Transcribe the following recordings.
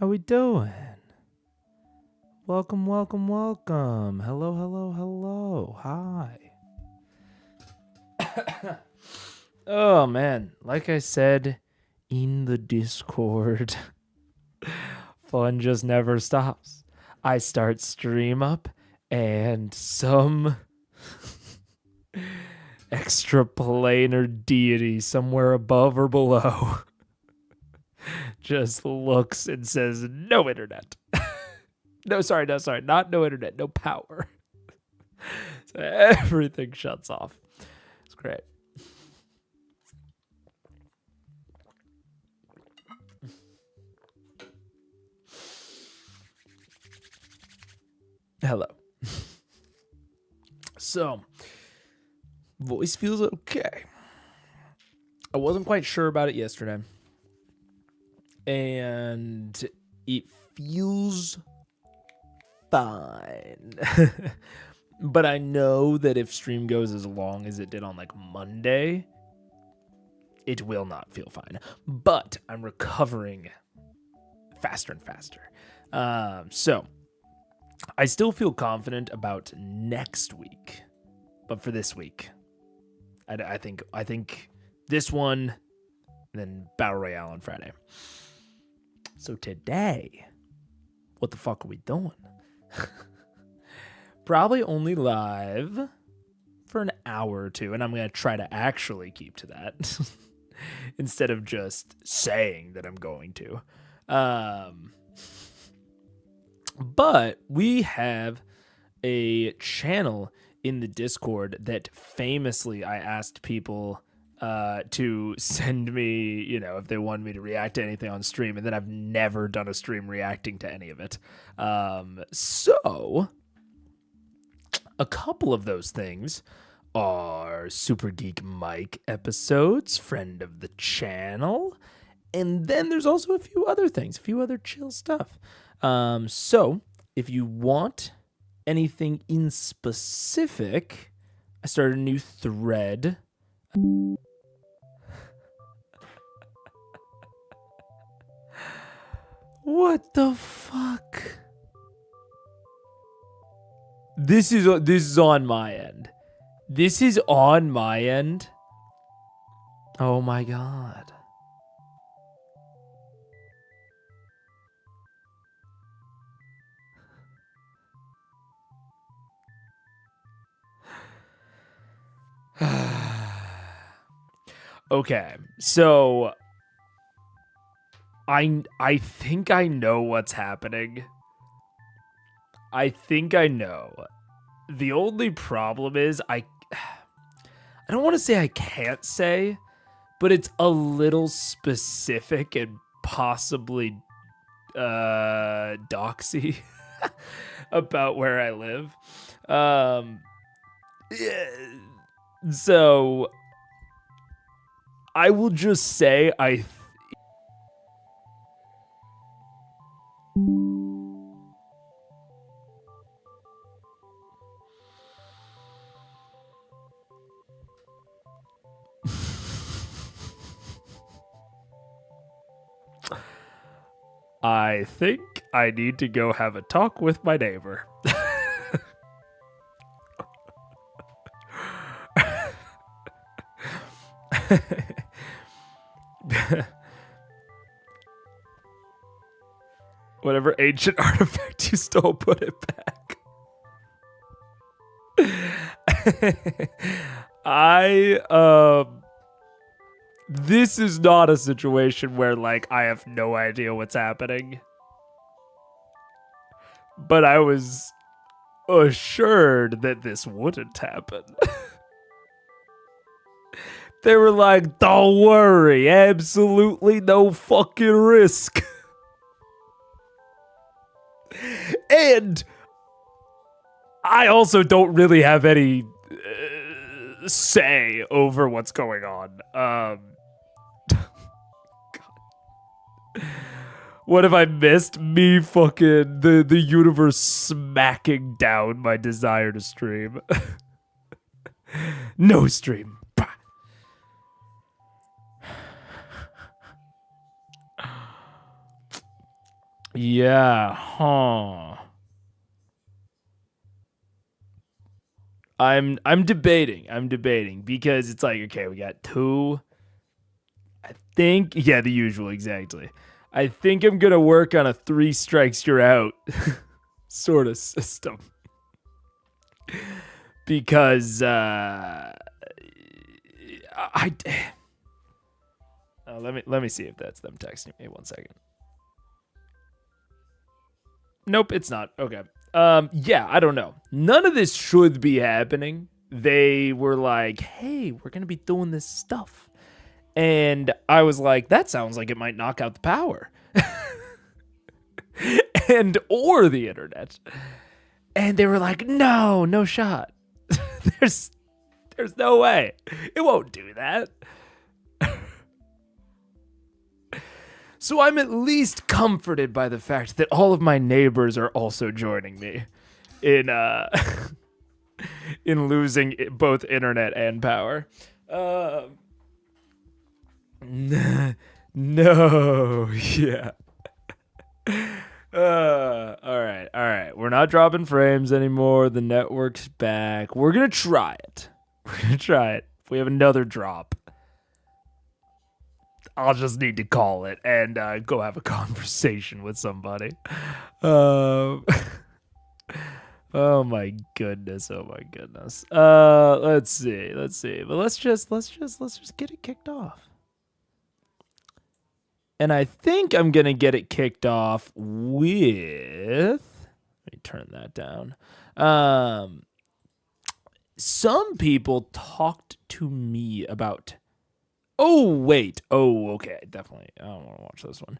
How we doing? Welcome, welcome, welcome. Hello, hello, hello. Hi. Oh, man. Like I said in the Discord, fun just never stops. I start stream up and some extra planar deity somewhere above or below just looks and says, no internet. No, not no internet, no power. So everything shuts off. It's great. Hello. So, voice feels okay. I wasn't quite sure about it yesterday. And it feels fine. But I know that if stream goes as long as it did on like Monday, it will not feel fine. But I'm recovering faster and faster. So I still feel confident about next week, but for this week, I think this one, and then Battle Royale on Friday. So today, what the fuck are we doing? Probably only live for an hour or two, and I'm going to try to actually keep to that instead of just saying that I'm going to. But we have a channel in the Discord that famously I asked people to send me, if they wanted me to react to anything on stream, and then I've never done a stream reacting to any of it. So a couple of those things are Super Geek Mike episodes, friend of the channel, and then there's also a few other things, a few other chill stuff. So if you want anything in specific, I started a new thread. What the fuck? This is on my end. This is on my end. Oh my god. Okay, so I think I know what's happening. I think I know. The only problem is I don't want to say I can't say, but it's a little specific and possibly doxy about where I live. So I will just say I think I need to go have a talk with my neighbor. Whatever ancient artifact you stole, put it back. This is not a situation where, like, I have no idea what's happening. But I was assured that this wouldn't happen. They were like, don't worry, absolutely no fucking risk. And I also don't really have any say over what's going on. God. What have I missed? Me fucking the universe smacking down my desire to stream. No stream. Yeah, huh. I'm debating because it's like, okay, we got 2. I think, yeah, the usual, exactly. I think I'm gonna work on a 3 strikes you're out sort of system because I let me see if that's them texting me. 1 second. Nope, it's not. Okay. Yeah, I don't know. None of this should be happening. They were like, "Hey, we're gonna be doing this stuff," and I was like, "That sounds like it might knock out the power." and or the internet. And they were like, no shot. there's no way. It won't do that. So I'm at least comforted by the fact that all of my neighbors are also joining me in in losing both internet and power. No, yeah. All right. We're not dropping frames anymore. The network's back. We're gonna try it. If we have another drop, I'll just need to call it and go have a conversation with somebody. Oh my goodness. Let's see. But let's just get it kicked off. And I think I'm going to get it kicked off with... Let me turn that down. Some people talked to me about... Oh, wait. Oh, okay. Definitely. I don't want to watch this one.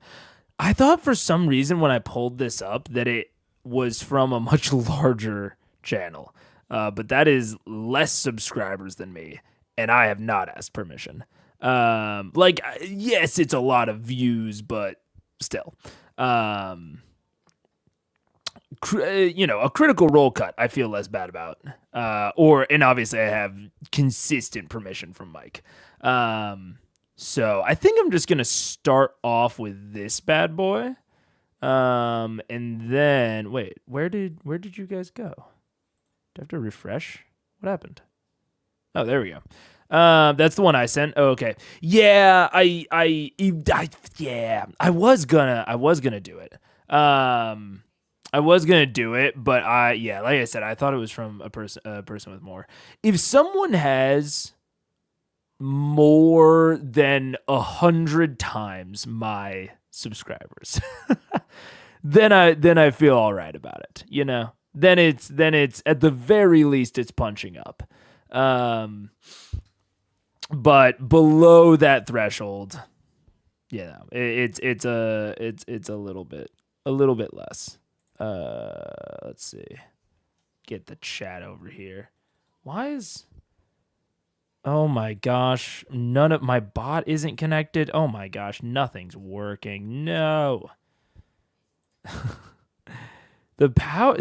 I thought for some reason when I pulled this up that it was from a much larger channel. But that is less subscribers than me. And I have not asked permission. Yes, it's a lot of views, but still, a Critical Role cut I feel less bad about. And obviously I have consistent permission from Mike. So I think I'm just going to start off with this bad boy. And then wait, where did you guys go? Do I have to refresh? What happened? Oh, there we go. That's the one I sent. Oh, okay. Yeah, I was gonna do it. But like I said, I thought it was from a person with more. If someone has more than 100 times my subscribers, then I feel all right about it. You know, then it's at the very least it's punching up. But below that threshold, it's a little bit less. Let's see. Get the chat over here. Oh my gosh, none of my bot isn't connected. Oh my gosh, nothing's working. No. The power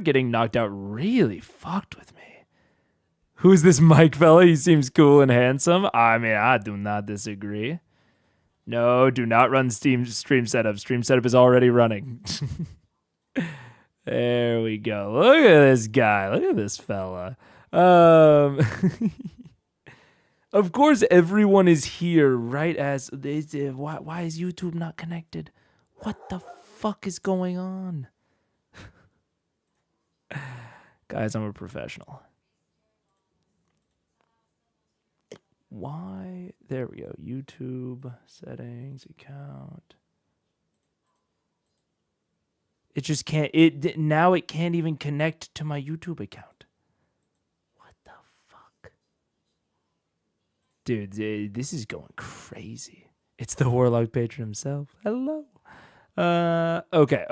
getting knocked out really fucked with me. Who's this Mike fella? He seems cool and handsome. I mean, I do not disagree. No, do not run stream setup. Stream setup is already running. There we go. Look at this guy. Look at this fella. Of course, everyone is here right as... Why is YouTube not connected? What the fuck is going on? Guys, I'm a professional. Why? There we go. YouTube settings account. It just can't. Now it can't even connect to my YouTube account. What the fuck, dude? This is going crazy. It's the Warlock patron himself. Hello. Okay.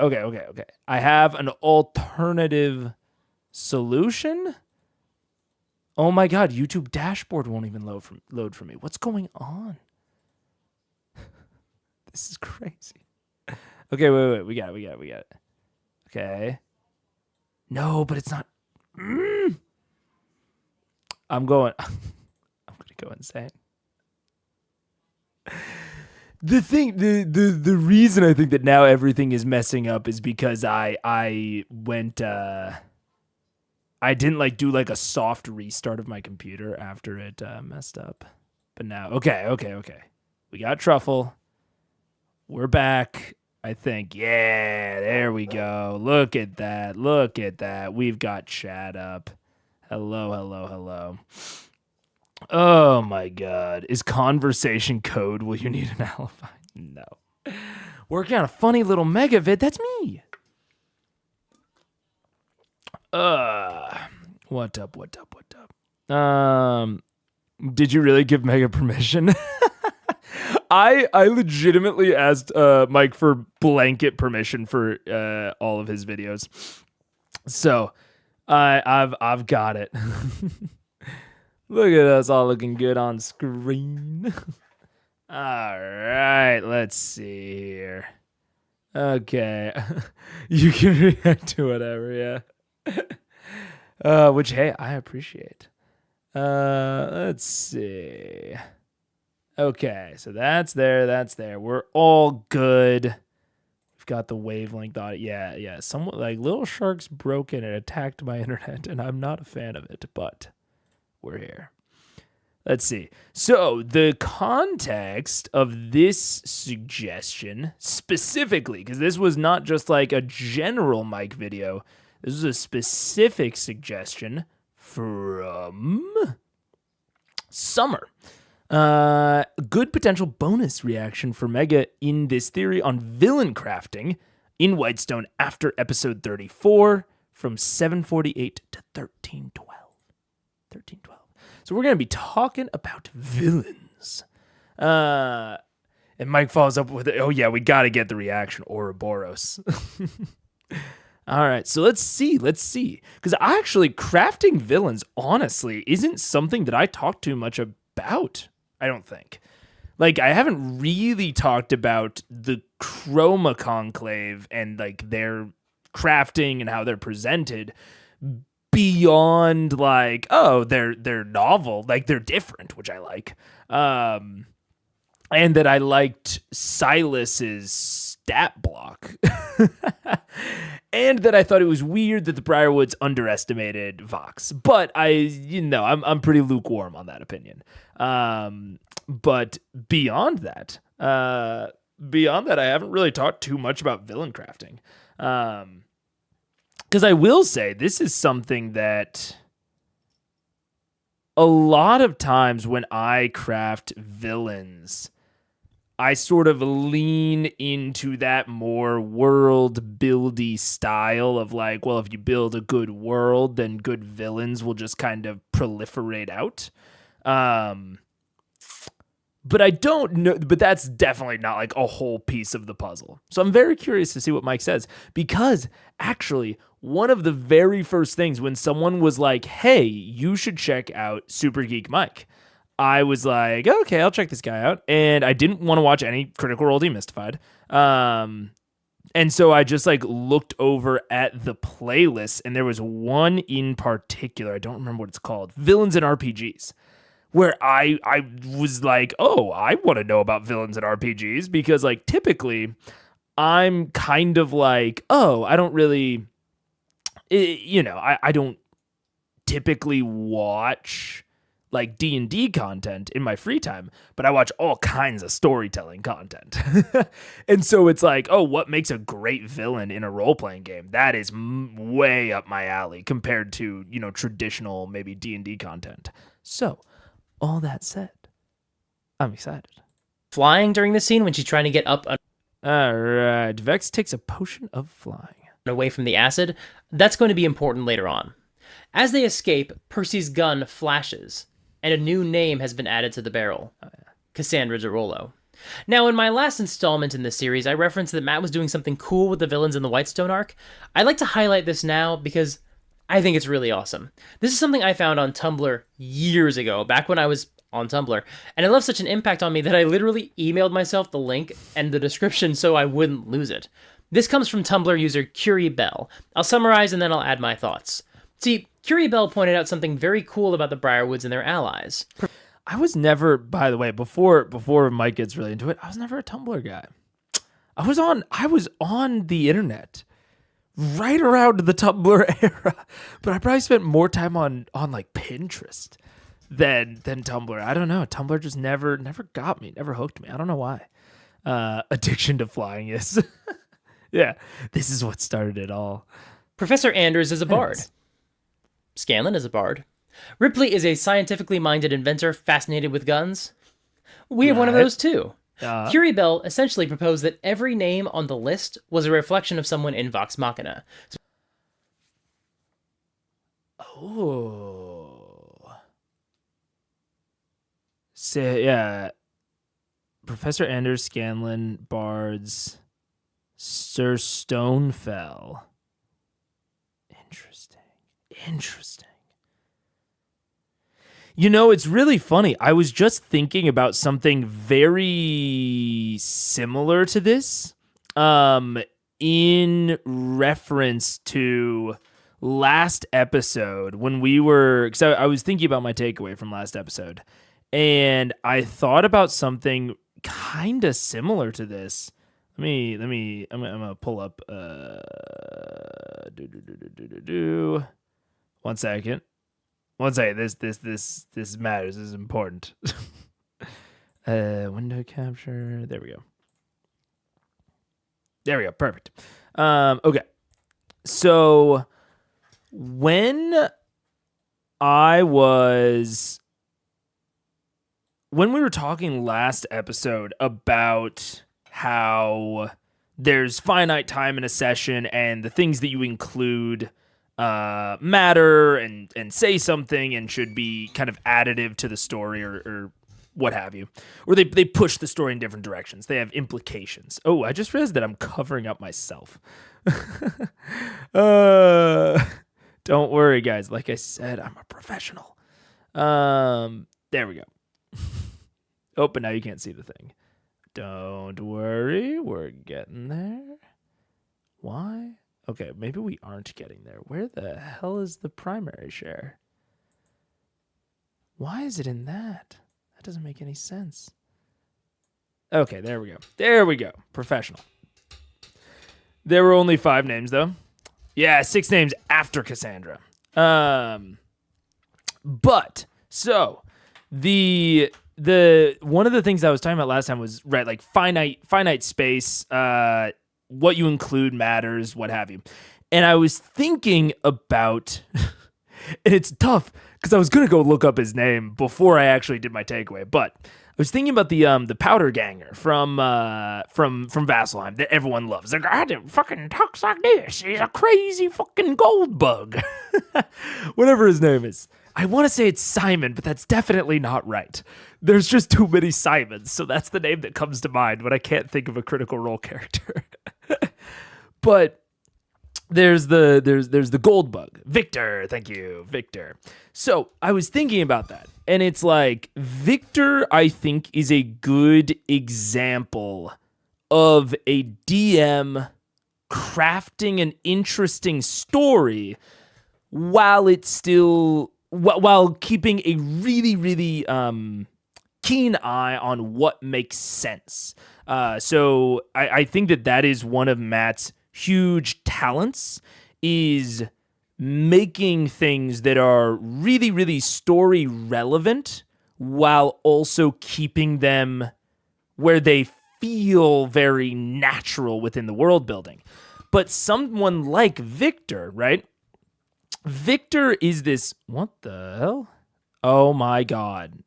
I have an alternative solution. Oh my god, YouTube dashboard won't even load for me. What's going on? This is crazy. Okay, wait. We got it. Okay. No, but it's not. I'm gonna go insane. The reason I think that now everything is messing up is because I went I didn't like do like a soft restart of my computer after it messed up. But now, okay. We got Truffle. We're back, I think. Yeah, there we go. Look at that. We've got chat up. Hello. Oh my God. Is conversation code? Will you need an alibi? No. Working on a funny little mega vid. That's me. What up? Did you really give Mega permission? I legitimately asked Mike for blanket permission for all of his videos. So I've got it. Look at us all looking good on screen. All right, let's see here. Okay. You can react to whatever, yeah. Which, hey, I appreciate. Let's see. Okay, so that's there. We're all good. We've got the wavelength on it. Yeah. Somewhat like Little Shark's broken and attacked my internet, and I'm not a fan of it, but we're here. Let's see. So the context of this suggestion specifically, because this was not just like a general Mike video, this is a specific suggestion from Summer. Good potential bonus reaction for Mega in this theory on villain crafting in Whitestone after episode 34 from 748 to 1312. 1312. So we're going to be talking about villains. And Mike follows up with, oh yeah, we got to get the reaction, Ouroboros. All right, so let's see. Because actually, crafting villains, honestly, isn't something that I talk too much about, I don't think. Like, I haven't really talked about the Chroma Conclave and, like, their crafting and how they're presented beyond, like, oh, they're novel. Like, they're different, which I like. And that I liked Silas's stat block. And that I thought it was weird that the Briarwoods underestimated Vox. But I'm pretty lukewarm on that opinion. But beyond that, I haven't really talked too much about villain crafting. Because I will say, this is something that a lot of times when I craft villains, I sort of lean into that more world buildy style of like, well, if you build a good world, then good villains will just kind of proliferate out. But I don't know, but that's definitely not like a whole piece of the puzzle. So I'm very curious to see what Mike says, because actually one of the very first things when someone was like, hey, you should check out Super Geek Mike, I was like, okay, I'll check this guy out. And I didn't want to watch any Critical Role Demystified. And so I just like looked over at the playlist, and there was one in particular, I don't remember what it's called, Villains and RPGs, where I was like, oh, I want to know about villains and RPGs, because like typically I'm kind of like, oh, I don't really, I don't typically watch like D&D content in my free time, but I watch all kinds of storytelling content. And so it's like, oh, what makes a great villain in a role-playing game? That is way up my alley compared to, traditional maybe D&D content. So all that said, I'm excited. Flying during the scene when she's trying to get up. All right. Vex takes a potion of flying Away from the acid. That's going to be important later on. As they escape, Percy's gun flashes, and a new name has been added to the barrel. Cassandra Zarolo. Now, in my last installment in this series, I referenced that Matt was doing something cool with the villains in the Whitestone arc. I'd like to highlight this now because I think it's really awesome. This is something I found on Tumblr years ago, back when I was on Tumblr, and it left such an impact on me that I literally emailed myself the link and the description so I wouldn't lose it. This comes from Tumblr user Curie Bell. I'll summarize and then I'll add my thoughts. See, Curie Bell pointed out something very cool about the Briarwoods and their allies. I was never, by the way, before Mike gets really into it, I was never a Tumblr guy. I was on the internet right around the Tumblr era, but I probably spent more time on like Pinterest than Tumblr. I don't know. Tumblr just never got me, never hooked me. I don't know why. Addiction to flying is. Yeah, this is what started it all. Professor Anders is a bard. Scanlan is a bard. Ripley is a scientifically minded inventor fascinated with guns. We have one of those too. Curie Bell essentially proposed that every name on the list was a reflection of someone in Vox Machina. Oh. So, yeah. Professor Anders, Scanlan, bards, Sir Stonefell. Interesting. You know, it's really funny. I was just thinking about something very similar to this in reference to last episode when we were... because I was thinking about my takeaway from last episode, and I thought about something kind of similar to this. I'm gonna pull up one second. This matters. This is important. Window capture. There we go. Perfect. Okay. So when we were talking last episode about how there's finite time in a session and the things that you include matter and say something and should be kind of additive to the story or what have you, or they push the story in different directions. They have implications. Oh, I just realized that I'm covering up myself. Don't worry, guys. Like I said, I'm a professional. There we go. Oh, but now you can't see the thing. Don't worry, we're getting there. Why? Okay, maybe we aren't getting there. Where the hell is the primary share? Why is it in that? That doesn't make any sense. Okay, there we go. Professional. There were only 5 names, though. Yeah, 6 names after Cassandra. But, so, the one of the things I was talking about last time was, right, like finite space, what you include matters, what have you. And I was thinking about, and it's tough because I was going to go look up his name before I actually did my takeaway, but I was thinking about the powder ganger from Vasselheim that everyone loves. The guy that fucking talks like this. He's a crazy fucking gold bug. Whatever his name is. I want to say it's Simon, but that's definitely not right. There's just too many Simons, so that's the name that comes to mind when I can't think of a Critical Role character. But there's the gold bug. Victor, thank you, Victor. So I was thinking about that, and it's like Victor, I think, is a good example of a DM crafting an interesting story while keeping a really, really keen eye on what makes sense. So I think that is one of Matt's huge talents, is making things that are really, really story relevant while also keeping them where they feel very natural within the world building. But someone like Victor, right? Victor is this... What the hell? Oh my god.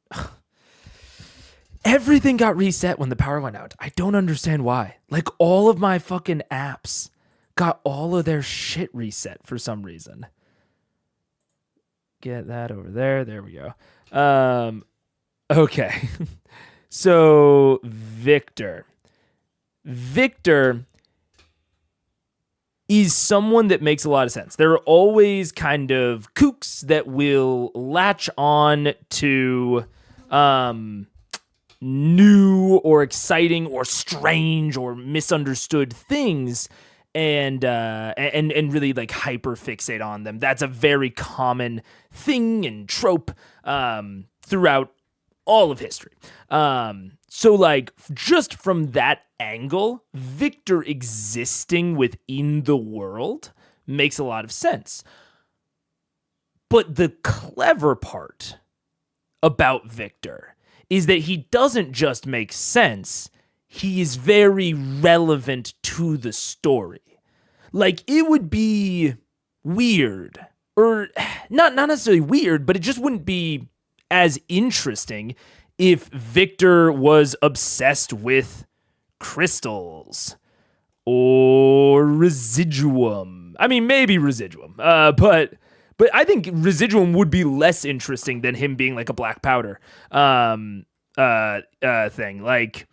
Everything got reset when the power went out. I don't understand why. Like, all of my fucking apps got all of their shit reset for some reason. Get that over there. There we go. Okay. So, Victor is someone that makes a lot of sense. There are always kind of kooks that will latch on to new or exciting or strange or misunderstood things and really like hyper fixate on them. That's a very common thing and trope throughout all of history. So like just from that angle, Victor existing within the world makes a lot of sense. But the clever part about Victor is that he doesn't just make sense, he is very relevant to the story. Like, it would be weird, or not necessarily weird, but it just wouldn't be as interesting if Victor was obsessed with crystals or residuum. I mean, maybe residuum, but I think residuum would be less interesting than him being like a black powder thing. Like,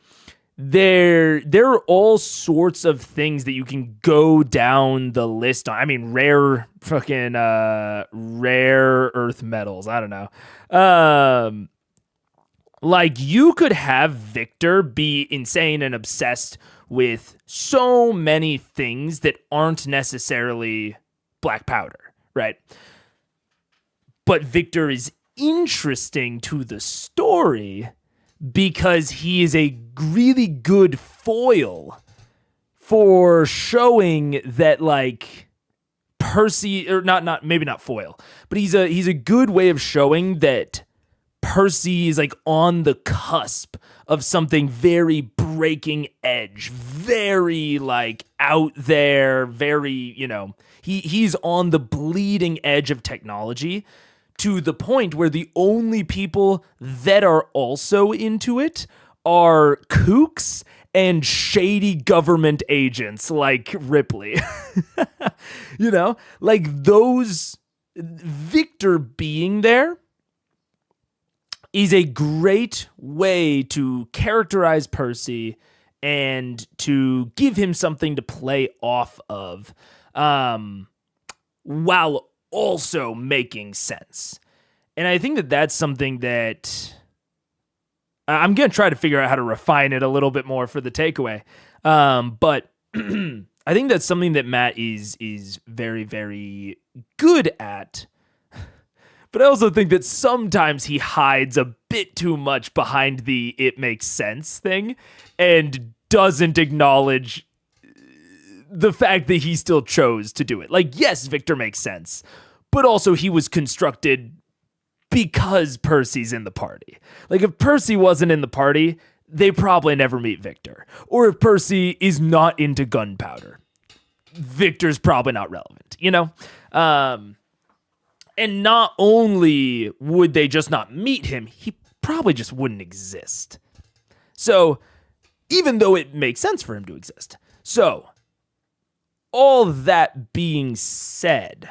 there are all sorts of things that you can go down the list on. I mean, rare earth metals. I don't know. Like, you could have Victor be insane and obsessed with so many things that aren't necessarily black powder, right? But Victor is interesting to the story because he is a really good foil for showing that, like, Percy, or maybe not foil, but he's a good way of showing that Percy is like on the cusp of something very breaking edge, very like out there, very, you know, he's on the bleeding edge of technology, to the point where the only people that are also into it are kooks and shady government agents like Ripley. You know, like those, Victor being there is a great way to characterize Percy and to give him something to play off of, while also making sense. And I think that that's something that I'm going to try to figure out how to refine it a little bit more for the takeaway. But I think that's something that Matt is very, very good at. But I also think that sometimes he hides a bit too much behind the "it makes sense" thing and doesn't acknowledge the fact that he still chose to do it. Like, yes, Victor makes sense, but also he was constructed because Percy's in the party. Like, if Percy wasn't in the party, they probably never meet Victor. Or if Percy is not into gunpowder, Victor's probably not relevant, you know? And not only would they just not meet him, he probably just wouldn't exist. So, even though it makes sense for him to exist. So, all that being said,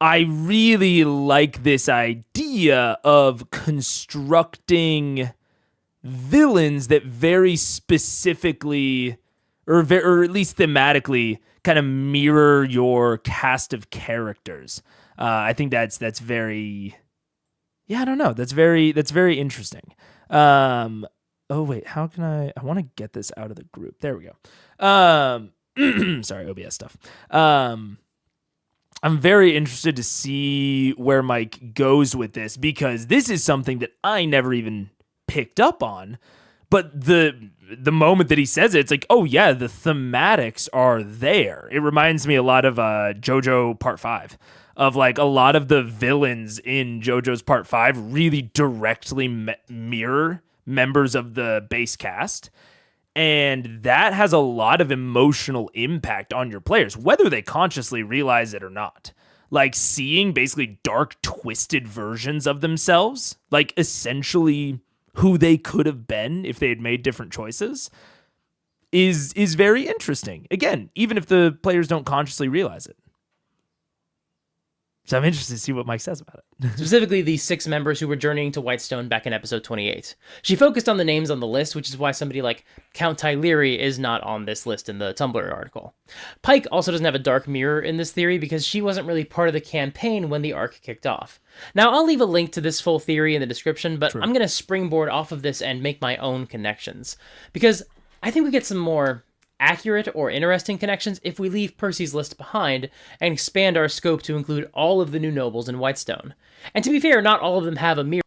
I really like this idea of constructing villains that very specifically, or at least thematically, kind of mirror your cast of characters. I think that's very, yeah, I don't know. That's very interesting. Oh wait, how can I want to get this out of the group. There we go. Sorry, OBS stuff. I'm very interested to see where Mike goes with this, because this is something that I never even picked up on. But the moment that he says it, it's like, oh yeah, the thematics are there. It reminds me a lot of JoJo Part 5, of like a lot of the villains in JoJo's Part 5 really directly mirror members of the base cast. And that has a lot of emotional impact on your players, whether they consciously realize it or not. Like, seeing basically dark, twisted versions of themselves, like essentially who they could have been if they had made different choices, is very interesting. Again, even if the players don't consciously realize it. So I'm interested to see what Mike says about it. Specifically, the 6 members who were journeying to Whitestone back in episode 28. She focused on the names on the list, which is why somebody like Count Tyleri is not on this list in the Tumblr article. Pike also doesn't have a dark mirror in this theory because she wasn't really part of the campaign when the arc kicked off. Now, I'll leave a link to this full theory in the description, but I'm going to springboard off of this and make my own connections, because I think we get some more accurate or interesting connections if we leave Percy's list behind and expand our scope to include all of the new nobles in Whitestone. And to be fair, not all of them have a mirror.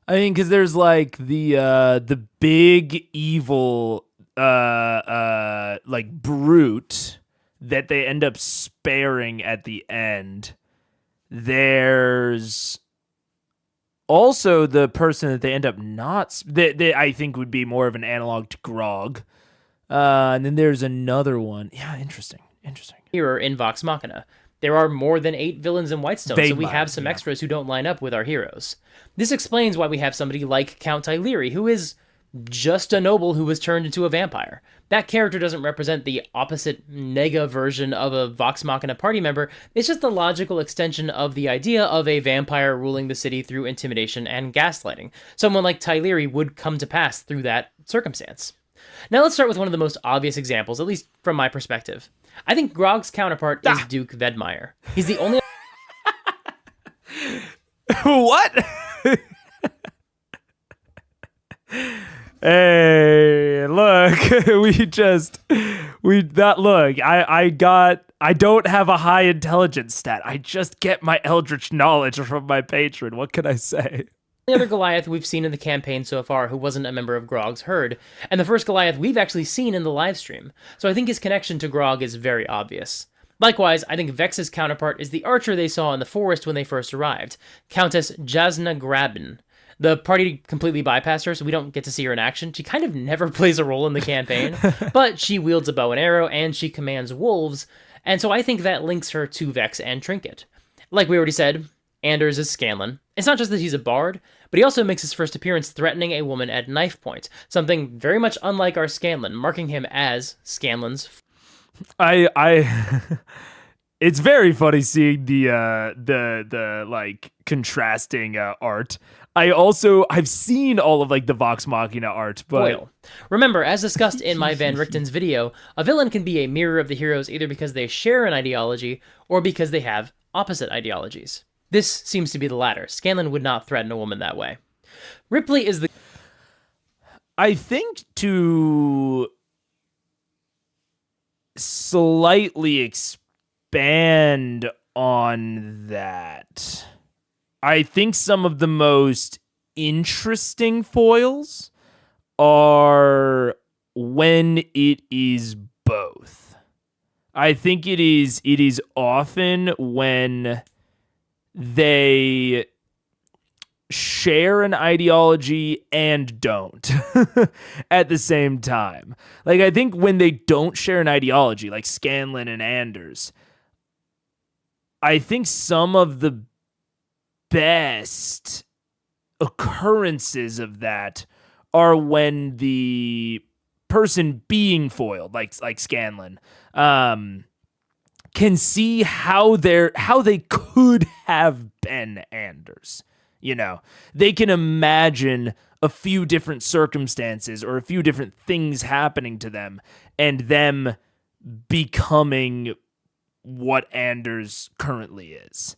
I mean, because there's like the big evil like brute that they end up sparing at the end. There's also the person that they end up not that I think would be more of an analog to Grog. And then there's another one. Yeah, interesting. Mirror in Vox Machina. There are more than 8 villains in Whitestone, so we have some extras who don't line up with our heroes. This explains why we have somebody like Count Tyleri, who is just a noble who was turned into a vampire. That character doesn't represent the opposite nega version of a Vox Machina party member. It's just the logical extension of the idea of a vampire ruling the city through intimidation and gaslighting. Someone like Tyleri would come to pass through that circumstance. Now let's start with one of the most obvious examples, at least from my perspective. I think Grog's counterpart is Duke Vedmire. He's the only... What? Hey, look, I don't have a high intelligence stat. I just get my eldritch knowledge from my patron. What can I say? The other Goliath we've seen in the campaign so far who wasn't a member of Grog's herd, and the first Goliath we've actually seen in the livestream, so I think his connection to Grog is very obvious. Likewise, I think Vex's counterpart is the archer they saw in the forest when they first arrived, Countess Jasna Grabin. The party completely bypassed her, so we don't get to see her in action. She kind of never plays a role in the campaign, but she wields a bow and arrow, and she commands wolves, and so I think that links her to Vex and Trinket. Like we already said, Anders is Scanlan. It's not just that he's a bard, but he also makes his first appearance threatening a woman at knife point, something very much unlike our Scanlan, marking him as Scanlan's. It's very funny seeing the like contrasting art. I've seen all of like the Vox Machina art, but Foil. Remember, as discussed in my Van Richten's video, a villain can be a mirror of the heroes either because they share an ideology or because they have opposite ideologies. This seems to be the latter. Scanlan would not threaten a woman that way. Ripley is the... I think to slightly expand on that, I think some of the most interesting foils are when it is both. I think it is often when they share an ideology and don't at the same time. Like, I think when they don't share an ideology, like Scanlan and Anders, I think some of the best occurrences of that are when the person being foiled, like Scanlan, can see how they could have been Anders. You know, they can imagine a few different circumstances or a few different things happening to them and them becoming what Anders currently is.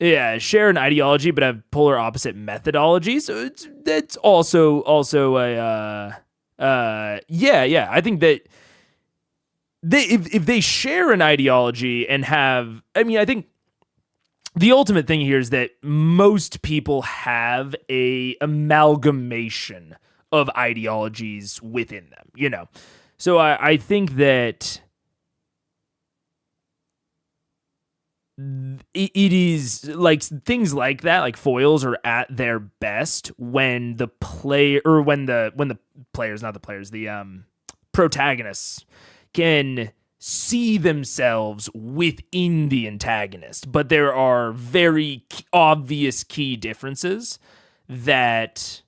Yeah, share an ideology, but have polar opposite methodology. So that's also a yeah. I think that if they share an ideology and have, I mean, I think the ultimate thing here is that most people have a amalgamation of ideologies within them, you know. So I think that it is like things like that, like foils are at their best when the protagonists can see themselves within the antagonist, but there are very obvious key differences that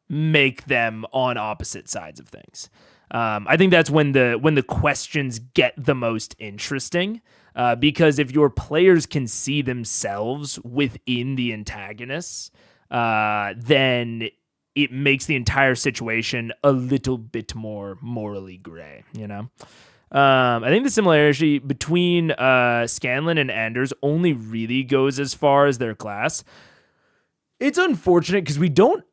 make them on opposite sides of things. I think that's when the questions get the most interesting, because if your players can see themselves within the antagonists, then it makes the entire situation a little bit more morally gray, you know? I think the similarity between Scanlan and Anders only really goes as far as their class. It's unfortunate because we don't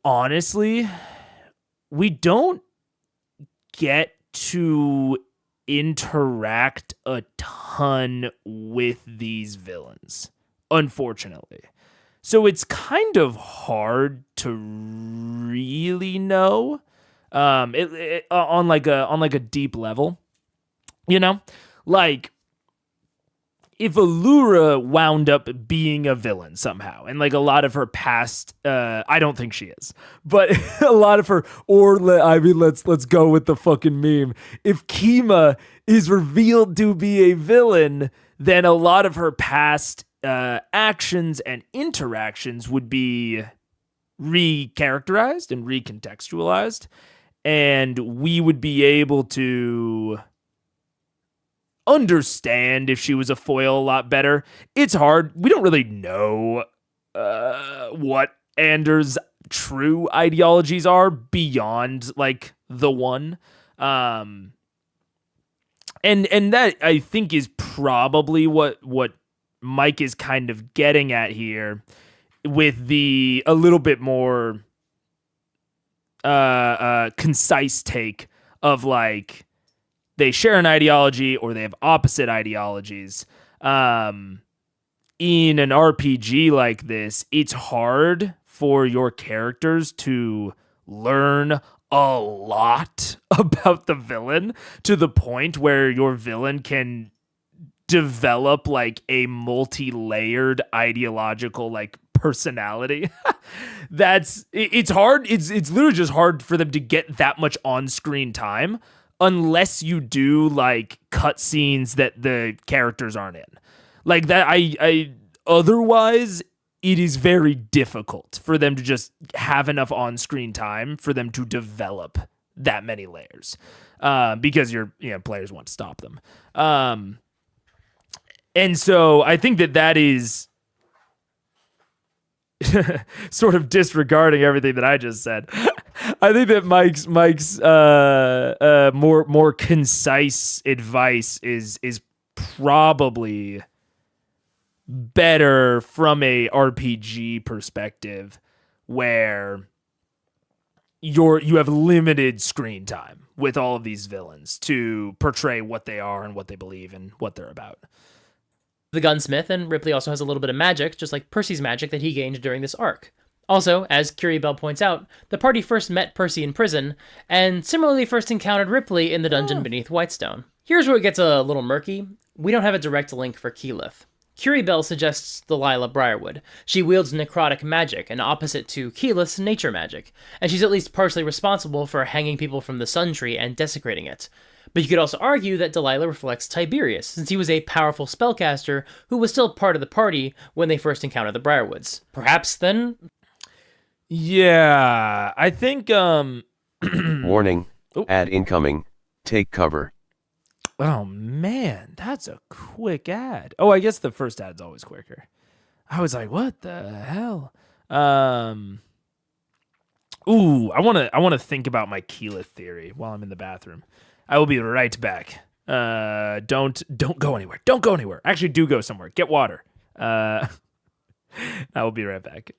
get to interact a ton with these villains, unfortunately. So it's kind of hard to really know, on like a deep level, you know, like if Allura wound up being a villain somehow, and like a lot of her past, I don't think she is, but a lot of her, let's go with the fucking meme. If Kima is revealed to be a villain, then a lot of her past actions and interactions would be recharacterized and recontextualized, and we would be able to understand if she was a foil a lot better. It's hard. We don't really know what Anders' true ideologies are beyond like the one. And that I think is probably what Mike is kind of getting at here with the a little bit more concise take of like they share an ideology or they have opposite ideologies. In an RPG like this, it's hard for your characters to learn a lot about the villain to the point where your villain can develop like a multi-layered ideological like personality. It's hard. It's literally just hard for them to get that much on-screen time unless you do like cutscenes that the characters aren't in. Like that, I otherwise it is very difficult for them to just have enough on-screen time for them to develop that many layers, because players want to stop them. And so I think that is sort of disregarding everything that I just said. I think that Mike's more concise advice is probably better from a RPG perspective, where you have limited screen time with all of these villains to portray what they are and what they believe and what they're about. The gunsmith, and Ripley also has a little bit of magic, just like Percy's magic that he gained during this arc. Also, as Curie Bell points out, the party first met Percy in prison, and similarly first encountered Ripley in the dungeon beneath Whitestone. Here's where it gets a little murky. We don't have a direct link for Keyleth. Curie Bell suggests Delilah Briarwood. She wields necrotic magic, an opposite to Keyleth's nature magic, and she's at least partially responsible for hanging people from the Sun Tree and desecrating it. But you could also argue that Delilah reflects Tiberius, since he was a powerful spellcaster who was still part of the party when they first encountered the Briarwoods. Perhaps then... Yeah, I think... Warning, ad incoming, take cover. Oh, man, that's a quick ad. Oh, I guess the first ad's always quicker. I was like, what the hell? Ooh, I want to think about my Keyleth theory while I'm in the bathroom. I will be right back. Don't go anywhere. Don't go anywhere. Actually, do go somewhere. Get water. I will be right back.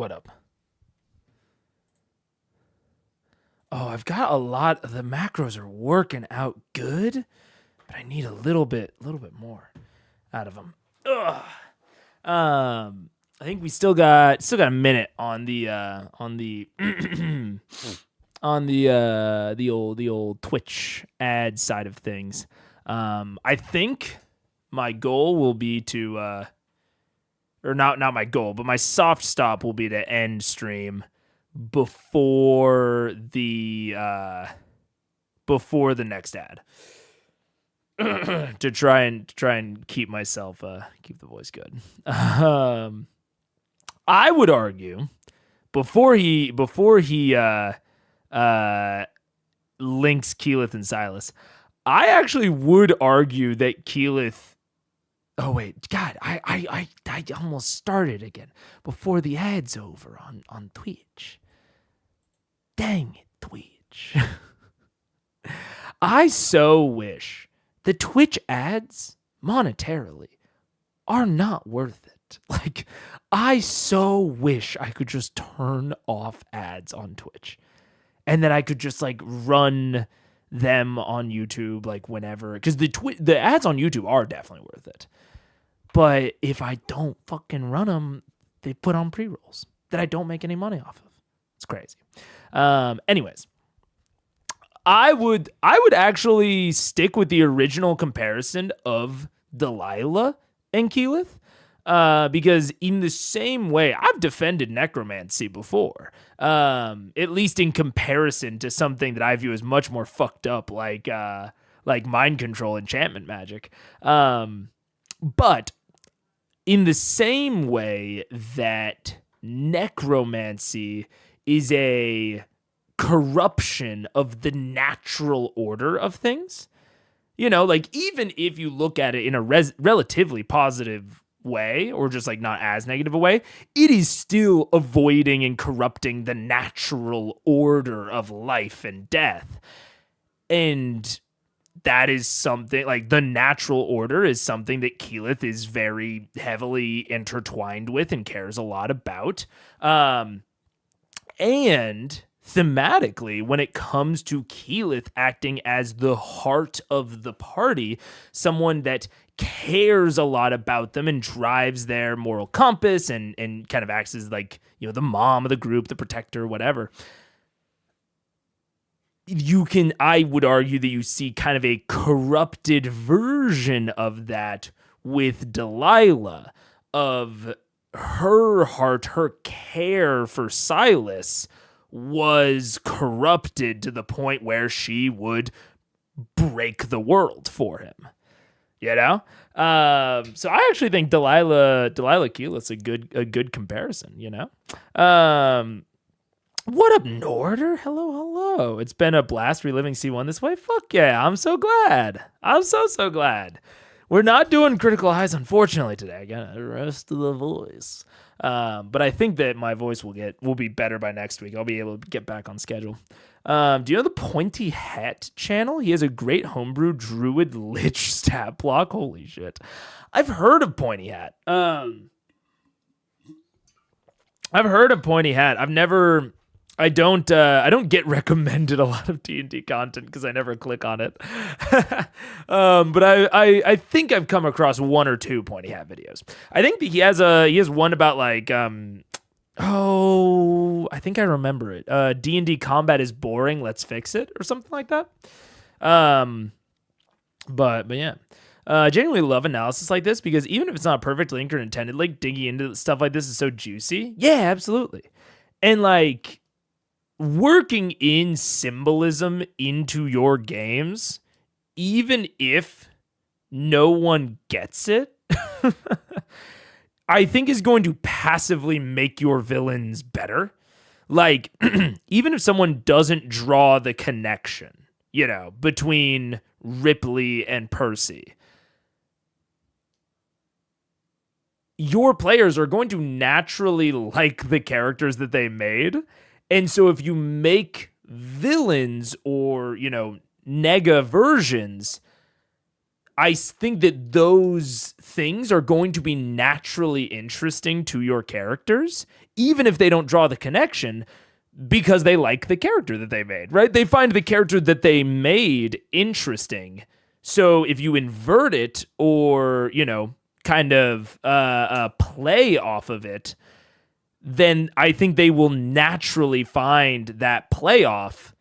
What up? Oh, I've got a lot. The macros are working out good, but I need a little bit more out of them. Ugh. I think we still got a minute on the on the old Twitch ad side of things. I think my goal will be to or not my goal, but my soft stop will be to end stream before the next ad. to try and keep myself keep the voice good. I would argue before he links Keyleth and Silas, I actually would argue that Keyleth. Oh wait, God, I almost started again before the ad's over on Twitch. Dang it, Twitch. I so wish the Twitch ads monetarily are not worth it. Like, I so wish I could just turn off ads on Twitch and then I could just like run them on YouTube like whenever, because the ads on YouTube are definitely worth it. But if I don't fucking run them, they put on pre-rolls that I don't make any money off of. It's crazy. Anyways, I would actually stick with the original comparison of Delilah and Keyleth, because in the same way, I've defended necromancy before, at least in comparison to something that I view as much more fucked up, like mind control enchantment magic. But in the same way that necromancy is a corruption of the natural order of things, you know, like even if you look at it in a relatively positive way, or just like not as negative a way, it is still avoiding and corrupting the natural order of life and death. And that is something, like the natural order is something that Keyleth is very heavily intertwined with and cares a lot about. And thematically, when it comes to Keyleth acting as the heart of the party, someone that cares a lot about them and drives their moral compass and kind of acts as like, you know, the mom of the group, the protector, whatever. I would argue that you see kind of a corrupted version of that with Delilah, of her heart, her care for Silas was corrupted to the point where she would break the world for him. You know? So I actually think Delilah Keyleth's a good comparison, you know? What up, Norder? Hello. It's been a blast reliving C1 this way. Fuck yeah, I'm so glad. I'm so glad. We're not doing critical highs, unfortunately, today. I got the rest of the voice. But I think that my voice will be better by next week. I'll be able to get back on schedule. Do you know the Pointy Hat channel? He has a great homebrew druid lich stat block. Holy shit. I've heard of Pointy Hat. I've heard of Pointy Hat. I don't get recommended a lot of D&D content because I never click on it. But I think I've come across one or two Pointy Hat videos. I think that he has one about like I think I remember it. D&D combat is boring, let's fix it, or something like that. But yeah. Genuinely love analysis like this because even if it's not perfect link or intended link, digging into stuff like this is so juicy. Yeah, absolutely. And like working in symbolism into your games, even if no one gets it, I think is going to passively make your villains better. Like, even if someone doesn't draw the connection, you know, between Ripley and Percy, your players are going to naturally like the characters that they made. And so if you make villains or, you know, nega versions, I think that those things are going to be naturally interesting to your characters, even if they don't draw the connection, because they like the character that they made, right? They find the character that they made interesting. So if you invert it or, kind of play off of it, then I think they will naturally find that playoff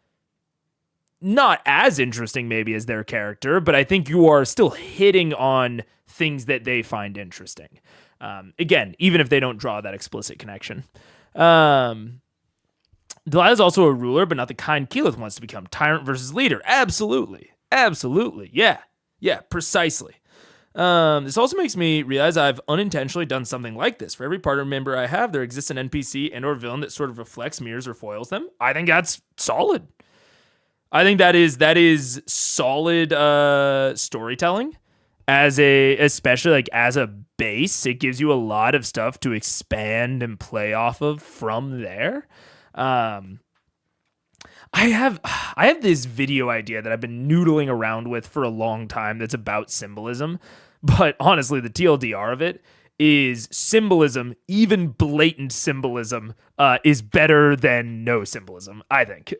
not as interesting maybe as their character, but I think you are still hitting on things that they find interesting. Again, even if they don't draw that explicit connection. Delilah's also a ruler, but not the kind Keyleth wants to become. Tyrant versus leader. Absolutely. Yeah, precisely. This also makes me realize I've unintentionally done something like this. For every partner member I have, there exists an NPC and or villain that sort of reflects, mirrors, or foils them. I think that's solid. I think that is solid storytelling especially like as a base. It gives you a lot of stuff to expand and play off of from there. I have this video idea that I've been noodling around with for a long time that's about symbolism, but honestly, the TLDR of it is symbolism, even blatant symbolism, is better than no symbolism, I think.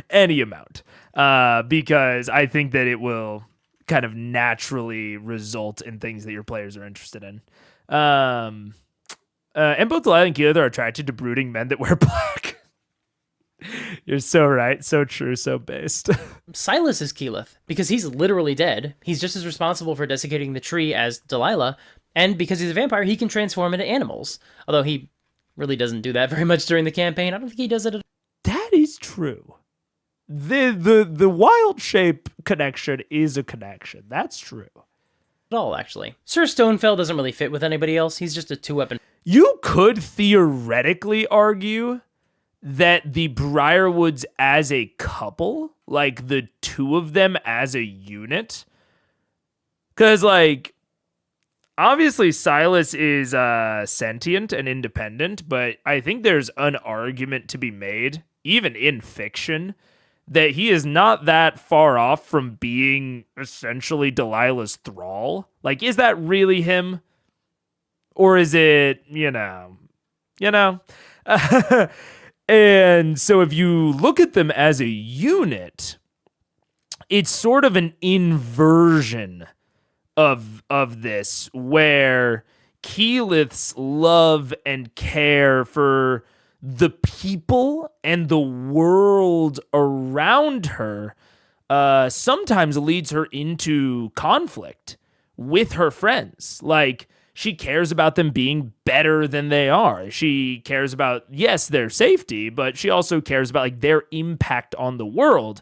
Any amount. Because I think that it will kind of naturally result in things that your players are interested in. And both Delilah and Keyleth are attracted to brooding men that wear black. You're so right, so true, so based. Silas is Keyleth, because he's literally dead. He's just as responsible for desiccating the tree as Delilah, and because he's a vampire, he can transform into animals. Although he really doesn't do that very much during the campaign. I don't think he does it at all. That is true. The wild shape connection is a connection. That's true. At all, actually. Sir Stonefell doesn't really fit with anybody else. He's just a 2-weapon. You could theoretically argue that the Briarwoods as a couple, like the two of them as a unit, because like obviously Silas is sentient and independent, but I think there's an argument to be made, even in fiction, that he is not that far off from being essentially Delilah's thrall. Like, is that really him? Or is it, And so if you look at them as a unit, it's sort of an inversion of this, where Keyleth's love and care for the people and the world around her sometimes leads her into conflict with her friends. Like, she cares about them being better than they are. She cares about, yes, their safety, but she also cares about like their impact on the world.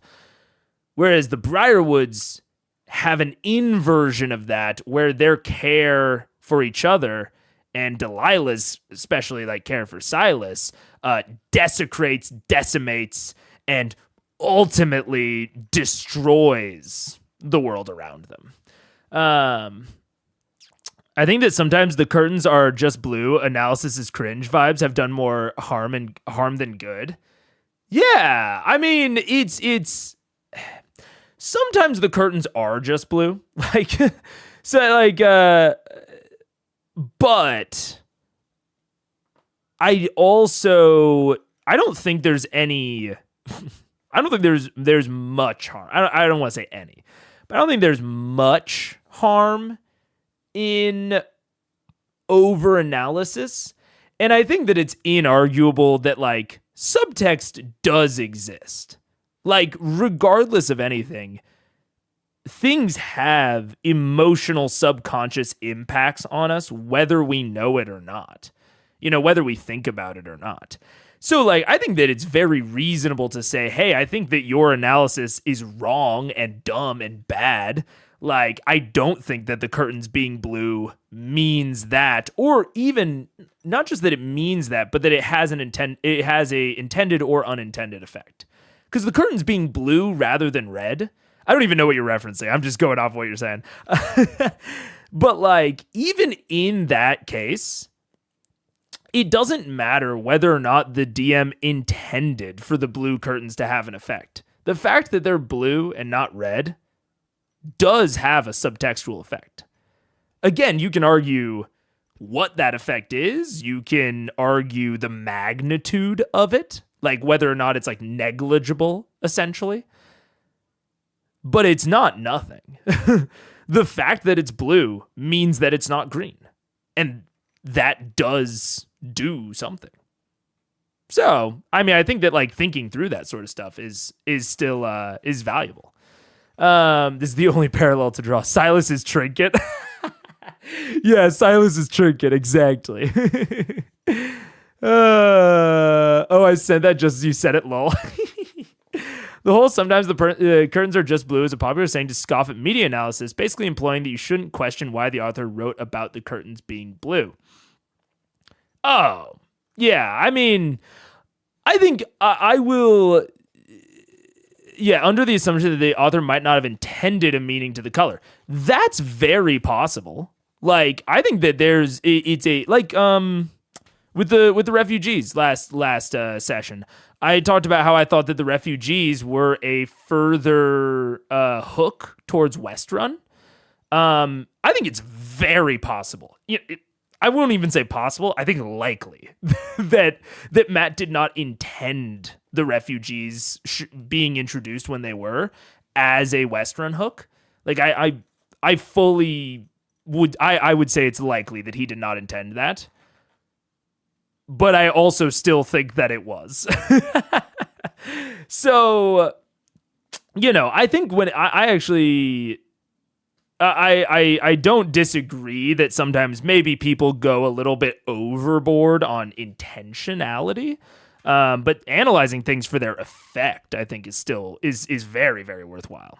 Whereas the Briarwoods have an inversion of that, where their care for each other and Delilah's, especially like care for Silas, desecrates, decimates, and ultimately destroys the world around them. I think that sometimes the curtains are just blue. Analysis is cringe. Vibes have done more harm than good. Yeah, I mean, it's sometimes the curtains are just blue. But I don't think there's any. I don't think there's much harm. I don't want to say any, but I don't think there's much harm in over-analysis. And I think that it's inarguable that, like, subtext does exist. Like, regardless of anything, things have emotional subconscious impacts on us, whether we know it or not. Whether we think about it or not. So, like, I think that it's very reasonable to say, hey, I think that your analysis is wrong and dumb and bad. Like, I don't think that the curtains being blue means that, or even not just that it means that, but that it has a intended or unintended effect. Because the curtains being blue rather than red, I don't even know what you're referencing. I'm just going off what you're saying. But like, even in that case, it doesn't matter whether or not the DM intended for the blue curtains to have an effect. The fact that they're blue and not red does have a subtextual effect. Again, you can argue what that effect is. You can argue the magnitude of it, like whether or not it's like negligible, essentially. But it's not nothing. The fact that it's blue means that it's not green. And that does do something. So, I mean, I think that like thinking through that sort of stuff is still is valuable. This is the only parallel to draw. Silas's trinket. Yeah, Silas's trinket, exactly. I said that just as you said it, lol. The whole sometimes the curtains are just blue is a popular saying to scoff at media analysis, basically implying that you shouldn't question why the author wrote about the curtains being blue. Oh, yeah, I mean, I think I will... Yeah, under the assumption that the author might not have intended a meaning to the color. That's very possible. Like, I think that it's a, like, with the refugees last session, I talked about how I thought that the refugees were a further hook towards Westrun. I think it's very possible. I won't even say possible. I think likely that Matt did not intend the refugees being introduced when they were as a Westrun hook. Like I fully would. I would say it's likely that he did not intend that. But I also still think that it was. So, I think when I actually, I don't disagree that sometimes maybe people go a little bit overboard on intentionality. But analyzing things for their effect, I think, is very, very worthwhile,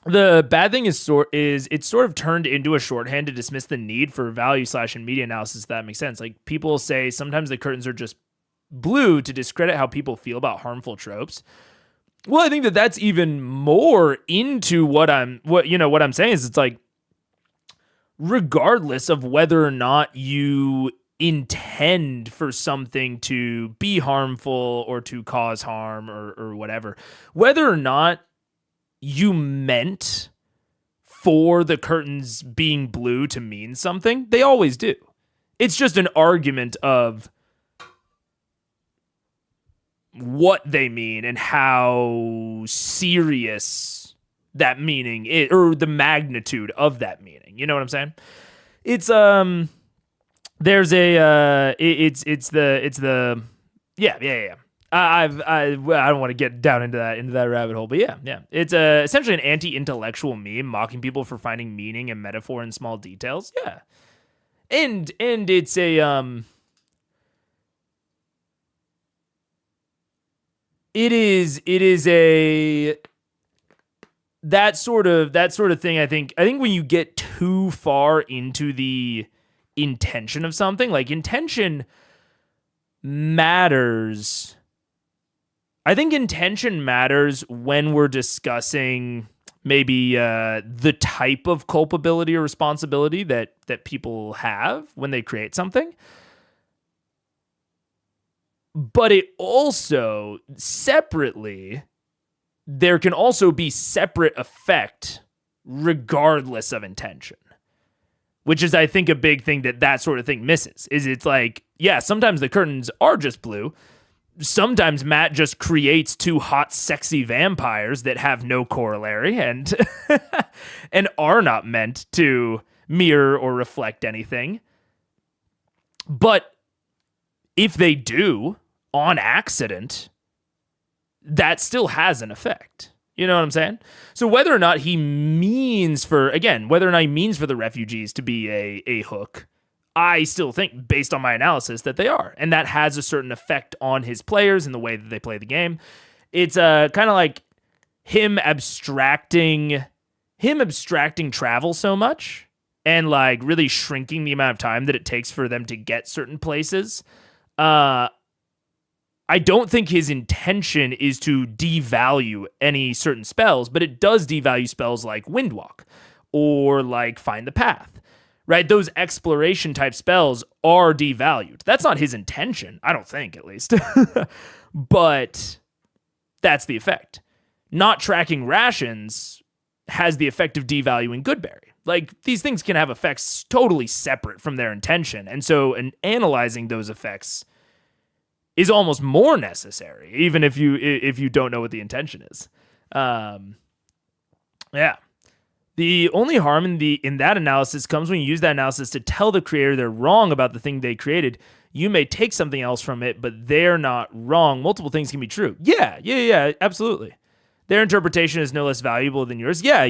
The bad thing is it's sort of turned into a shorthand to dismiss the need for value / and media analysis. If that makes sense. Like people say sometimes the curtains are just blue to discredit how people feel about harmful tropes. Well, I think that that's even more into what I'm saying is it's like, regardless of whether or not you intend for something to be harmful or to cause harm or whatever, whether or not you meant for the curtains being blue to mean something, they always do. It's just an argument of what they mean and how serious that meaning is, or the magnitude of that meaning. You know what I'm saying? It's there's a it's the yeah. I don't want to get down into that rabbit hole, but yeah. It's essentially an anti-intellectual meme mocking people for finding meaning and metaphor in small details. Yeah, and it's a it is a that sort of thing. I think when you get too far into the intention of something, like intention matters. I think intention matters when we're discussing maybe the type of culpability or responsibility that people have when they create something. But it also, separately, there can also be separate effect regardless of intention. Which is, I think, a big thing that sort of thing misses. Is it's like, yeah, sometimes the curtains are just blue. Sometimes Matt just creates two hot, sexy vampires that have no corollary and and are not meant to mirror or reflect anything. But if they do, on accident, that still has an effect. You know what I'm saying? So whether or not he means for the refugees to be a hook, I still think, based on my analysis, that they are. And that has a certain effect on his players and the way that they play the game. It's kind of like him abstracting travel so much and like really shrinking the amount of time that it takes for them to get certain places. I don't think his intention is to devalue any certain spells, but it does devalue spells like Windwalk or like Find the Path. Right, those exploration type spells are devalued. That's not his intention, I don't think, at least. But That's the effect. Not tracking rations has the effect of devaluing Goodberry. Like, these things can have effects totally separate from their intention. And so analyzing those effects is almost more necessary, even if you don't know what the intention is. Yeah. The only harm in that analysis comes when you use that analysis to tell the creator they're wrong about the thing they created. You may take something else from it, but they're not wrong. Multiple things can be true. Yeah, absolutely. Their interpretation is no less valuable than yours. Yeah,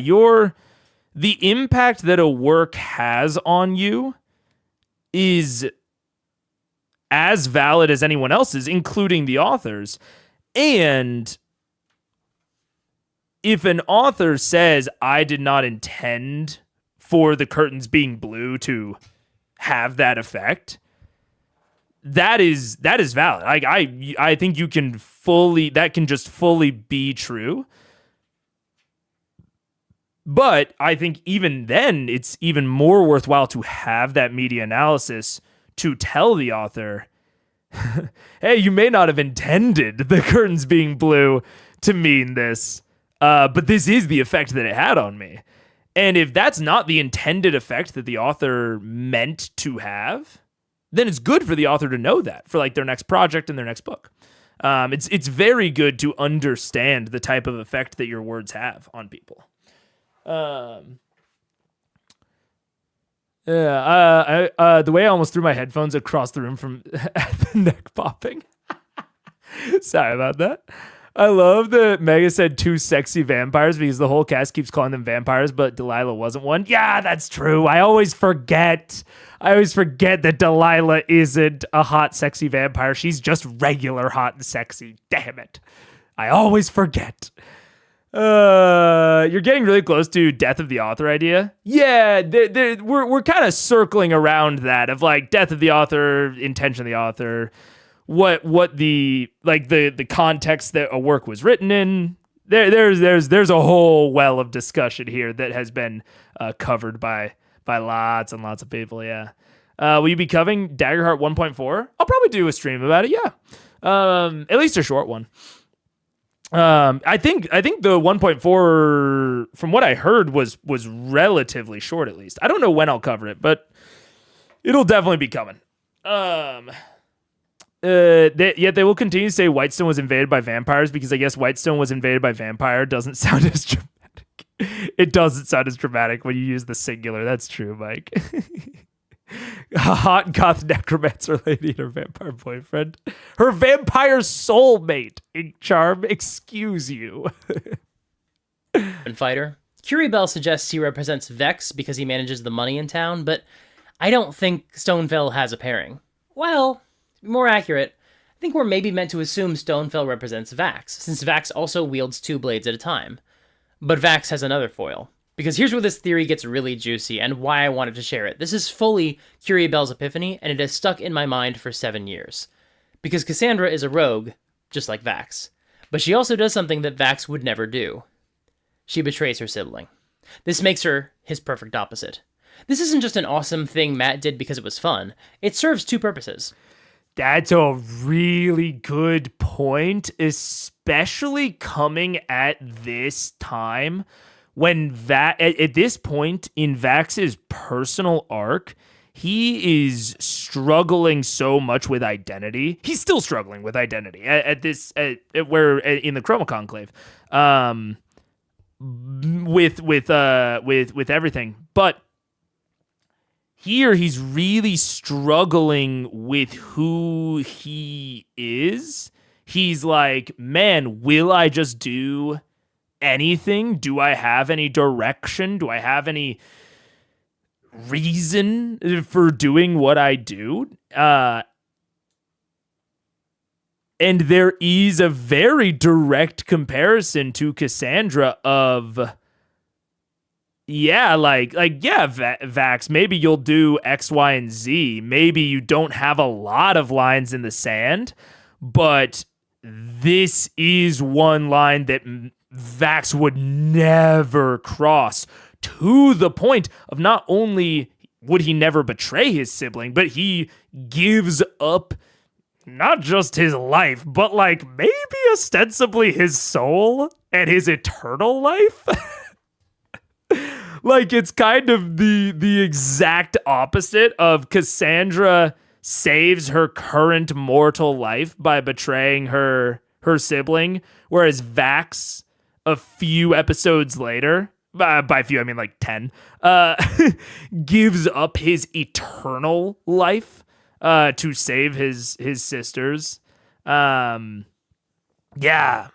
the impact that a work has on you is as valid as anyone else's, including the author's. And if an author says, I did not intend for the curtains being blue to have that effect, that is valid. I think that can just fully be true. But I think even then, it's even more worthwhile to have that media analysis to tell the author, hey, you may not have intended the curtains being blue to mean this, but this is the effect that it had on me. And if that's not the intended effect that the author meant to have, then it's good for the author to know that for like their next project and their next book. It's very good to understand the type of effect that your words have on people. The way I almost threw my headphones across the room from the neck popping. Sorry about that. I love that Mega said 2 sexy vampires because the whole cast keeps calling them vampires, but Delilah wasn't one. Yeah, that's true. I always forget that Delilah isn't a hot, sexy vampire. She's just regular hot and sexy. Damn it. I always forget. You're getting really close to death of the author idea. Yeah, we're kind of circling around that of like death of the author, intention of the author, what the context that a work was written in. There's a whole well of discussion here that has been covered by lots and lots of people. Yeah. Will you be covering Daggerheart 1.4? I'll probably do a stream about it. Yeah. At least a short one. I think the 1.4, from what I heard, was relatively short. At least I don't know when I'll cover it, but it'll definitely be coming. Yet they will continue to say Whitestone was invaded by vampires because I guess Whitestone was invaded by vampire doesn't sound as dramatic. It doesn't sound as dramatic when you use the singular. That's true, Mike. A hot goth necromancer lady and her vampire boyfriend. Her vampire soulmate, Ink Charm. Excuse you. Fighter. Curie Bell suggests he represents Vex because he manages the money in town, but I don't think Stonefell has a pairing. Well, to be more accurate, I think we're maybe meant to assume Stonefell represents Vax, since Vax also wields 2 blades at a time. But Vax has another foil. Because here's where this theory gets really juicy and why I wanted to share it. This is fully Curie Bell's epiphany, and it has stuck in my mind for 7 years. Because Cassandra is a rogue, just like Vax. But she also does something that Vax would never do. She betrays her sibling. This makes her his perfect opposite. This isn't just an awesome thing Matt did because it was fun. It serves 2 purposes. That's a really good point, especially coming at this time. When at this point in Vax's personal arc, he is struggling so much with identity. He's still struggling with identity at where in the Chroma Conclave, with everything. But here he's really struggling with who he is. He's like, man, will I just do anything? Do I have any direction? Do I have any reason for doing what I do? And there is a very direct comparison to Cassandra of, Vax, maybe you'll do X, Y, and Z. Maybe you don't have a lot of lines in the sand, but this is one line that Vax would never cross, to the point of not only would he never betray his sibling, but he gives up not just his life, but like maybe ostensibly his soul and his eternal life. Like it's kind of the exact opposite of Cassandra saves her current mortal life by betraying her sibling, whereas Vax, a few episodes later, by few I mean like 10, gives up his eternal life to save his sisters. Yeah,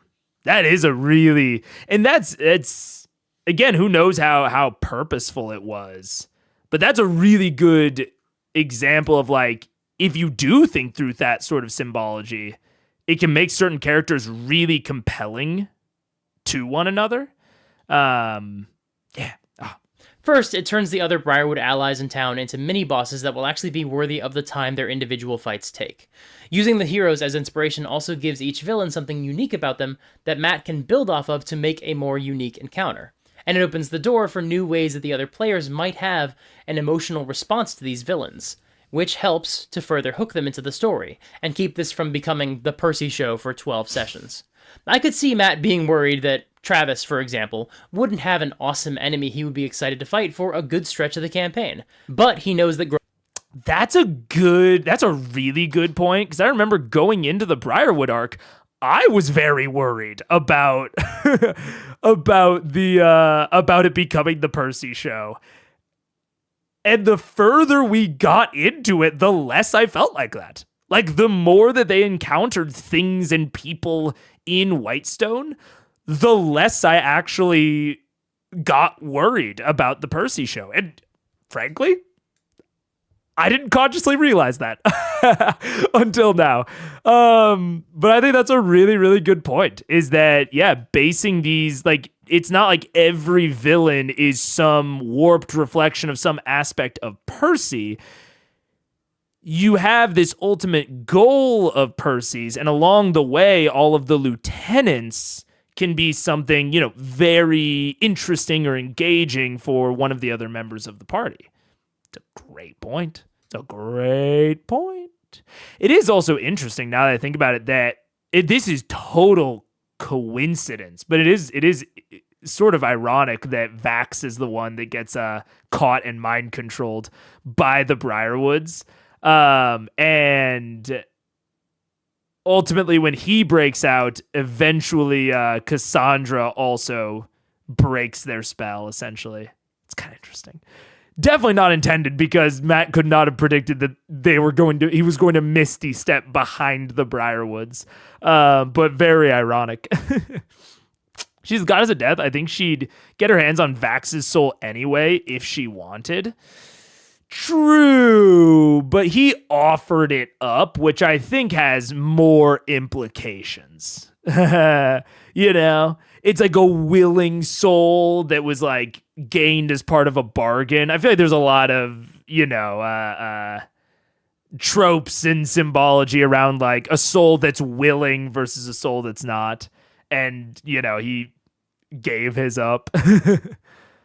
that is a really, and it's again, who knows how purposeful it was, but that's a really good example of like, if you do think through that sort of symbology, it can make certain characters really compelling to one another. Yeah. Oh. First, it turns the other Briarwood allies in town into mini-bosses that will actually be worthy of the time their individual fights take. Using the heroes as inspiration also gives each villain something unique about them that Matt can build off of to make a more unique encounter. And it opens the door for new ways that the other players might have an emotional response to these villains, which helps to further hook them into the story, and keep this from becoming the Percy show for 12 sessions. I could see Matt being worried that Travis, for example, wouldn't have an awesome enemy he would be excited to fight for a good stretch of the campaign, but he knows that that's a really good point, because I remember going into the Briarwood arc, I was very worried about about it becoming the Percy show. And the further we got into it, the less I felt like that. Like, the more that they encountered things and people in Whitestone, the less I actually got worried about the Percy show. And frankly, I didn't consciously realize that until now. But I think that's a really, really good point, is that, yeah, basing these, like, it's not like every villain is some warped reflection of some aspect of Percy. You have this ultimate goal of Percy's, and along the way, all of the lieutenants can be something, very interesting or engaging for one of the other members of the party. It's a great point. It is also interesting, now that I think about it, that this is total coincidence, but it is sort of ironic that Vax is the one that gets caught and mind controlled by the Briarwoods. And ultimately, when he breaks out, eventually Cassandra also breaks their spell, essentially. It's kind of interesting. Definitely not intended, because Matt could not have predicted that he was going to Misty step behind the Briarwoods. But very ironic. She's goddess of death. I think she'd get her hands on Vax's soul anyway if she wanted. True, but he offered it up, which I think has more implications. It's like a willing soul that was like gained as part of a bargain. I feel like there's a lot of, tropes and symbology around like a soul that's willing versus a soul that's not. And, he gave his up.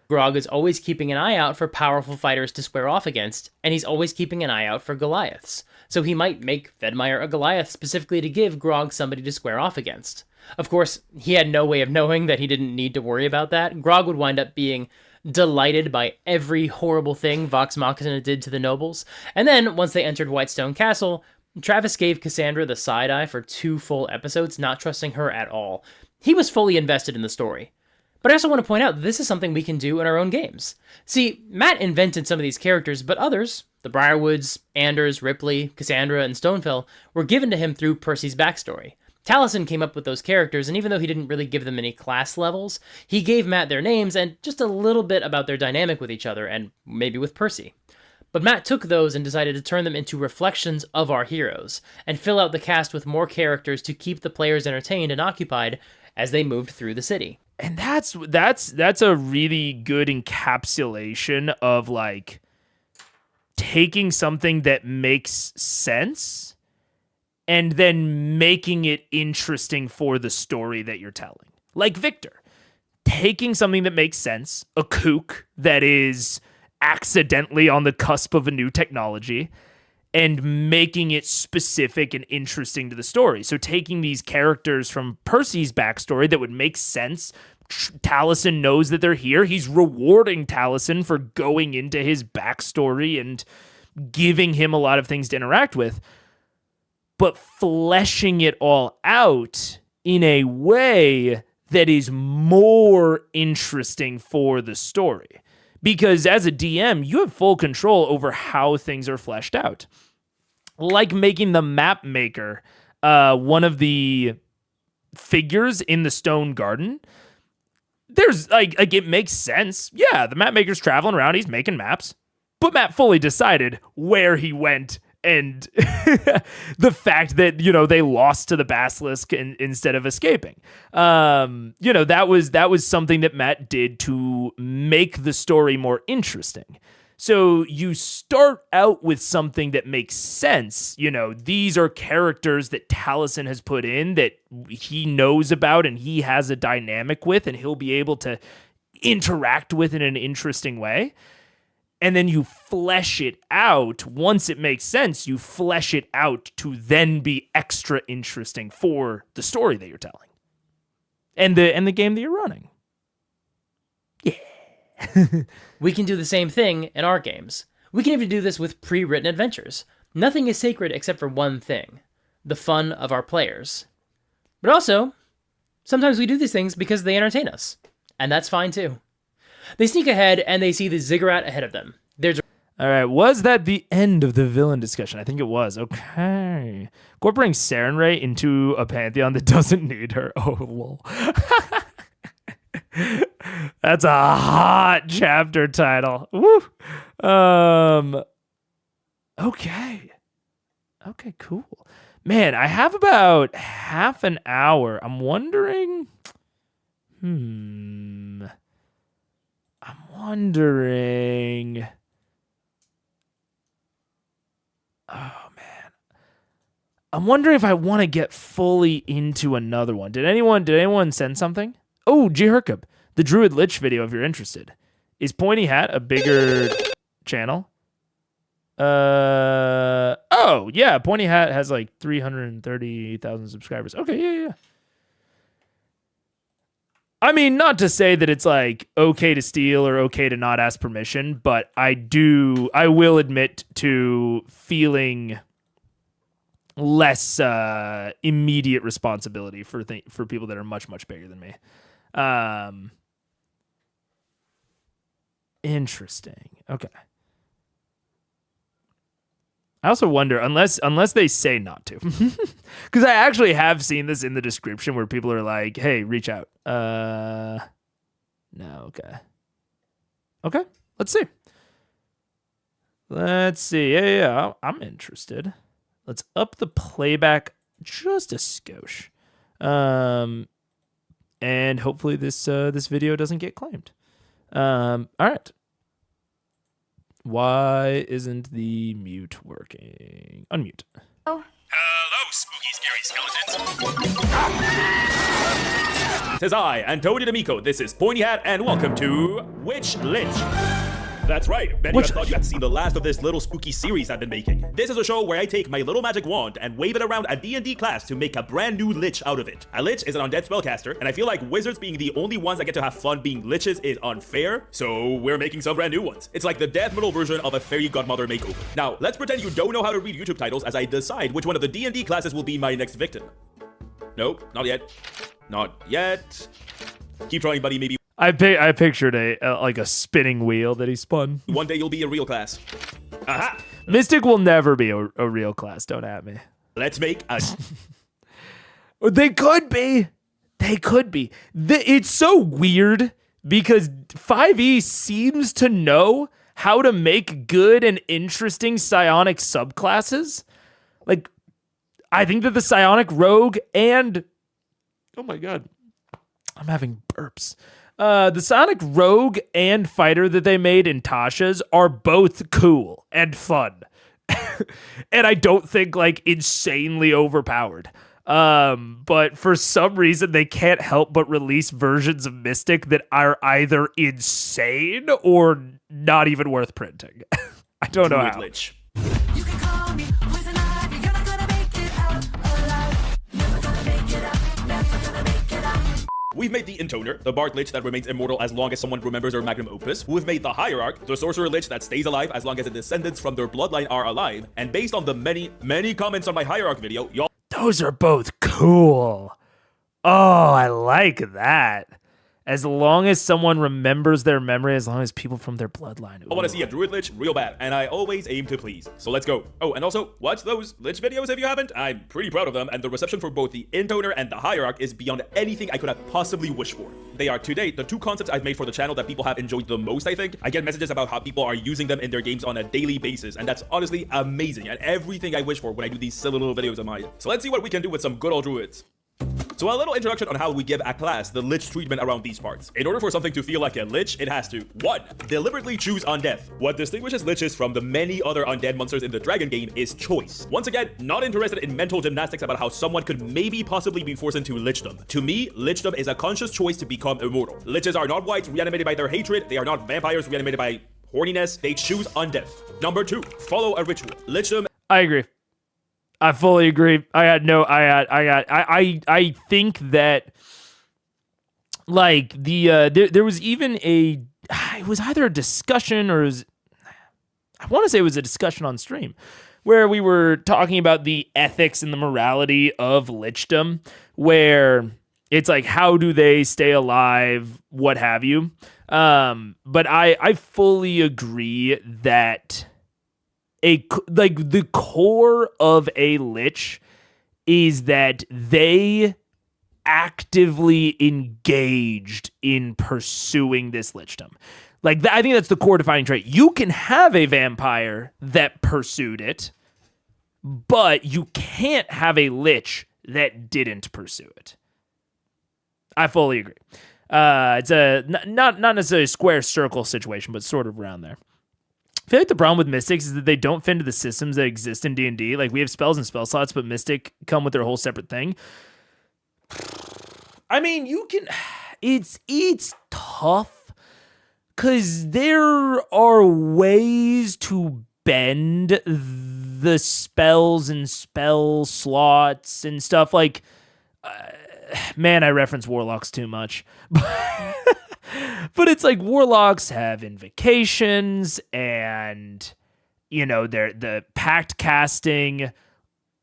Grog is always keeping an eye out for powerful fighters to square off against, and he's always keeping an eye out for Goliaths. So he might make Vedmire a Goliath specifically to give Grog somebody to square off against. Of course, he had no way of knowing that he didn't need to worry about that. Grog would wind up being delighted by every horrible thing Vox Machina did to the nobles. And then, once they entered Whitestone Castle, Travis gave Cassandra the side-eye for 2 full episodes, not trusting her at all. He was fully invested in the story. But I also want to point out that this is something we can do in our own games. See, Matt invented some of these characters, but others, the Briarwoods, Anders, Ripley, Cassandra, and Stonefell, were given to him through Percy's backstory. Taliesin came up with those characters, and even though he didn't really give them any class levels, he gave Matt their names and just a little bit about their dynamic with each other, and maybe with Percy. But Matt took those and decided to turn them into reflections of our heroes, and fill out the cast with more characters to keep the players entertained and occupied as they moved through the city. And that's a really good encapsulation of like taking something that makes sense and then making it interesting for the story that you're telling. Like Victor, taking something that makes sense, a kook that is accidentally on the cusp of a new technology, and making it specific and interesting to the story. So taking these characters from Percy's backstory that would make sense. Taliesin knows that they're here. He's rewarding Taliesin for going into his backstory and giving him a lot of things to interact with, but fleshing it all out in a way that is more interesting for the story. Because as a DM, you have full control over how things are fleshed out. Like making the map maker one of the figures in the stone garden. There's like it makes sense. Yeah, the map maker's traveling around, he's making maps. But Matt fully decided where he went, and the fact that, they lost to the basilisk instead of escaping. That was something that Matt did to make the story more interesting. So you start out with something that makes sense. These are characters that Taliesin has put in that he knows about and he has a dynamic with, and he'll be able to interact with in an interesting way. And then you flesh it out. Once it makes sense, you flesh it out to then be extra interesting for the story that you're telling. And the game that you're running. Yeah. We can do the same thing in our games. We can even do this with pre-written adventures. Nothing is sacred except for one thing: the fun of our players. But also, sometimes we do these things because they entertain us. And that's fine too. They sneak ahead and they see the ziggurat ahead of them. All right, was that the end of the villain discussion? I think it was. Okay. Incorporating Sarenrae into a pantheon that doesn't need her. Oh, lol. That's a hot chapter title. Woo. Okay. Okay, cool. Man, I have about half an hour. I'm wondering. Oh, man. I'm wondering if I want to get fully into another one. Did anyone send something? Oh, G. Herkub, the Druid Lich video, if you're interested. Is Pointy Hat a bigger channel? Oh, yeah, Pointy Hat has like 330,000 subscribers. Okay, yeah. I mean, not to say that it's like okay to steal or okay to not ask permission, but I will admit to feeling less immediate responsibility for people that are much, much bigger than me. Interesting. Okay. I also wonder, unless they say not to, because I actually have seen this in the description where people are like, "Hey, reach out." No, okay. Let's see. Yeah. I'm interested. Let's up the playback just a skosh, and hopefully this video doesn't get claimed. All right. Why isn't the mute working? Unmute. Oh. Hello, spooky, scary skeletons. 'Tis I, Antonio D'Amico. This is Pointy Hat, and welcome to Witch Lich. That's right. Many of you thought you had seen the last of this little spooky series I've been making. This is a show where I take my little magic wand and wave it around a D&D class to make a brand new lich out of it. A lich is an undead spellcaster, and I feel like wizards being the only ones that get to have fun being liches is unfair, so we're making some brand new ones. It's like the death metal version of a fairy godmother makeover. Now, let's pretend you don't know how to read YouTube titles as I decide which one of the D&D classes will be my next victim. Nope, not yet. Not yet. Keep trying, buddy, maybe. I pictured a spinning wheel that he spun. One day you'll be a real class. Aha! Mystic will never be a real class. Don't at me. Let's make a... They could be. It's so weird because 5e seems to know how to make good and interesting psionic subclasses. Like, I think that the psionic rogue and... Oh my god. I'm having burps. The Sonic Rogue and Fighter that they made in Tasha's are both cool and fun. And I don't think like insanely overpowered. But for some reason they can't help but release versions of Mystic that are either insane or not even worth printing. I don't know how. Lich. You can call We've made the Intoner, the Bard Lich that remains immortal as long as someone remembers their magnum opus. We've made the Hierarch, the Sorcerer Lich that stays alive as long as the descendants from their bloodline are alive. And based on the many comments on my Hierarch video, y'all... Those are both cool. Oh, I like that. As long as someone remembers their memory, as long as people from their bloodline. I want to see a Druid Lich real bad, and I always aim to please. So let's go. Oh, and also, watch those Lich videos if you haven't. I'm pretty proud of them, and the reception for both the Intoner and the Hierarch is beyond anything I could have possibly wished for. They are, to date, the two concepts I've made for the channel that people have enjoyed the most, I think. I get messages about how people are using them in their games on a daily basis, and that's honestly amazing, and everything I wish for when I do these silly little videos of mine. So let's see what we can do with some good old Druids. So a little introduction on how we give a class the Lich treatment around these parts. In order for something to feel like a Lich, it has to 1. Deliberately choose undeath. What distinguishes Liches from the many other undead monsters in the Dragon game is choice. Once again, not interested in mental gymnastics about how someone could maybe possibly be forced into Lichdom. To me, Lichdom is a conscious choice to become immortal. Liches are not wights reanimated by their hatred, they are not vampires reanimated by horniness, they choose undeath. Number 2, follow a ritual. Lichdom... I agree. I fully agree. I think that like there was even it was either a discussion or I want to say it was a discussion on stream where we were talking about the ethics and the morality of Lichdom, where it's like, how do they stay alive, what have you. But I fully agree that the core of a Lich is that they actively engaged in pursuing this Lichdom. Like, I think that's the core defining trait. You can have a vampire that pursued it, but you can't have a Lich that didn't pursue it. I fully agree. It's a not necessarily a square circle situation, but sort of around there. I feel like the problem with Mystics is that they don't fit into the systems that exist in D&D. Like, we have spells and spell slots, but Mystic come with their whole separate thing. I mean, you can... It's tough, because there are ways to bend the spells and spell slots and stuff. Like, man, I reference Warlocks too much. But it's like Warlocks have invocations and, you know, the pact casting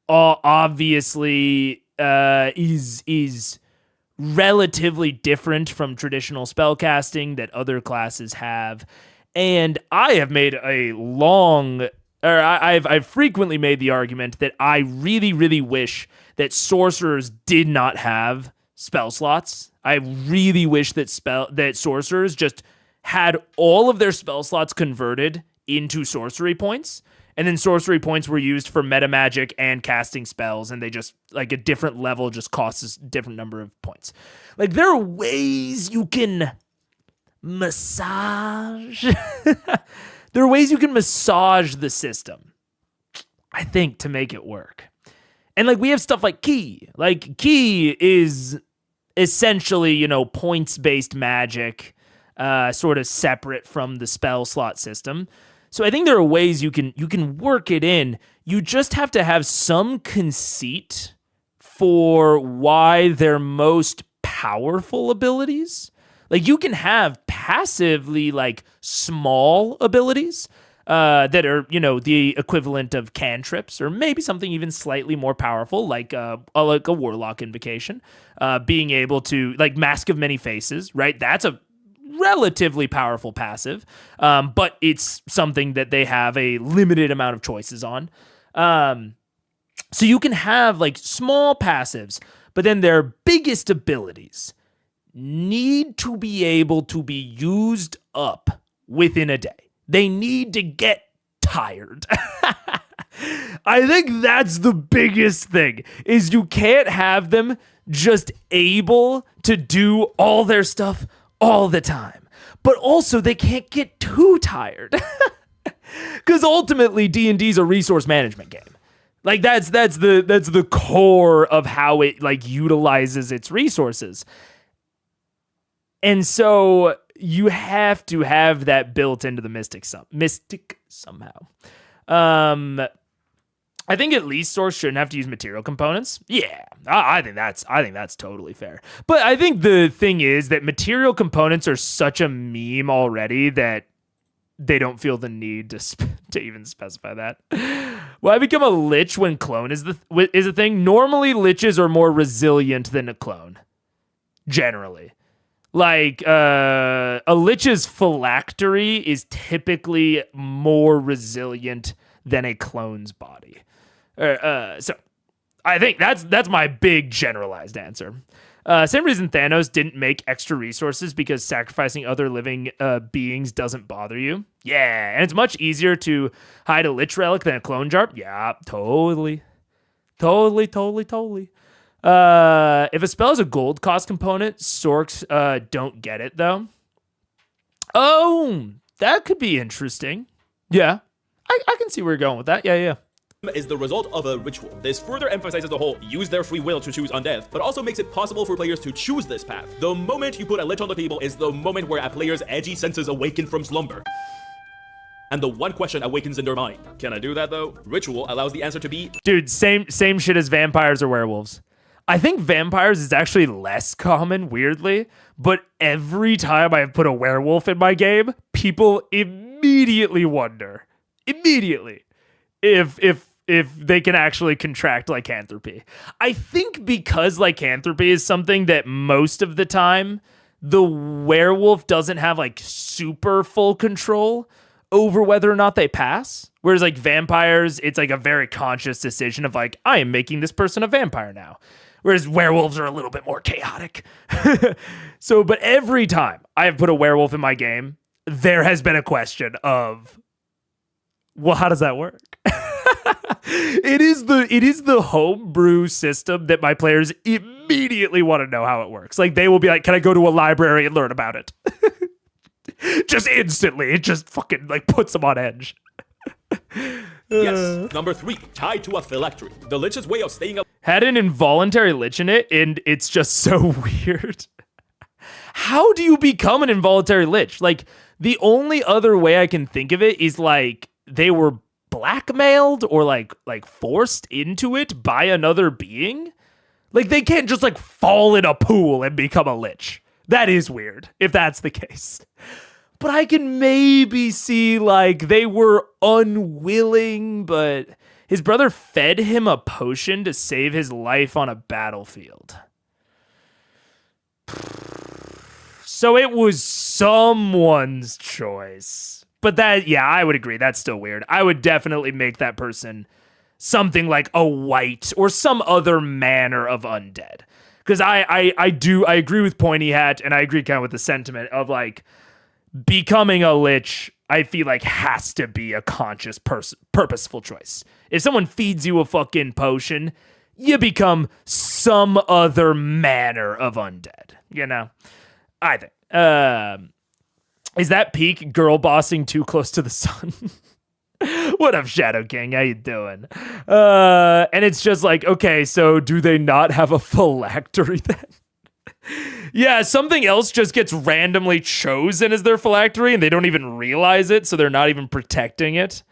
obviously is relatively different from traditional spell casting that other classes have. And I have made I've frequently made the argument that I really, really wish that sorcerers did not have spell slots. I really wish that sorcerers just had all of their spell slots converted into sorcery points, and then sorcery points were used for meta magic and casting spells, and they just, like, a different level just costs a different number of points. Like, there are ways you can massage. There are ways you can massage the system, I think, to make it work. And, like, we have stuff like Key. Like, Key is essentially, you know, points-based magic, sort of separate from the spell slot system. So I think there are ways you can work it in. You just have to have some conceit for why they're most powerful abilities. Like, you can have passively, like, small abilities that are, you know, the equivalent of cantrips, or maybe something even slightly more powerful, like a Warlock invocation, being able to, like, Mask of Many Faces, right? That's a relatively powerful passive, but it's something that they have a limited amount of choices on. So you can have, like, small passives, but then their biggest abilities need to be able to be used up within a day. They need to get tired. I think that's the biggest thing, is you can't have them just able to do all their stuff all the time. But also, they can't get too tired. Because ultimately, D&D is a resource management game. Like, that's the core of how it, like, utilizes its resources. And so you have to have that built into the Mystic somehow. I think at least Source shouldn't have to use material components. Yeah, I think that's totally fair. But I think the thing is that material components are such a meme already that they don't feel the need to even specify that. Will I become a lich when clone is a thing? Normally, liches are more resilient than a clone. Generally. Like, a lich's phylactery is typically more resilient than a clone's body. So I think that's my big generalized answer. Same reason Thanos didn't make extra resources, because sacrificing other living beings doesn't bother you. Yeah, and it's much easier to hide a lich relic than a clone jar. Yeah, totally. If a spell has a gold cost component, Sorks don't get it, though. Oh, that could be interesting. Yeah, I can see where you're going with that. Yeah. Is the result of a ritual. This further emphasizes the whole use their free will to choose undeath, but also makes it possible for players to choose this path. The moment you put a lich on the table is the moment where a player's edgy senses awaken from slumber. And the one question awakens in their mind. Can I do that though? Ritual allows the answer to be... Dude, same shit as vampires or werewolves. I think vampires is actually less common, weirdly, but every time I've put a werewolf in my game, people immediately wonder. If they can actually contract lycanthropy. I think because lycanthropy is something that most of the time the werewolf doesn't have like super full control over whether or not they pass. Whereas like vampires, it's like a very conscious decision of like, I am making this person a vampire now. Whereas werewolves are a little bit more chaotic. So, but every time I have put a werewolf in my game, there has been a question of, well, how does that work? It is the homebrew system that my players immediately want to know how it works. Like they will be like, can I go to a library and learn about it? Just instantly. It just fucking like puts them on edge. Yes. Number 3, tied to a phylactery. The lich's way of staying up. Had an involuntary lich in it, and it's just so weird. How do you become an involuntary lich? Like the only other way I can think of it is like they were blackmailed or like forced into it by another being. Like they can't just like fall in a pool and become a lich. That is weird if that's the case. But I can maybe see like they were unwilling, but his brother fed him a potion to save his life on a battlefield. So it was someone's choice. But that, yeah, I would agree. That's still weird. I would definitely make that person something like a wight or some other manner of undead. Because I agree with Pointy Hat, and I agree kind of with the sentiment of like becoming a lich, I feel like has to be a conscious, purposeful choice. If someone feeds you a fucking potion, you become some other manner of undead, you know? I think. Is that peak girl bossing too close to the sun? What up, Shadow King? How you doing? And it's just like, okay, so do they not have a phylactery then? Yeah, something else just gets randomly chosen as their phylactery and they don't even realize it, so they're not even protecting it.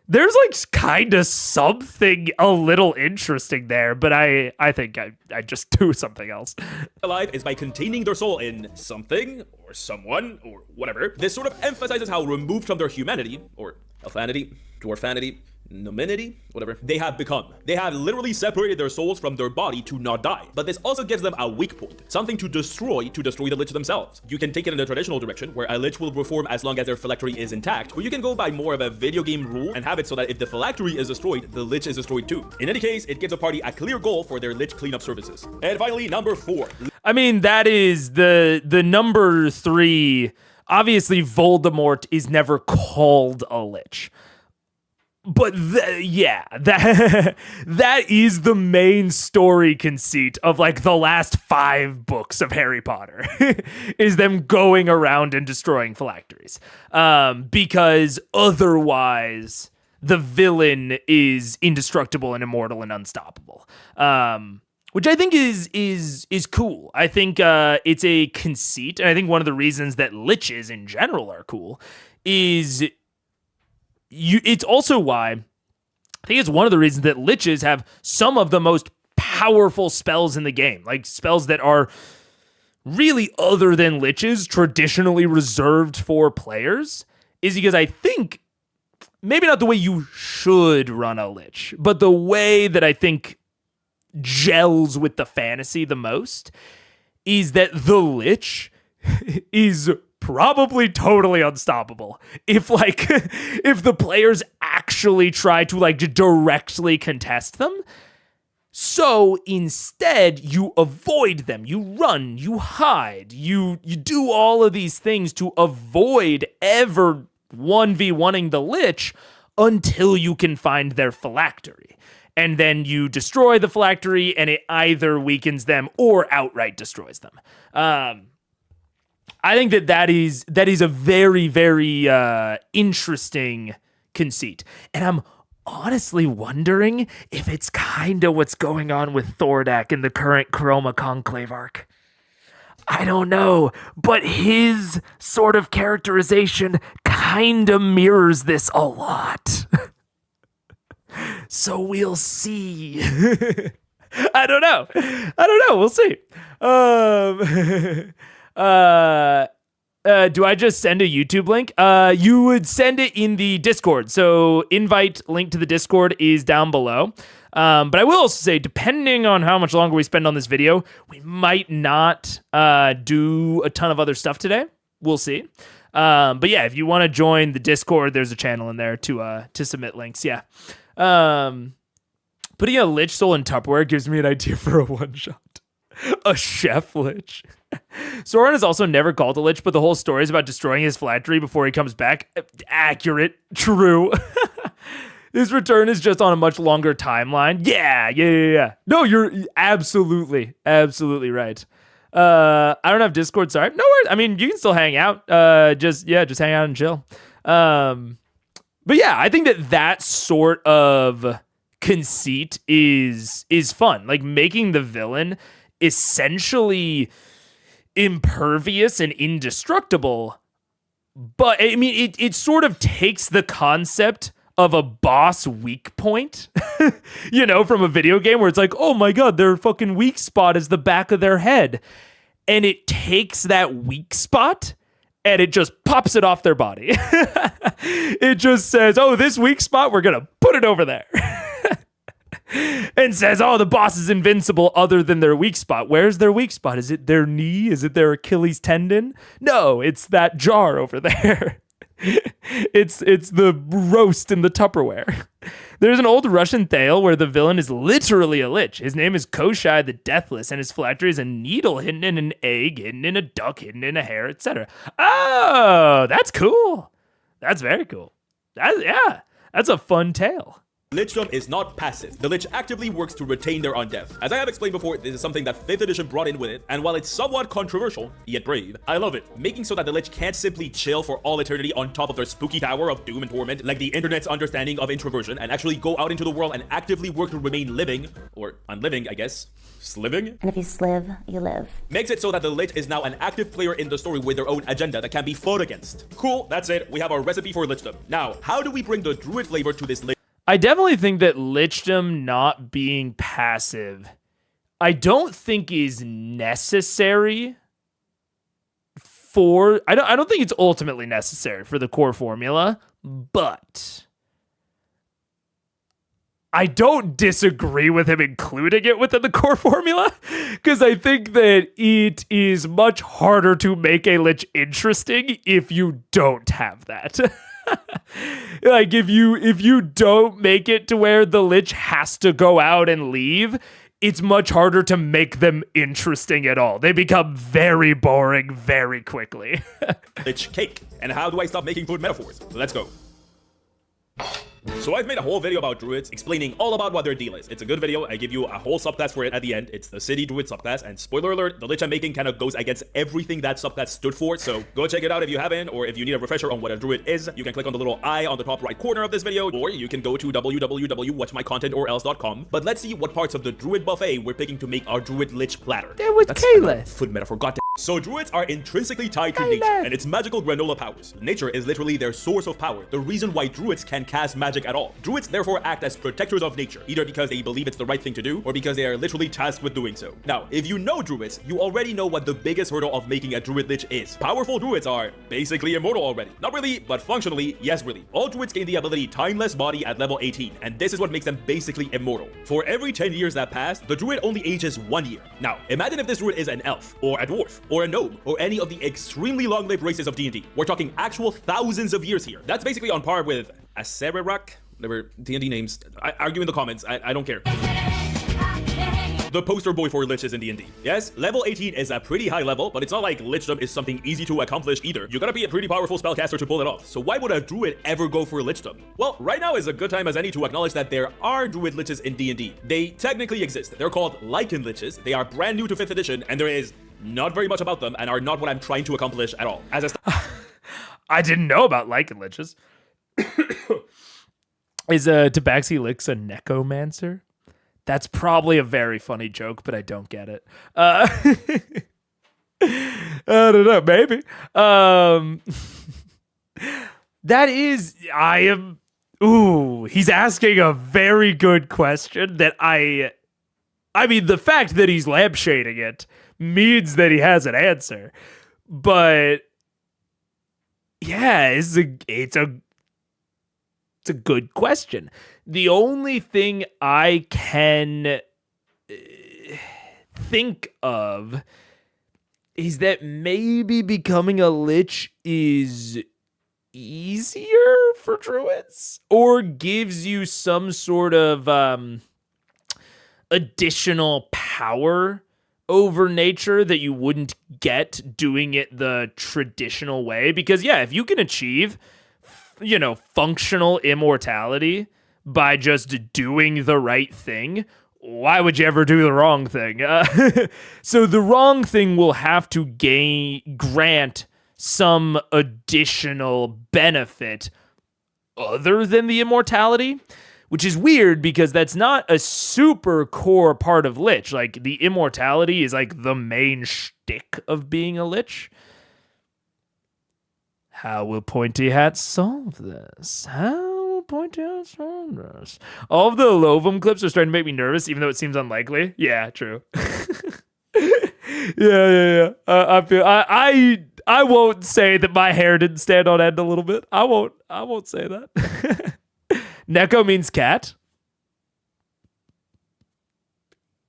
There's like kind of something a little interesting there, but I think I just do something else. Alive is by containing their soul in something or someone or whatever. This sort of emphasizes how removed from their humanity or elfanity, dwarfanity, nominity, whatever, they have become. They have literally separated their souls from their body to not die. But this also gives them a weak point, something to destroy the lich themselves. You can take it in the traditional direction, where a lich will reform as long as their phylactery is intact, or you can go by more of a video game rule and have it so that if the phylactery is destroyed, the lich is destroyed too. In any case, it gives a party a clear goal for their lich cleanup services. And finally, number 4. I mean, that is the number 3. Obviously, Voldemort is never called a lich. But that is the main story conceit of like the last 5 books of Harry Potter is them going around and destroying phylacteries. Because otherwise the villain is indestructible and immortal and unstoppable. Which I think is cool. I think it's a conceit, and I think one of the reasons that liches in general are cool is it's also why I think it's one of the reasons that liches have some of the most powerful spells in the game, like spells that are really, other than liches, traditionally reserved for players, is because I think, maybe not the way you should run a lich, but the way that I think gels with the fantasy the most is that the lich is probably totally unstoppable. If the players actually try to directly contest them. So instead, you avoid them. You run, you hide, you do all of these things to avoid ever 1v1ing the lich until you can find their phylactery. And then you destroy the phylactery, and it either weakens them or outright destroys them. I think that is a very, very interesting conceit. And I'm honestly wondering if it's kind of what's going on with Thordak in the current Chroma Conclave arc. I don't know, but his sort of characterization kind of mirrors this a lot. So we'll see. I don't know. We'll see. Do I just send a YouTube link? You would send it in the Discord. So invite link to the Discord is down below. But I will also say, depending on how much longer we spend on this video, we might not do a ton of other stuff today. We'll see. But yeah, if you want to join the Discord, there's a channel in there to submit links. Yeah. Putting a lich soul in Tupperware gives me an idea for a one-shot. A chef lich. Soren is also never called a lich, but the whole story is about destroying his phylactery before he comes back. Accurate. True. His return is just on a much longer timeline. Yeah. No, you're absolutely right. I don't have Discord, sorry. No worries. I mean, you can still hang out. Just hang out and chill. But yeah, I think that sort of conceit is fun. Like making the villain essentially impervious and indestructible. But I mean, it sort of takes the concept of a boss weak point, from a video game where it's like, oh my God, their fucking weak spot is the back of their head. And it takes that weak spot and it just pops it off their body. It just says, oh, this weak spot, we're going to put it over there. And says, oh, the boss is invincible other than their weak spot. Where's their weak spot? Is it their knee? Is it their Achilles tendon? No, it's that jar over there. It's the roast in the Tupperware. There's an old Russian tale where the villain is literally a lich. His name is Koshai the Deathless, and his phylactery is a needle hidden in an egg, hidden in a duck, hidden in a hare, etc. Oh, that's cool. That's very cool. That's a fun tale. Lichdom is not passive. The Lich actively works to retain their undeath. As I have explained before, this is something that 5th edition brought in with it, and while it's somewhat controversial, yet brave, I love it. Making so that the Lich can't simply chill for all eternity on top of their spooky tower of doom and torment, like the internet's understanding of introversion, and actually go out into the world and actively work to remain living, or unliving, I guess. Sliving? And if you sliv, you live. Makes it so that the Lich is now an active player in the story with their own agenda that can be fought against. Cool, that's it. We have our recipe for Lichdom. Now, how do we bring the druid flavor to this Lich? I definitely think that Lichdom not being passive, I don't think is necessary for... I don't think it's ultimately necessary for the core formula, but I don't disagree with him including it within the core formula, because I think that it is much harder to make a Lich interesting if you don't have that. Like if you don't make it to where the Lich has to go out and leave, it's much harder to make them interesting at all. They become very boring very quickly. Lich cake. And how do I stop making food metaphors? Let's go. So I've made a whole video about druids, explaining all about what their deal is. It's a good video. I give you a whole subclass for it at the end. It's the city druid subclass, and spoiler alert, the Lich I'm making kind of goes against everything that subclass stood for, so go check it out if you haven't, or if you need a refresher on what a druid is, you can click on the little eye on the top right corner of this video, or you can go to www.watchmycontentorelse.com. But let's see what parts of the druid buffet we're picking to make our druid Lich platter. There was That's Kayla. food metaphor, goddamn. So druids are intrinsically tied to nature and its magical granola powers. Nature is literally their source of power, the reason why druids can cast magic at all. Druids therefore act as protectors of nature, either because they believe it's the right thing to do, or because they are literally tasked with doing so. Now, if you know druids, you already know what the biggest hurdle of making a druid lich is. Powerful druids are basically immortal already. Not really, but functionally, yes really. All druids gain the ability Timeless Body at level 18, and this is what makes them basically immortal. For every 10 years that pass, the druid only ages 1 year. Now, imagine if this druid is an elf, or a dwarf, or a gnome, or any of the extremely long-lived races of D&D. We're talking actual thousands of years here. That's basically on par with Acererak, whatever D&D names. Argue in the comments, I don't care. The poster boy for liches in D&D. Yes, level 18 is a pretty high level, but it's not like lichdom is something easy to accomplish either. You gotta be a pretty powerful spellcaster to pull it off. So why would a druid ever go for lichdom? Well, right now is a good time as any to acknowledge that there are druid liches in D&D. They technically exist. They're called lichen liches. They are brand new to 5th edition, and there is not very much about them and are not what I'm trying to accomplish at all. As I didn't know about lichen liches. Is Tabaxi Licks a necromancer? That's probably a very funny joke, but I don't get it. I don't know, maybe. That is, he's asking a very good question that I mean, the fact that he's lampshading it means that he has an answer. But yeah, it's a good question. The only thing I can think of is that maybe becoming a lich is easier for druids, or gives you some sort of additional power over nature that you wouldn't get doing it the traditional way. Because yeah, if you can achieve, functional immortality by just doing the right thing, why would you ever do the wrong thing? So the wrong thing will have to grant some additional benefit other than the immortality, which is weird because that's not a super core part of lich. Like, the immortality is like the main shtick of being a lich. How will Pointy Hat solve this? All of the Lovum clips are starting to make me nervous, even though it seems unlikely. Yeah, true. Yeah. I won't say that my hair didn't stand on end a little bit. I won't say that. Neko means cat.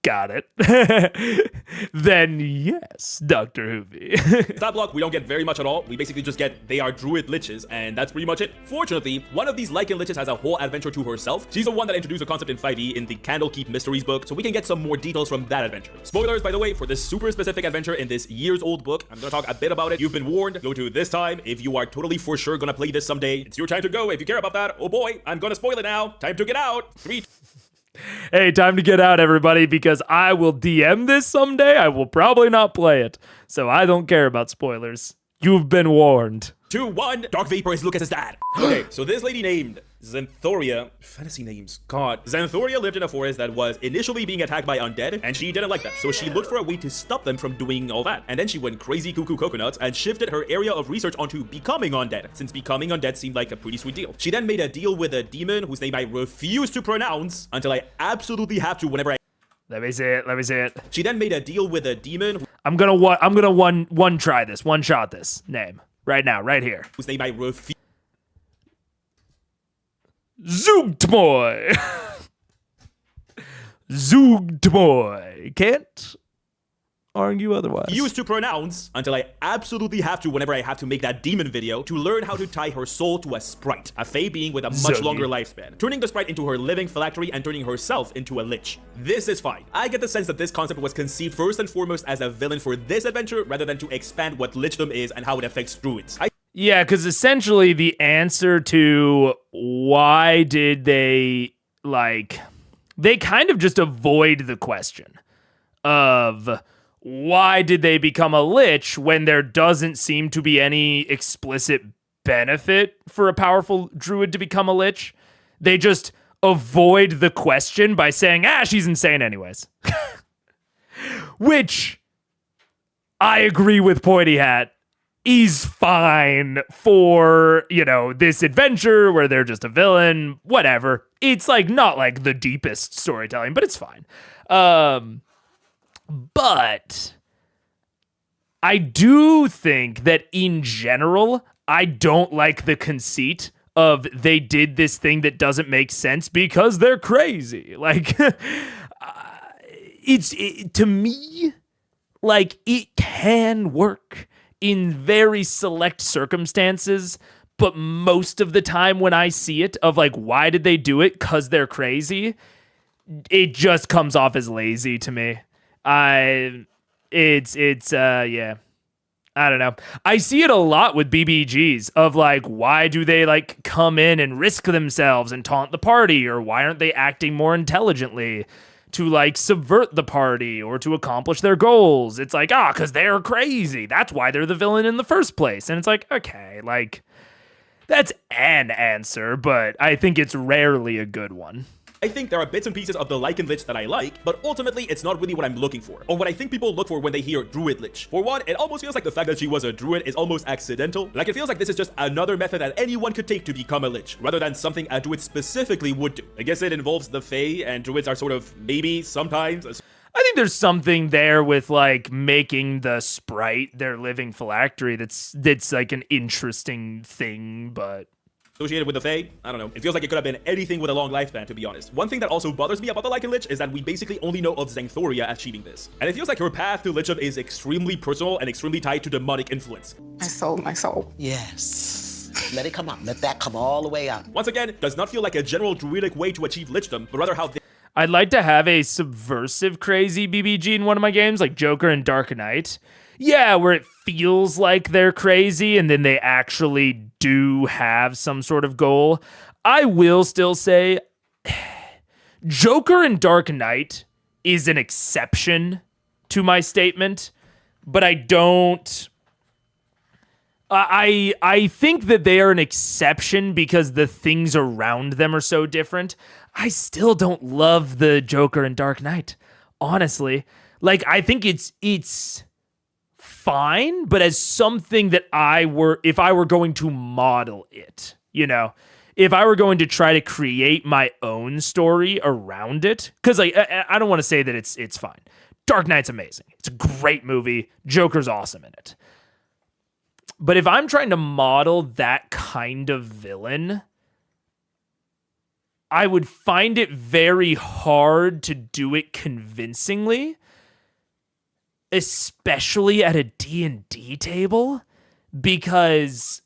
Got it. Then yes, Dr. Hoovy. Stat block, we don't get very much at all. We basically just get they are druid liches, and that's pretty much it. Fortunately, one of these lichen liches has a whole adventure to herself. She's the one that introduced the concept in 5e in the Candlekeep Mysteries book, so we can get some more details from that adventure. Spoilers, by the way, for this super specific adventure in this years-old book. I'm gonna talk a bit about it. You've been warned. Go to this time. If you are totally for sure gonna play this someday, it's your time to go. If you care about that, oh boy, I'm gonna spoil it now. Time to get out. 3. Hey, time to get out, everybody, because I will DM this someday. I will probably not play it, so I don't care about spoilers. You've been warned. 2, 1. Dark Vapor is Lucas's dad. Okay, so this lady named Xanthoria, fantasy names, God. Xanthoria lived in a forest that was initially being attacked by undead, and she didn't like that. So she looked for a way to stop them from doing all that. And then she went crazy cuckoo coconuts and shifted her area of research onto becoming undead, since becoming undead seemed like a pretty sweet deal. She then made a deal with a demon whose name I refuse to pronounce until I absolutely have to whenever I... Let me see it. She then made a deal with a demon... I'm gonna one try this, one shot this name. Right now, right here. Whose name I refuse... Zoogtmoy. Zoogtmoy. Can't argue otherwise. Used to pronounce until I absolutely have to whenever I have to make that demon video to learn how to tie her soul to a sprite, a fae being with a much longer lifespan, turning the sprite into her living phylactery and turning herself into a lich. This is fine. I get the sense that this concept was conceived first and foremost as a villain for this adventure rather than to expand what lichdom is and how it affects druids. Yeah, because essentially the answer to why did they kind of just avoid the question of why did they become a lich when there doesn't seem to be any explicit benefit for a powerful druid to become a lich. They just avoid the question by saying, she's insane anyways. Which I agree with Pointy Hat. He's fine for, this adventure where they're just a villain, whatever. It's like not like the deepest storytelling, but it's fine. But I do think that in general, I don't like the conceit of they did this thing that doesn't make sense because they're crazy. Like, to me, like, it can work in very select circumstances, but most of the time when I see it of like, why did they do it? 'Cause they're crazy. It just comes off as lazy to me. Yeah. I don't know. I see it a lot with BBGs of like, why do they like come in and risk themselves and taunt the party? Or why aren't they acting more intelligently to like subvert the party or to accomplish their goals? It's like, because they're crazy. That's why they're the villain in the first place. And it's like, okay, like that's an answer, but I think it's rarely a good one. I think there are bits and pieces of the Lichen Lich that I like, but ultimately it's not really what I'm looking for, or what I think people look for when they hear Druid Lich. For one, it almost feels like the fact that she was a druid is almost accidental. Like, it feels like this is just another method that anyone could take to become a lich, rather than something a druid specifically would do. I guess it involves the Fae, and druids are sort of, maybe, sometimes... I think there's something there with like making the sprite their living phylactery that's like an interesting thing, but... associated with the Fae? I don't know. It feels like it could have been anything with a long lifespan, to be honest. One thing that also bothers me about the Lichen Lich is that we basically only know of Xanthoria achieving this. And it feels like her path to Lichdom is extremely personal and extremely tied to demonic influence. I sold my soul. Yes. Let it come out. Let that come all the way out. Once again, does not feel like a general druidic way to achieve Lichdom, but rather how I'd like to have a subversive crazy BBG in one of my games, like Joker and Dark Knight. Yeah, where it feels like they're crazy and then they actually do have some sort of goal. I will still say Joker and Dark Knight is an exception to my statement, but I don't... I think that they are an exception because the things around them are so different. I still don't love the Joker and Dark Knight, honestly. Like, I think it's fine, but as something that if I were going to model it, if I were going to try to create my own story around it, because like, I don't want to say that it's fine. Dark Knight's amazing. It's a great movie. Joker's awesome in it. But if I'm trying to model that kind of villain, I would find it very hard to do it convincingly, especially at a D&D table, because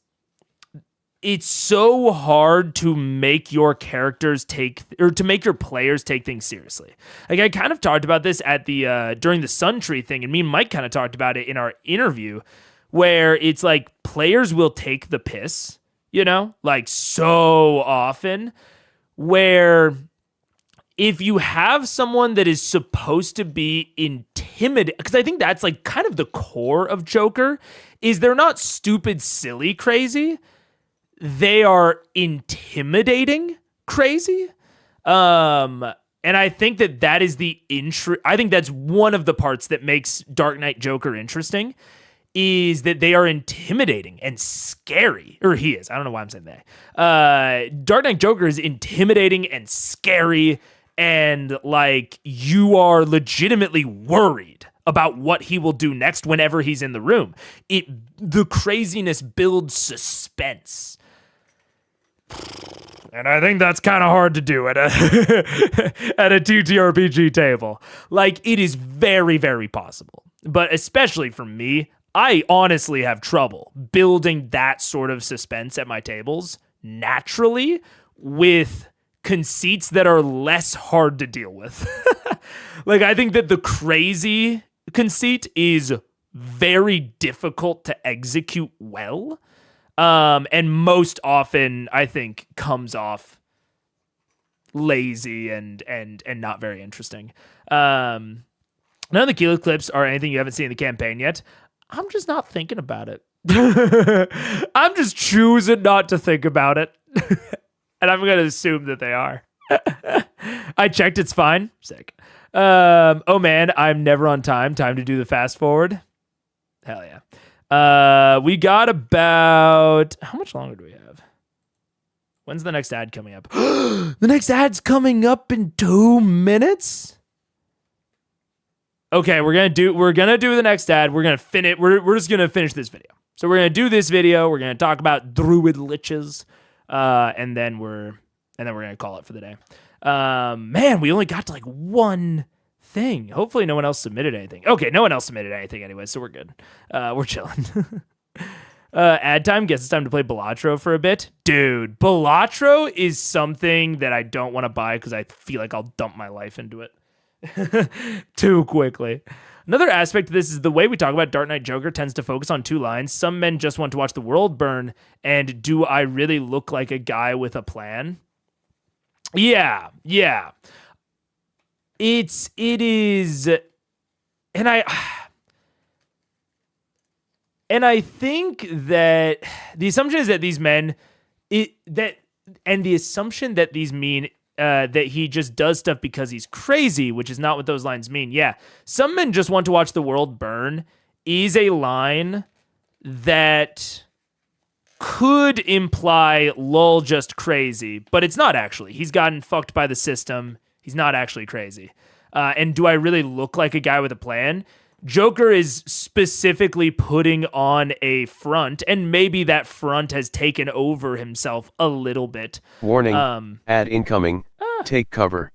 it's so hard to make your characters to make your players take things seriously. Like, I kind of talked about this at the during the Sun Tree thing, and me and Mike kind of talked about it in our interview, where it's like players will take the piss, like so often, where if you have someone that is supposed to be intimidating, because I think that's like kind of the core of Joker, is they're not stupid, silly, crazy. They are intimidating crazy. And I think that is I think that's one of the parts that makes Dark Knight Joker interesting, is that they are intimidating and scary. Or he is. I don't know why I'm saying that. Dark Knight Joker is intimidating and scary, and like you are legitimately worried about what he will do next whenever he's in the room. The craziness builds suspense. And I think that's kind of hard to do at a TTRPG table. Like, it is very, very possible. But especially for me, I honestly have trouble building that sort of suspense at my tables naturally with conceits that are less hard to deal with. Like, I think that the crazy conceit is very difficult to execute well. And most often, I think, comes off lazy and not very interesting. None of the Keyless clips are anything you haven't seen in the campaign yet. I'm just not thinking about it. I'm just choosing not to think about it. And I'm going to assume that they are. I checked, it's fine. Sick. Oh man, I'm never on time. Time to do the fast forward. Hell yeah. We got about... How much longer do we have? When's the next ad coming up? The next ad's coming up in 2 minutes? Okay, we're gonna do the next ad. We're gonna finish. We're just gonna finish this video. So we're gonna do this video. We're gonna talk about druid liches, and then we're gonna call it for the day. Man, we only got to like one thing. Hopefully, no one else submitted anything. Okay, no one else submitted anything anyway, so we're good. We're chilling. Ad time. Guess it's time to play Balatro for a bit. Dude, Balatro is something that I don't want to buy because I feel like I'll dump my life into it too quickly. Another aspect of this is the way we talk about Dark Knight Joker tends to focus on 2 lines. Some men just want to watch the world burn, and do I really look like a guy with a plan? Yeah. It is, and I think that the assumption is that these men, the assumption that these mean that he just does stuff because he's crazy, which is not what those lines mean. Yeah, some men just want to watch the world burn is a line that could imply lol just crazy, but it's not actually. He's gotten fucked by the system. He's not actually crazy. And do I really look like a guy with a plan? Joker is specifically putting on a front, and maybe that front has taken over himself a little bit. Warning, ad incoming, take cover.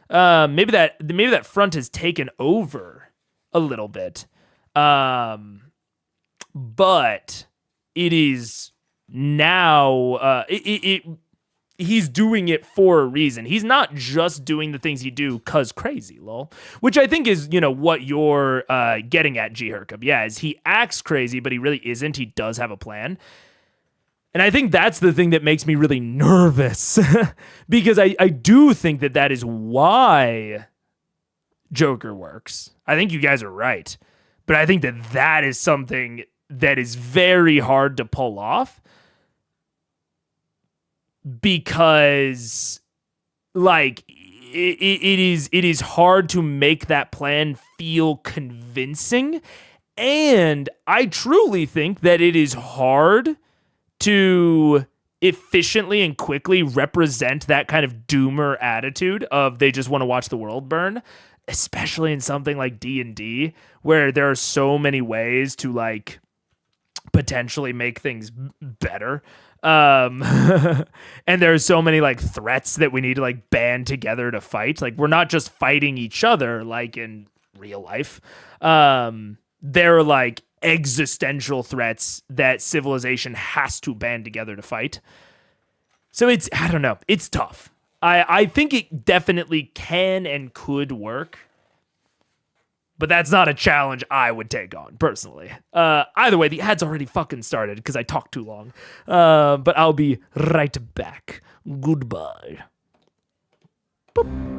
Maybe that front has taken over a little bit. But it is now, he's doing it for a reason. He's not just doing the things he do cause crazy, lol. Which I think is, what you're getting at, G Hercup. Yeah, is he acts crazy, but he really isn't. He does have a plan. And I think that's the thing that makes me really nervous. Because I do think that is why Joker works. I think you guys are right. But I think that is something that is very hard to pull off. Because like it is hard to make that plan feel convincing, and I truly think that it is hard to efficiently and quickly represent that kind of doomer attitude of they just want to watch the world burn, especially in something like D&D where there are so many ways to like potentially make things better. And there's so many like threats that we need to like band together to fight. Like we're not just fighting each other like in real life. They're like existential threats that civilization has to band together to fight. So I don't know. It's tough. I think it definitely can and could work. But that's not a challenge I would take on, personally. Either way, the ad's already fucking started because I talked too long. But I'll be right back. Goodbye. Boop.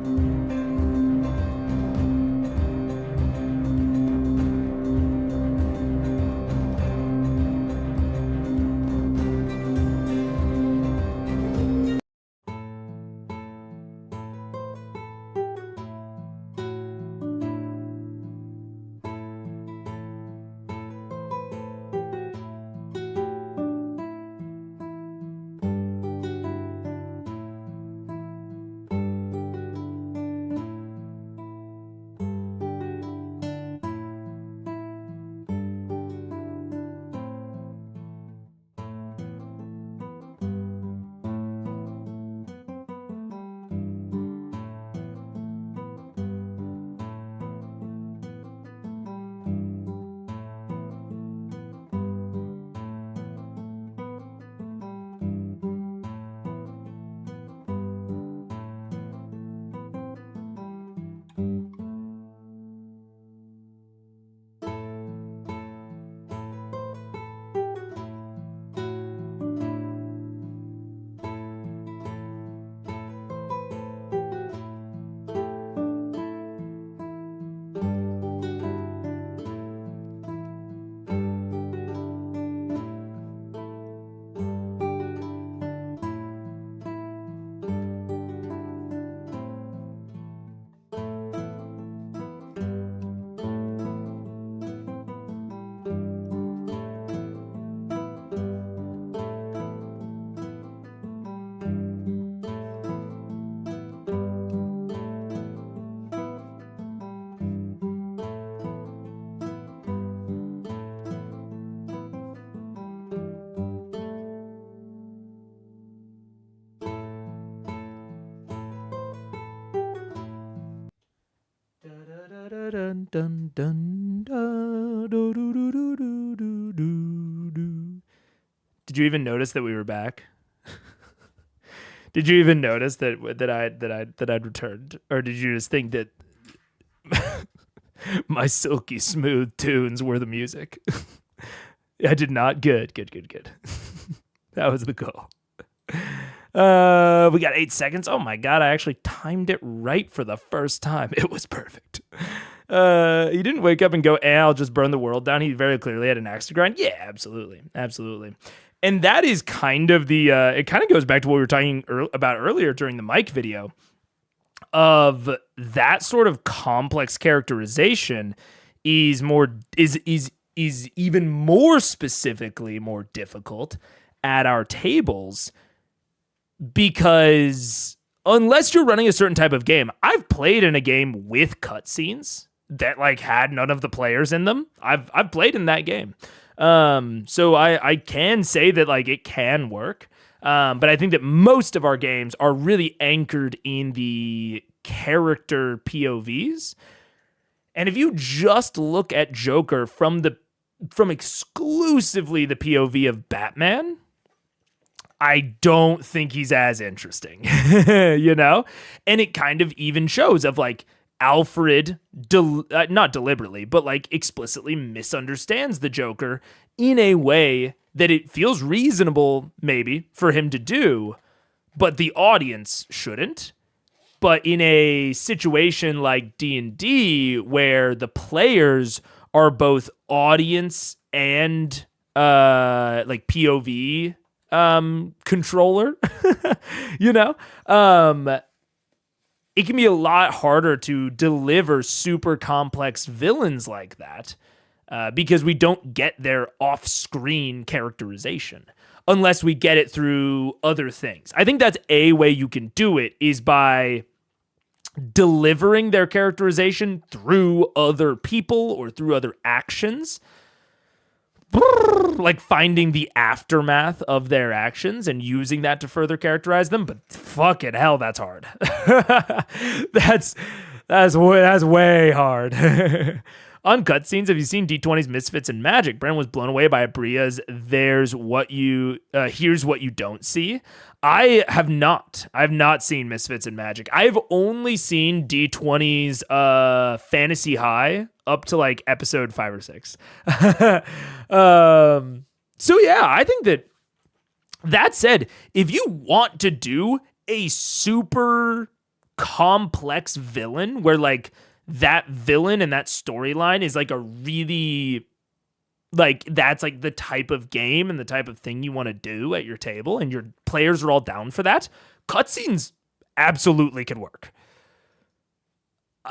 dun, dun, dun, dun, do, do, do, do, do, do, do, do. Did you even notice that we were back? Did you even notice that I'd returned, or did you just think that my silky smooth tunes were the music? I did not. Good. That was the goal. We got 8 seconds. Oh my god, I actually timed it right for the first time. It was perfect. He didn't wake up and go, I'll just burn the world down. He very clearly had an axe to grind. Yeah, absolutely. And that is kind of the, it kind of goes back to what we were talking about earlier during the Mike video, of that sort of complex characterization is even more specifically more difficult at our tables, because unless you're running a certain type of game, I've played in a game with cutscenes that like had none of the players in them. I've played in that game. So I can say that like it can work. But I think that most of our games are really anchored in the character POVs. And if you just look at Joker from exclusively the POV of Batman, I don't think he's as interesting, you know? And it kind of even shows of like Alfred, not deliberately, but like explicitly misunderstands the Joker in a way that it feels reasonable maybe for him to do, but the audience shouldn't. But in a situation like D&D where the players are both audience and like POV controller, you know, it can be a lot harder to deliver super complex villains like that because we don't get their off-screen characterization unless we get it through other things. I think that's a way you can do it, is by delivering their characterization through other people or through other actions. Like finding the aftermath of their actions and using that to further characterize them, but fucking hell, that's hard. that's way hard. On cutscenes, have you seen D20's Misfits and Magic? Brandon was blown away by Abria's here's what you don't see. I have not. I've not seen Misfits and Magic. I've only seen D20's Fantasy High up to like episode 5 or 6. So yeah, I think that said, if you want to do a super complex villain where like that villain and that storyline is like a really, like, that's like the type of game and the type of thing you want to do at your table, and your players are all down for that, cutscenes absolutely can work.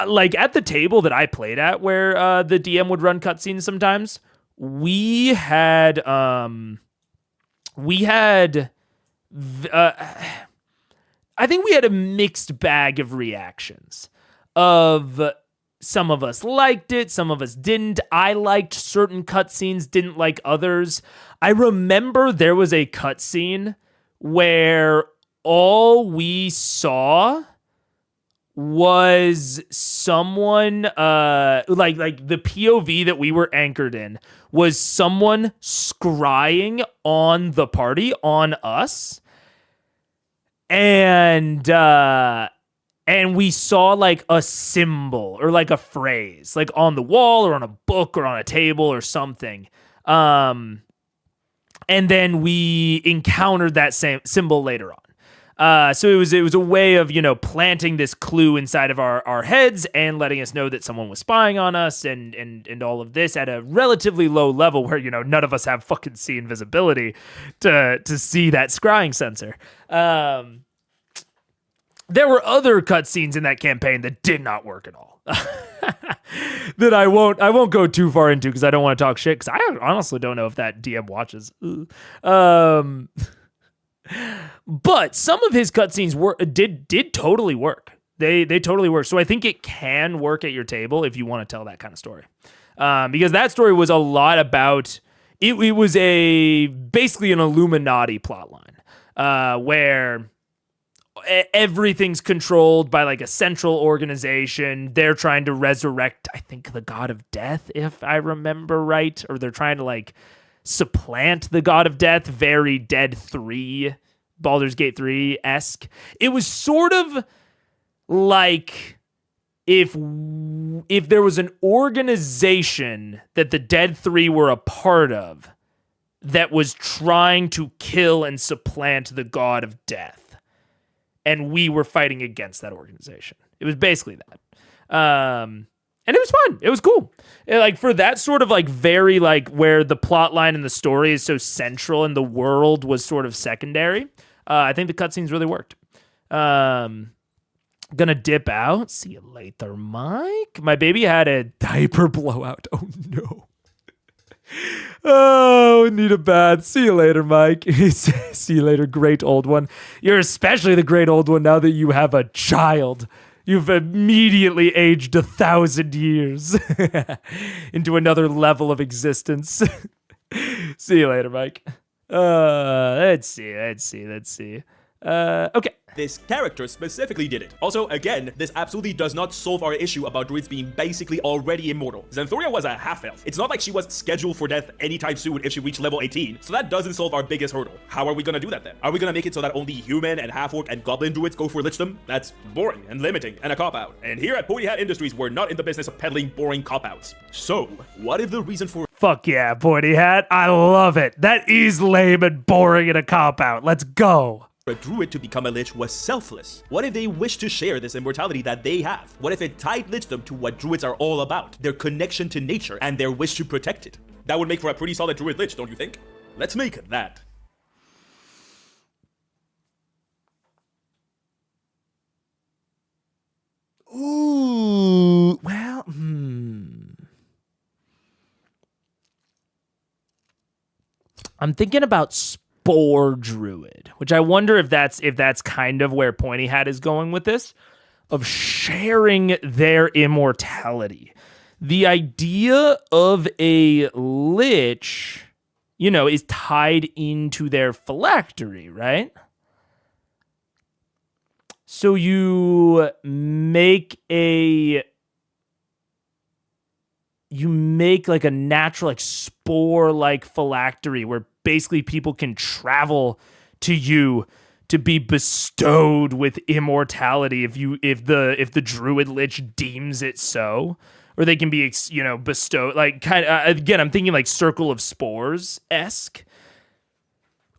Like at the table that I played at, where the DM would run cutscenes sometimes, we had I think we had a mixed bag of reactions. Of some of us liked it, some of us didn't. I liked certain cutscenes, didn't like others. I remember there was a cutscene where all we saw was someone like the POV that we were anchored in was someone scrying on the party, on us, and we saw like a symbol or like a phrase like on the wall or on a book or on a table or something, and then we encountered that same symbol later on. So it was a way of, you know, planting this clue inside of our heads and letting us know that someone was spying on us and all of this at a relatively low level where, you know, none of us have fucking see invisibility to see that scrying sensor. There were other cutscenes in that campaign that did not work at all. That I won't go too far into because I don't want to talk shit, because I honestly don't know if that DM watches. But some of his cutscenes did totally work. They totally work. So I think it can work at your table if you want to tell that kind of story. Because that story was a lot about it was basically an Illuminati plotline, where everything's controlled by like a central organization. They're trying to resurrect, I think, the god of death, if I remember right, or they're trying to like supplant the god of death. Very Dead 3, Baldur's Gate 3-esque. It was sort of like if there was an organization that the Dead 3 were a part of that was trying to kill and supplant the god of death, and we were fighting against that organization. It was basically that. And it was fun. It was cool. Like for that sort of like very like where the plot line and the story is so central and the world was sort of secondary. I think the cutscenes really worked. Gonna dip out. See you later, Mike. My baby had a diaper blowout. Oh no. Oh, need a bath. See you later, Mike. See you later, great old one. You're especially the great old one now that you have a child. You've immediately aged 1,000 years into another level of existence. See you later, Mike. Let's see. Okay. This character specifically did it. Also, again, this absolutely does not solve our issue about druids being basically already immortal. Xanthoria was a half-elf. It's not like she was scheduled for death anytime soon if she reached level 18, so that doesn't solve our biggest hurdle. How are we gonna do that then? Are we gonna make it so that only human and half-orc and goblin druids go for lichdom? That's boring and limiting and a cop-out. And here at Pointy Hat Industries, we're not in the business of peddling boring cop-outs. So, what if the reason for Fuck yeah, Pointy Hat. I love it. That is lame and boring and a cop-out. Let's go. a druid to become a lich was selfless? What if they wish to share this immortality that they have? What if it tied lichdom to what druids are all about, their connection to nature and their wish to protect it? That would make for a pretty solid druid lich, don't you think? Let's make that. Ooh, well, I'm thinking about Spore Druid, which I wonder if that's kind of where Pointy Hat is going with this, of sharing their immortality. The idea of a lich, you know, is tied into their phylactery, right? So you make like a natural, like spore-like phylactery where basically people can travel to you to be bestowed with immortality if the druid lich deems it so, or they can be bestowed like kind of again. I'm thinking like Circle of Spores-esque,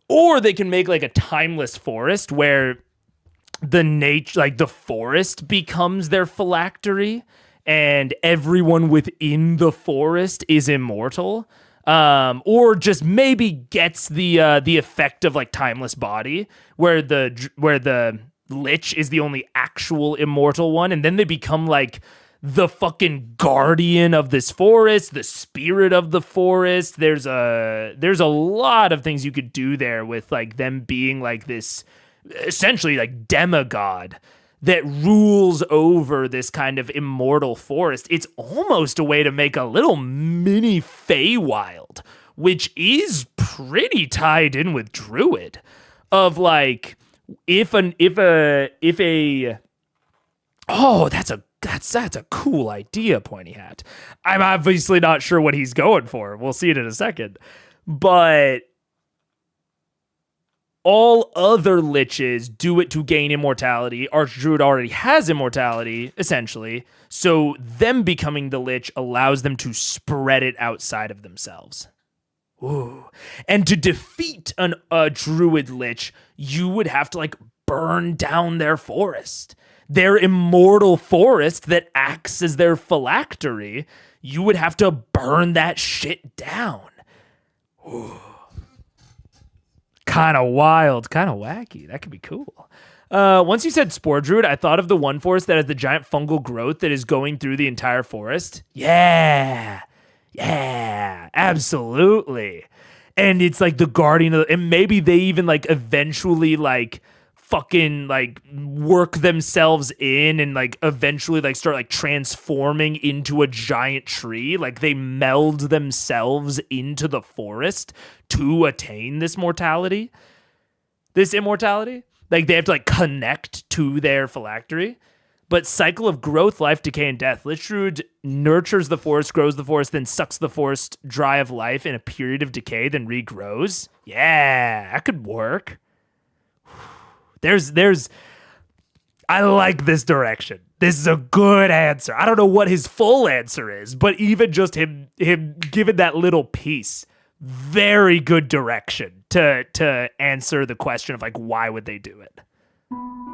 or they can make like a timeless forest where the forest becomes their phylactery, and everyone within the forest is immortal, or just maybe gets the effect of like Timeless Body, where the lich is the only actual immortal one, and then they become like the fucking guardian of this forest, the spirit of the forest. There's a lot of things you could do there with like them being like this essentially like demigod that rules over this kind of immortal forest. It's almost a way to make a little mini Feywild, which is pretty tied in with Druid. Of like, that's a cool idea, Pointy Hat. I'm obviously not sure what he's going for. We'll see it in a second. But all other liches do it to gain immortality. Archdruid already has immortality, essentially. So them becoming the lich allows them to spread it outside of themselves. Ooh. And to defeat a druid lich, you would have to like burn down their forest. Their immortal forest that acts as their phylactery. You would have to burn that shit down. Ooh. Kind of wild, kind of wacky. That could be cool. Once you said Spore Druid, I thought of the one forest that has the giant fungal growth that is going through the entire forest. Yeah, absolutely. And it's like the guardian of, and maybe they even like eventually like fucking like work themselves in and like eventually like start like transforming into a giant tree. Like they meld themselves into the forest to attain this immortality. Like they have to like connect to their phylactery. But cycle of growth, life, decay, and death. Lich Druid nurtures the forest, grows the forest, then sucks the forest dry of life in a period of decay, then regrows. Yeah, that could work. I like this direction. This is a good answer. I don't know what his full answer is, but even just him giving that little piece, very good direction to answer the question of like, why would they do it?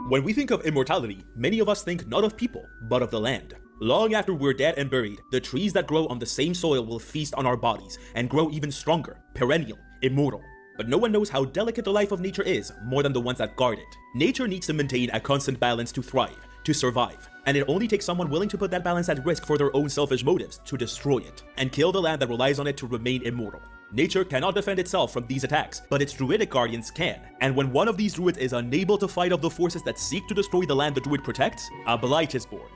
When we think of immortality, many of us think not of people, but of the land. Long after we're dead and buried, the trees that grow on the same soil will feast on our bodies and grow even stronger, perennial, immortal. But no one knows how delicate the life of nature is more than the ones that guard it. Nature needs to maintain a constant balance to thrive, to survive. And it only takes someone willing to put that balance at risk for their own selfish motives to destroy it and kill the land that relies on it to remain immortal. Nature cannot defend itself from these attacks, but its druidic guardians can. And when one of these druids is unable to fight off the forces that seek to destroy the land the druid protects, a blight is born.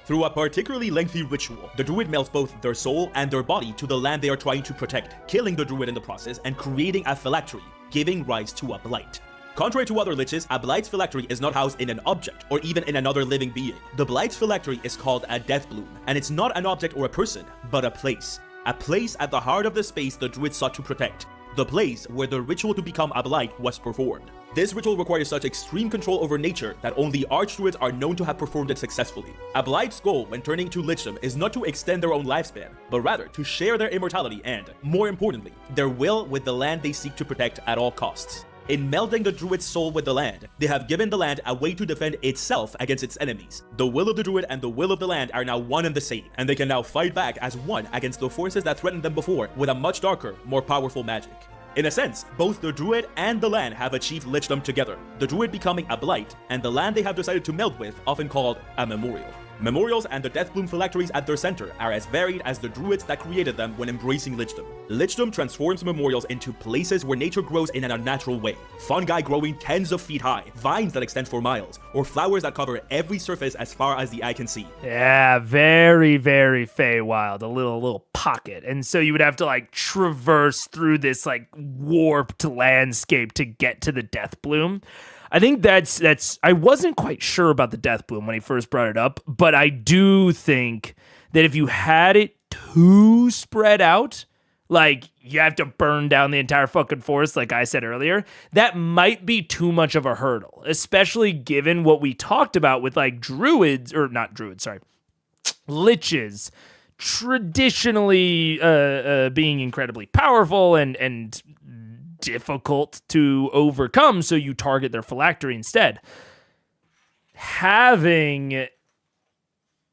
Through a particularly lengthy ritual, the druid melts both their soul and their body to the land they are trying to protect, killing the druid in the process and creating a phylactery, giving rise to a blight. Contrary to other liches, a blight's phylactery is not housed in an object or even in another living being. The blight's phylactery is called a death bloom, and it's not an object or a person, but a place. A place at the heart of the space the druid sought to protect. The place where the ritual to become a blight was performed. This ritual requires such extreme control over nature that only archdruids are known to have performed it successfully. A blight's goal when turning to lichdom is not to extend their own lifespan, but rather to share their immortality and, more importantly, their will with the land they seek to protect at all costs. In melding the druid's soul with the land, they have given the land a way to defend itself against its enemies. The will of the druid and the will of the land are now one and the same, and they can now fight back as one against the forces that threatened them before with a much darker, more powerful magic. In a sense, both the druid and the land have achieved lichdom together, the druid becoming a blight, and the land they have decided to meld with, often called a memorial. Memorials and the Deathbloom phylacteries at their center are as varied as the druids that created them when embracing lichdom. Lichdom transforms memorials into places where nature grows in an unnatural way. Fungi growing tens of feet high, vines that extend for miles, or flowers that cover every surface as far as the eye can see. Yeah, very, very Feywild, a little pocket. And so you would have to like traverse through this like warped landscape to get to the Deathbloom. I think that's I wasn't quite sure about the Death Bloom when he first brought it up, but I do think that if you had it too spread out, like you have to burn down the entire fucking forest, like I said earlier, that might be too much of a hurdle, especially given what we talked about with like liches traditionally being incredibly powerful and difficult to overcome, so you target their phylactery instead. Having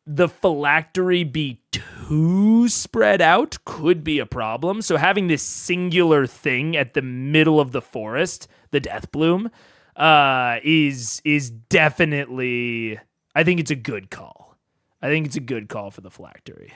the phylactery be too spread out could be a problem, so having this singular thing at the middle of the forest, the Deathbloom, is definitely, I think it's a good call. I think it's a good call for the phylactery.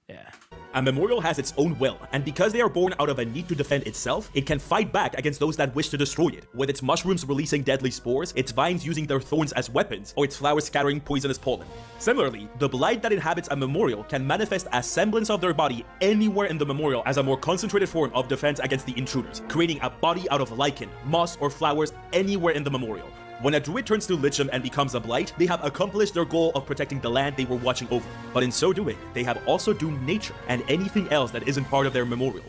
Yeah. A memorial has its own will, and because they are born out of a need to defend itself, it can fight back against those that wish to destroy it, with its mushrooms releasing deadly spores, its vines using their thorns as weapons, or its flowers scattering poisonous pollen. Similarly, the blight that inhabits a memorial can manifest a semblance of their body anywhere in the memorial as a more concentrated form of defense against the intruders, creating a body out of lichen, moss, or flowers anywhere in the memorial. When a druid turns to lichdom and becomes a blight, they have accomplished their goal of protecting the land they were watching over. But in so doing, they have also doomed nature and anything else that isn't part of their memorial.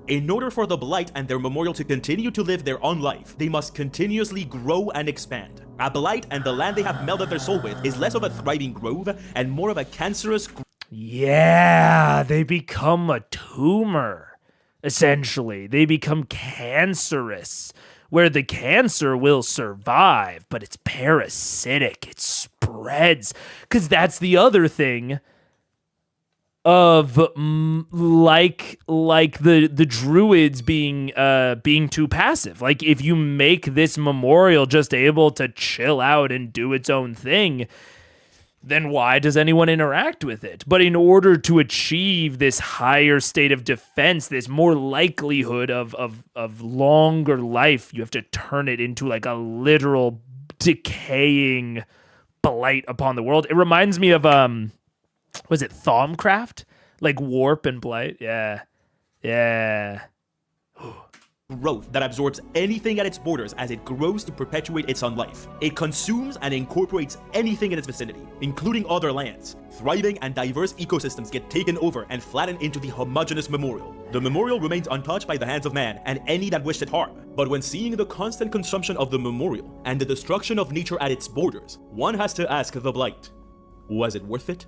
In order for the blight and their memorial to continue to live their own life, they must continuously grow and expand. A blight and the land they have melded their soul with is less of a thriving grove and more of a cancerous... Yeah, they become a tumor, essentially. They become cancerous, where the cancer will survive, but it's parasitic. It spreads. Because that's the other thing of like the druids being too passive. Like if you make this memorial just able to chill out and do its own thing, then why does anyone interact with it? But in order to achieve this higher state of defense, this more likelihood of longer life, you have to turn it into like a literal decaying blight upon the world. It reminds me of was it Thaumcraft? Like warp and blight? Yeah. growth that absorbs anything at its borders as it grows to perpetuate its own life. It consumes and incorporates anything in its vicinity, including other lands. Thriving and diverse ecosystems get taken over and flattened into the homogeneous memorial. The memorial remains untouched by the hands of man and any that wished it harm. But when seeing the constant consumption of the memorial and the destruction of nature at its borders, one has to ask the Blight, was it worth it?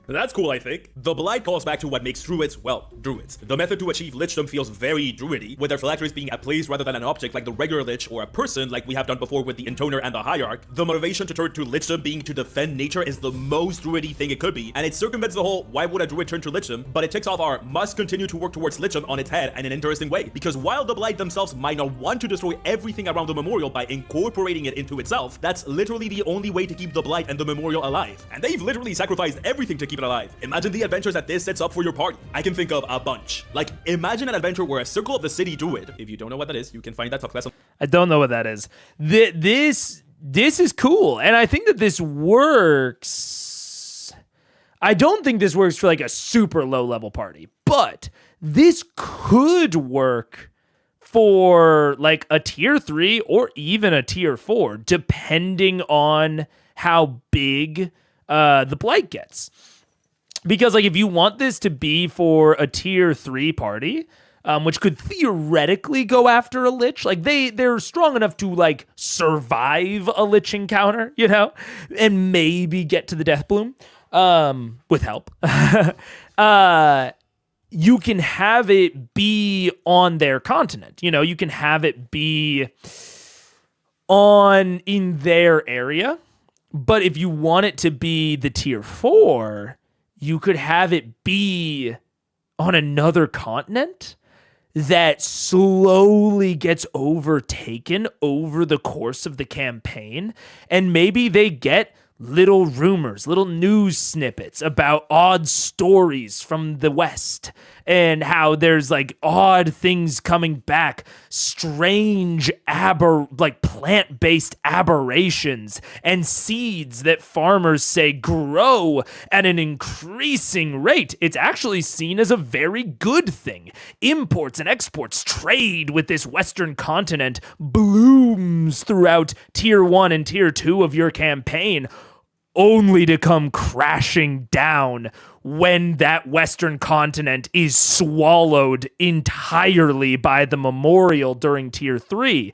That's cool, I think. The Blight calls back to what makes druids, well, druids. The method to achieve lichdom feels very druidy, with their phylacteries being a place rather than an object like the regular lich, or a person like we have done before with the intoner and the hierarch. The motivation to turn to lichdom being to defend nature is the most druidy thing it could be, and it circumvents the whole why would a druid turn to lichdom, but it ticks off our must continue to work towards lichdom on its head in an interesting way, because while the Blight themselves might not want to destroy everything around the memorial by incorporating it into itself, that's literally the only way to keep the Blight and the memorial alive. And they've literally sacrificed everything to keep it alive. Imagine the adventures that this sets up for your party. I can think of a bunch. Like, imagine an adventure where a Circle of the City druid, if you don't know what that is, you can find that subclass. I don't know what that is. This is cool, and I think that this works. I don't think this works for like a super low level party, but this could work for like a tier 3 or even a tier 4, depending on how big the Blight gets. Because like if you want this to be for a tier 3 party, which could theoretically go after a lich, like they're strong enough to like survive a lich encounter, you know, and maybe get to the death bloom with help. You can have it be on their continent, you know, you can have it be in their area. But if you want it to be the tier 4, you could have it be on another continent that slowly gets overtaken over the course of the campaign. And maybe they get little rumors, little news snippets about odd stories from the West and how there's like odd things coming back, strange plant-based aberrations and seeds that farmers say grow at an increasing rate. It's actually seen as a very good thing. Imports and exports trade with this Western continent blooms throughout tier 1 and tier 2 of your campaign, only to come crashing down when that Western continent is swallowed entirely by the memorial during tier 3.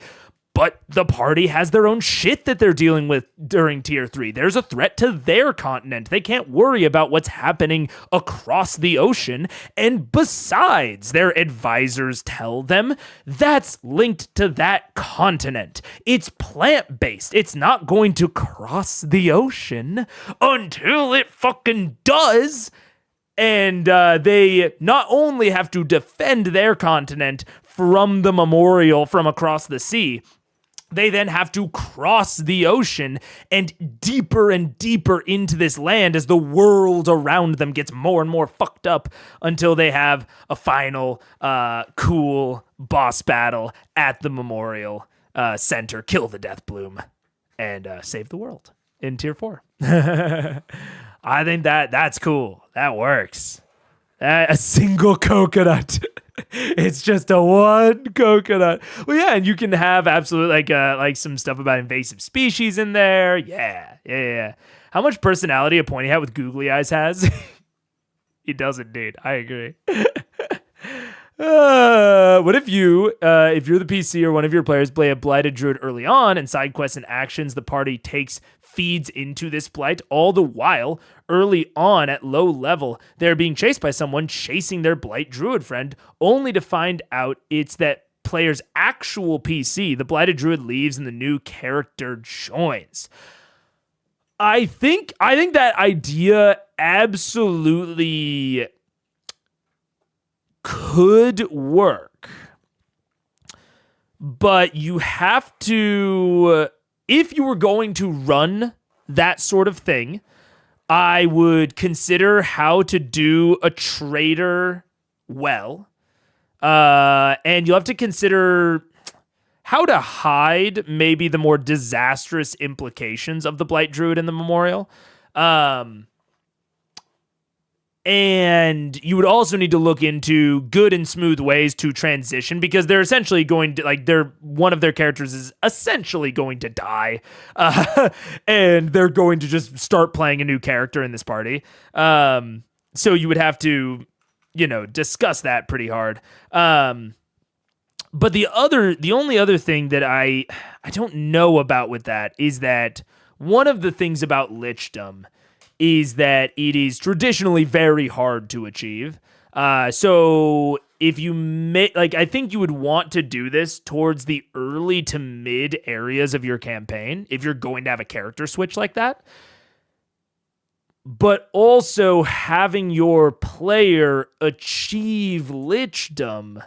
But the party has their own shit that they're dealing with during tier 3. There's a threat to their continent. They can't worry about what's happening across the ocean. And besides, their advisors tell them that's linked to that continent. It's plant-based. It's not going to cross the ocean until it fucking does. And they not only have to defend their continent from the memorial from across the sea, they then have to cross the ocean and deeper into this land as the world around them gets more and more fucked up until they have a final cool boss battle at the memorial center, kill the Death Bloom, and save the world in tier 4. I think that's cool. That works. A single coconut. It's just a one coconut. Well, yeah, and you can have absolutely like some stuff about invasive species in there. Yeah. How much personality a pointy hat with googly eyes has? He does indeed. I agree. What if you're the PC or one of your players play a blighted druid early on, and side quests and actions the party takes feeds into this blight, all the while early on at low level they're being chased by someone chasing their blight druid friend, only to find out it's that player's actual PC. The blighted druid leaves and the new character joins. I think that idea absolutely could work, but you have to, if you were going to run that sort of thing, I would consider how to do a traitor well, and you'll have to consider how to hide maybe the more disastrous implications of the Blight Druid in the Memorial. And you would also need to look into good and smooth ways to transition, because they're essentially going to, one of their characters is essentially going to die. And they're going to just start playing a new character in this party. So you would have to, discuss that pretty hard. But the only other thing that I don't know about with that is that one of the things about lichdom is that it is traditionally very hard to achieve. So if you I think you would want to do this towards the early to mid areas of your campaign if you're going to have a character switch like that. But also having your player achieve lichdom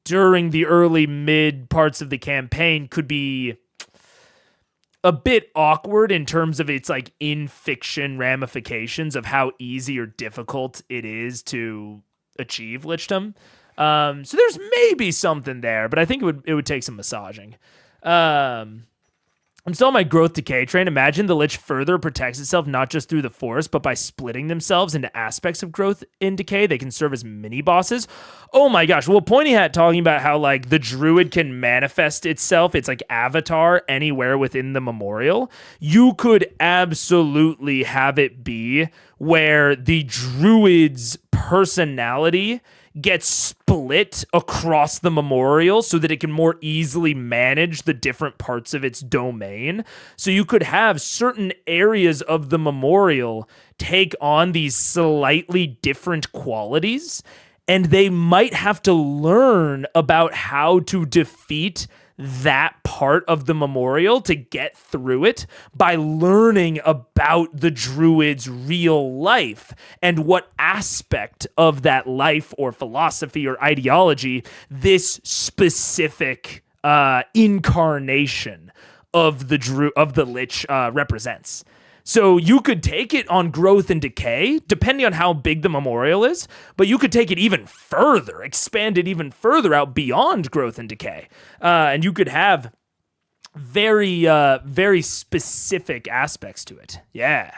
during the early mid parts of the campaign could be a bit awkward in terms of its in fiction ramifications of how easy or difficult it is to achieve lichdom. So there's maybe something there, but I think it would take some massaging. I'm still on my growth decay train. Imagine the lich further protects itself not just through the forest, but by splitting themselves into aspects of growth in decay. They can serve as mini bosses. Oh my gosh. Well, Pointy Hat talking about how the druid can manifest itself. It's avatar anywhere within the memorial. You could absolutely have it be where the druid's personality gets split across the memorial so that it can more easily manage the different parts of its domain. So you could have certain areas of the memorial take on these slightly different qualities, and they might have to learn about how to defeat that part of the memorial to get through it by learning about the druid's real life and what aspect of that life or philosophy or ideology this specific incarnation of the lich represents. So you could take it on growth and decay, depending on how big the memorial is, but you could take it even further, expand it even further out beyond growth and decay. And you could have very, very specific aspects to it. Yeah.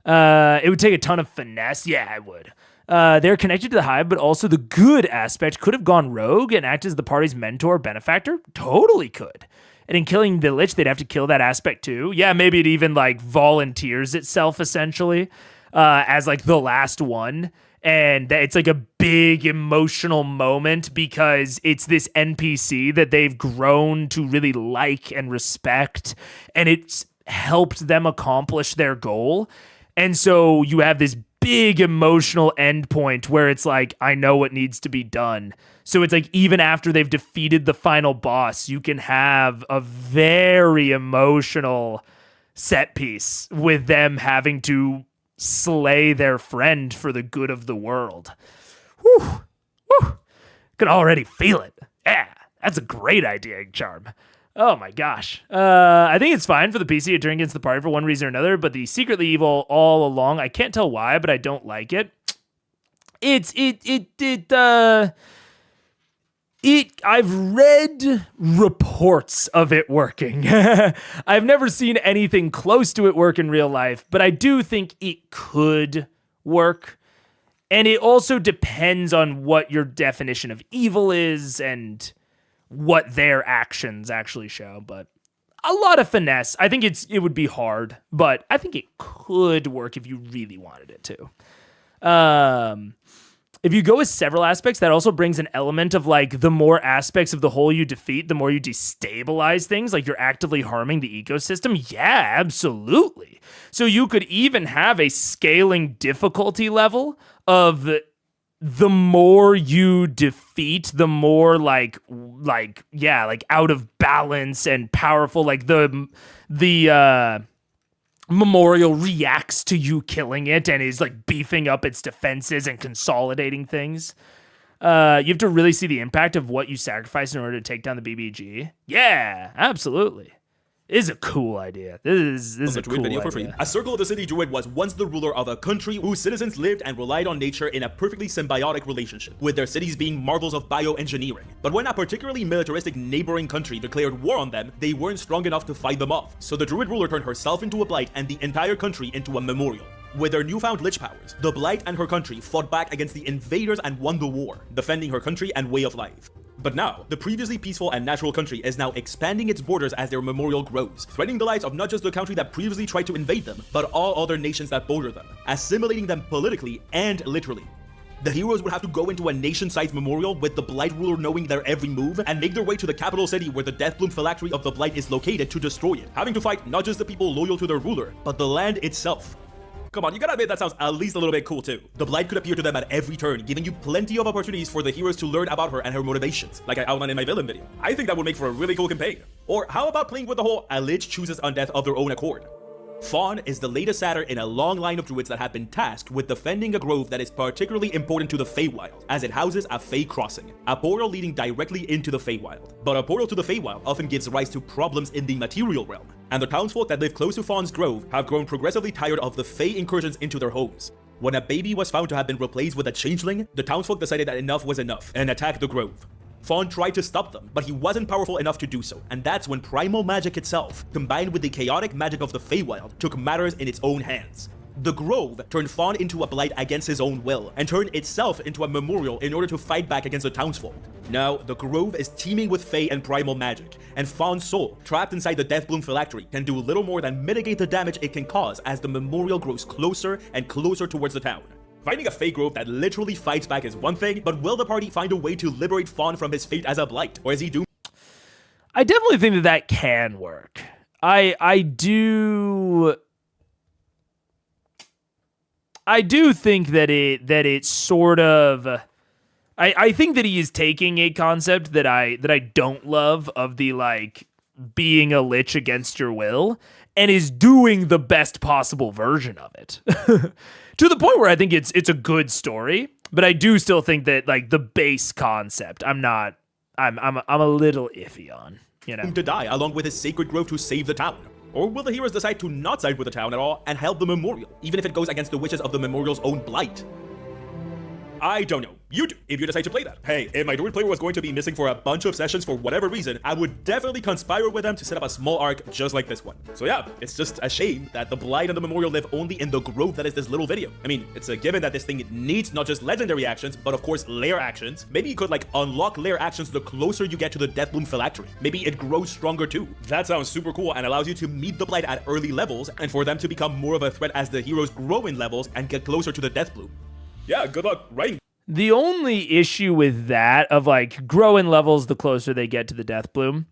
It would take a ton of finesse. Yeah, it would. They're connected to the hive, but also the good aspect could have gone rogue and act as the party's mentor, benefactor. Totally could. And in killing the lich, they'd have to kill that aspect too. Yeah, maybe it even volunteers itself essentially as the last one. And it's a big emotional moment because it's this NPC that they've grown to really like and respect. And it's helped them accomplish their goal. And so you have this big emotional endpoint where it's I know what needs to be done. So it's even after they've defeated the final boss, you can have a very emotional set piece with them having to slay their friend for the good of the world. Whew. Whew. Can already feel it. Yeah, that's a great idea, Charm. Oh my gosh. I think it's fine for the PC to turn against the party for one reason or another, but the secretly evil all along, I can't tell why, but I don't like it. I've read reports of it working. I've never seen anything close to it work in real life, but I do think it could work. And it also depends on what your definition of evil is and what their actions actually show. But a lot of finesse. I think it would be hard, but I think it could work if you really wanted it to. If you go with several aspects, that also brings an element of the more aspects of the whole you defeat, the more you destabilize things, you're actively harming the ecosystem. Yeah, absolutely. So you could even have a scaling difficulty level of the more you defeat, the more out of balance and powerful, the memorial reacts to you killing it and is beefing up its defenses and consolidating things. You have to really see the impact of what you sacrifice in order to take down the BBG. Yeah, absolutely. This is a cool idea. This is a cool idea. A Circle of the City Druid was once the ruler of a country whose citizens lived and relied on nature in a perfectly symbiotic relationship, with their cities being marvels of bioengineering. But when a particularly militaristic neighboring country declared war on them, they weren't strong enough to fight them off. So the Druid ruler turned herself into a blight and the entire country into a memorial. With their newfound lich powers, the Blight and her country fought back against the invaders and won the war, defending her country and way of life. But now, the previously peaceful and natural country is now expanding its borders as their memorial grows, threatening the lives of not just the country that previously tried to invade them, but all other nations that border them, assimilating them politically and literally. The heroes would have to go into a nation-sized memorial with the Blight ruler knowing their every move and make their way to the capital city where the Deathbloom phylactery of the Blight is located to destroy it, having to fight not just the people loyal to their ruler, but the land itself. Come on, you gotta admit that sounds at least a little bit cool too. The Blight could appear to them at every turn, giving you plenty of opportunities for the heroes to learn about her and her motivations, like I outlined in my villain video. I think that would make for a really cool campaign. Or how about playing with the whole a lich chooses undeath of their own accord? Fawn is the latest satyr in a long line of druids that have been tasked with defending a grove that is particularly important to the Feywild, as it houses a Fey crossing, a portal leading directly into the Feywild. But a portal to the Feywild often gives rise to problems in the material realm, and the townsfolk that live close to Fawn's grove have grown progressively tired of the Fey incursions into their homes. When a baby was found to have been replaced with a changeling, the townsfolk decided that enough was enough and attacked the grove. Fawn tried to stop them, but he wasn't powerful enough to do so, and that's when primal magic itself, combined with the chaotic magic of the Feywild, took matters in its own hands. The Grove turned Fawn into a blight against his own will, and turned itself into a memorial in order to fight back against the townsfolk. Now, the Grove is teeming with Fey and primal magic, and Fawn's soul, trapped inside the Deathbloom phylactery, can do little more than mitigate the damage it can cause as the memorial grows closer and closer towards the town. Finding a Fey grove that literally fights back is one thing, but will the party find a way to liberate Fawn from his fate as a blight, or is he doomed? I definitely think that that can work. I do think that it sort of. I think that he is taking a concept that I don't love of the like being a lich against your will, and is doing the best possible version of it. To the point where I think it's a good story, but I do still think that like the base concept, I'm a little iffy on, you know. To die along with his sacred grove to save the town? Or will the heroes decide to not side with the town at all and help the memorial, even if it goes against the wishes of the memorial's own blight? I don't know. You do, if you decide to play that. Hey, if my druid player was going to be missing for a bunch of sessions for whatever reason, I would definitely conspire with them to set up a small arc just like this one. So yeah, it's just a shame that the Blight and the Memorial live only in the grove that is this little video. I mean, it's a given that this thing needs not just legendary actions, but of course lair actions. Maybe you could like unlock lair actions the closer you get to the Deathbloom phylactery. Maybe it grows stronger too. That sounds super cool and allows you to meet the Blight at early levels and for them to become more of a threat as the heroes grow in levels and get closer to the Deathbloom. Yeah, good luck writing. The only issue with that of like growing levels the closer they get to the Deathbloom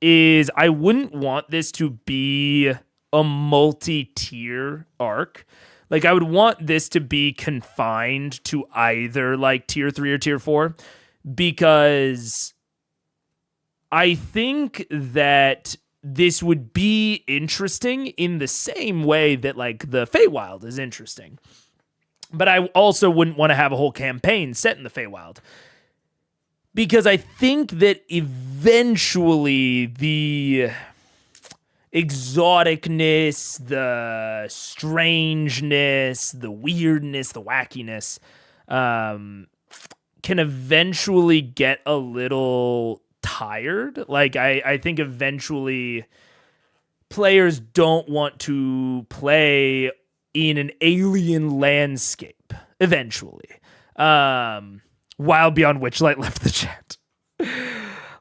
is I wouldn't want this to be a multi-tier arc. Like I would want this to be confined to either like tier 3 or tier 4 because I think that this would be interesting in the same way that like the Feywild is interesting. But I also wouldn't want to have a whole campaign set in the Feywild. Because I think that eventually the exoticness, the strangeness, the weirdness, the wackiness can eventually get a little tired. Like I think eventually players don't want to play in an alien landscape, eventually. Wild Beyond Witchlight left the chat.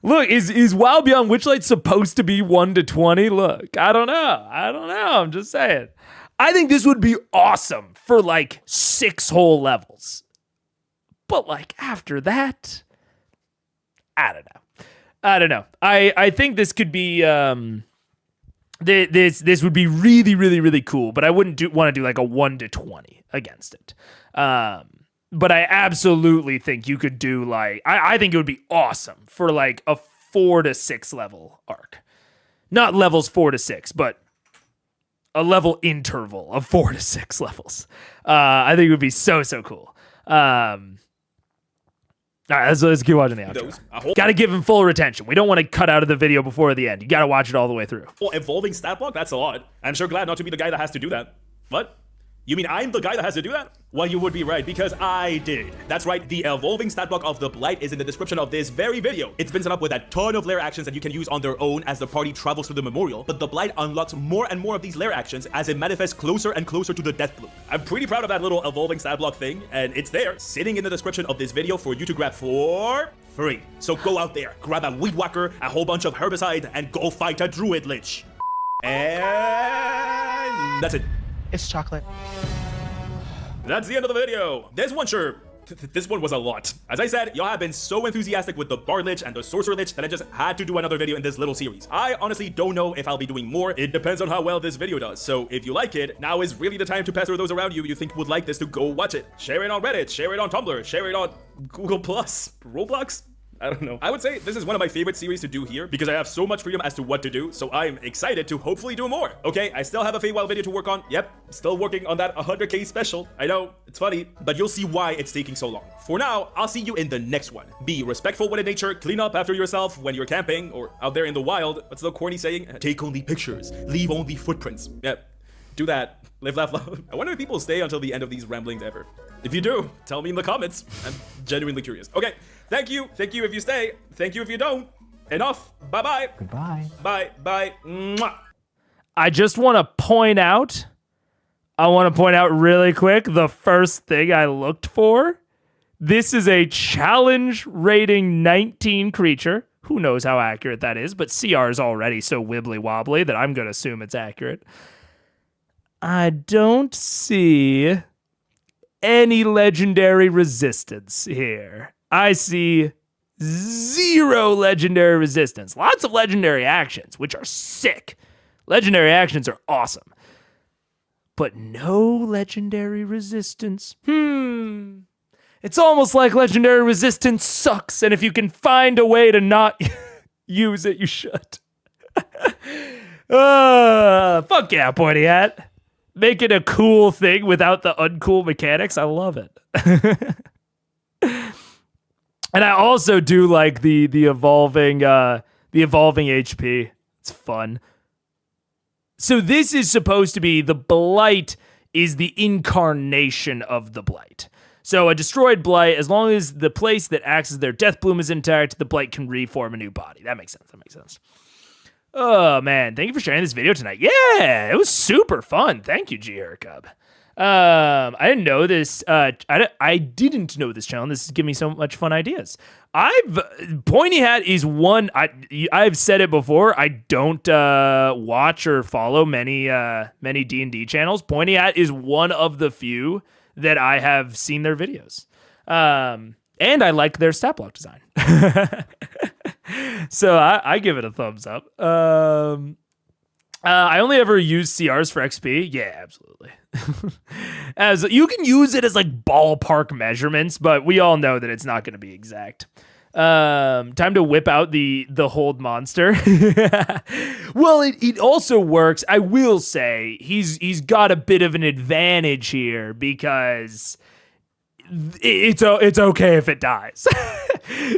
Look, is Wild Beyond Witchlight supposed to be 1 to 20? Look, I don't know. I'm just saying. I think this would be awesome for like 6 whole levels. But like after that, I don't know. I think this could be This would be really, really, really cool, but I wouldn't want to do like a 1 to 20 against it. But I absolutely think you could do like, I think it would be awesome for like a 4 to 6 level arc. Not levels 4 to 6, but a level interval of 4 to 6 levels. I think it would be so cool. All right, let's keep watching the outro. Got to give him full retention. We don't want to cut out of the video before the end. You got to watch it all the way through. Well, evolving stat block, that's a lot. I'm sure glad not to be the guy that has to do that. But You mean I'm the guy that has to do that? Well, you would be right, because I did. That's right, the evolving stat block of the Blight is in the description of this very video. It's been set up with a ton of lair actions that you can use on their own as the party travels through the memorial, but the Blight unlocks more and more of these lair actions as it manifests closer and closer to the Death Bloom. I'm pretty proud of that little evolving stat block thing, and it's there, sitting in the description of this video for you to grab for free. So go out there, grab a weed whacker, a whole bunch of herbicide, and go fight a druid lich. And that's it. It's chocolate. That's the end of the video. This one this one was a lot. As I said, y'all have been so enthusiastic with the Bard Lich and the Sorcerer Lich that I just had to do another video in this little series. I honestly don't know if I'll be doing more. It depends on how well this video does. So if you like it, now is really the time to pester those around you think would like this to go watch it. Share it on Reddit, share it on Tumblr, share it on Google+, Roblox. I don't know. I would say this is one of my favorite series to do here because I have so much freedom as to what to do, so I'm excited to hopefully do more. Okay, I still have a Feywild video to work on. Yep, still working on that 100k special. I know, it's funny, but you'll see why it's taking so long. For now, I'll see you in the next one. Be respectful with nature, clean up after yourself when you're camping or out there in the wild. What's the corny saying? Take only pictures, leave only footprints. Yep, do that. Live, laugh, love. I wonder if people stay until the end of these ramblings ever. If you do, tell me in the comments. I'm genuinely curious. Okay, thank you. Thank you if you stay. Thank you if you don't. Enough. Bye-bye. Goodbye. Bye. Bye. Mwah. I just want to point out really quick the first thing I looked for. This is a challenge rating 19 creature. Who knows how accurate that is, but CR is already so wibbly wobbly that I'm going to assume it's accurate. I don't see any legendary resistance here. I see 0 legendary resistance. Lots of legendary actions, which are sick. Legendary actions are awesome. But no legendary resistance. It's almost like legendary resistance sucks, and if you can find a way to not use it, you should. Fuck yeah, Pointy Hat. Make it a cool thing without the uncool mechanics. I love it. And I also do like the evolving HP. It's fun. So this is supposed to be the Blight is the incarnation of the Blight. So a destroyed Blight, as long as the place that acts as their death bloom is intact, the Blight can reform a new body. That makes sense. Oh, man. Thank you for sharing this video tonight. Yeah, it was super fun. Thank you, G. Hercub. I didn't know this. I didn't know this channel. This is giving me so much fun ideas. Pointy Hat is one. I've said it before. I don't watch or follow many D&D channels. Pointy Hat is one of the few that I have seen their videos. And I like their stat block design. So I give it a thumbs up. I only ever use CRs for XP. Yeah, absolutely. As you can use it as like ballpark measurements, but we all know that it's not going to be exact. Time to whip out the hold monster. Well, it also works. I will say he's got a bit of an advantage here because it's okay if it dies.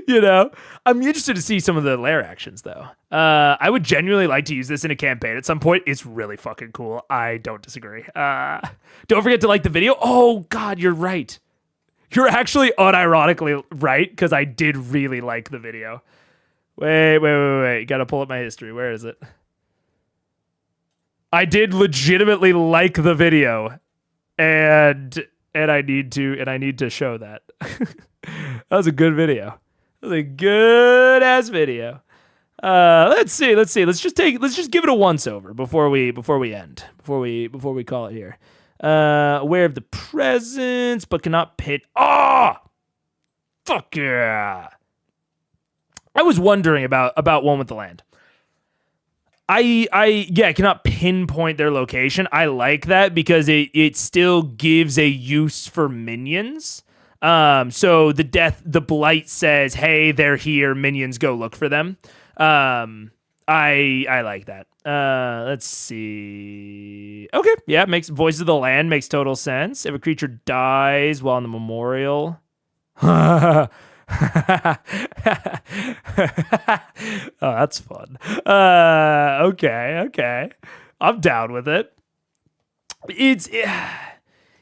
You know, I'm interested to see some of the lair actions though. I would genuinely like to use this in a campaign at some point. It's really fucking cool. I don't disagree. Don't forget to like the video. Oh God, you're right. You're actually unironically right because I did really like the video. Wait. Gotta pull up my history. Where is it? I did legitimately like the video, and I need to show that. That was a good video. That was a good ass video. Let's see. Let's just give it a once over before we end. Before we call it here. Aware of the presence, but cannot pit. Oh, fuck yeah! I was wondering about one with the land. I cannot pinpoint their location. I like that because it still gives a use for minions. So the blight says, "Hey, they're here. Minions, go look for them." I like that. Let's see. Okay, yeah, makes Voice of the Land makes total sense. If a creature dies while in the memorial. Oh, that's fun. Okay. I'm down with it.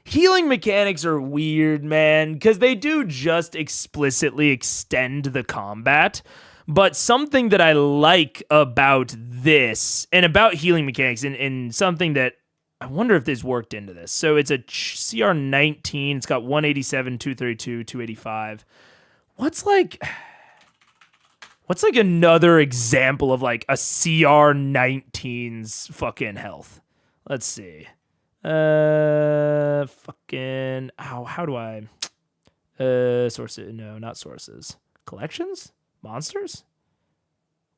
healing mechanics are weird, man, because they do just explicitly extend the combat. But something that I like about this and about healing mechanics and something that I wonder if this worked into this. So it's a CR 19. It's got 187, 232, 285. What's like another example of like a CR 19's fucking health? Let's see. How do I sources? No, not sources. Collections? Monsters?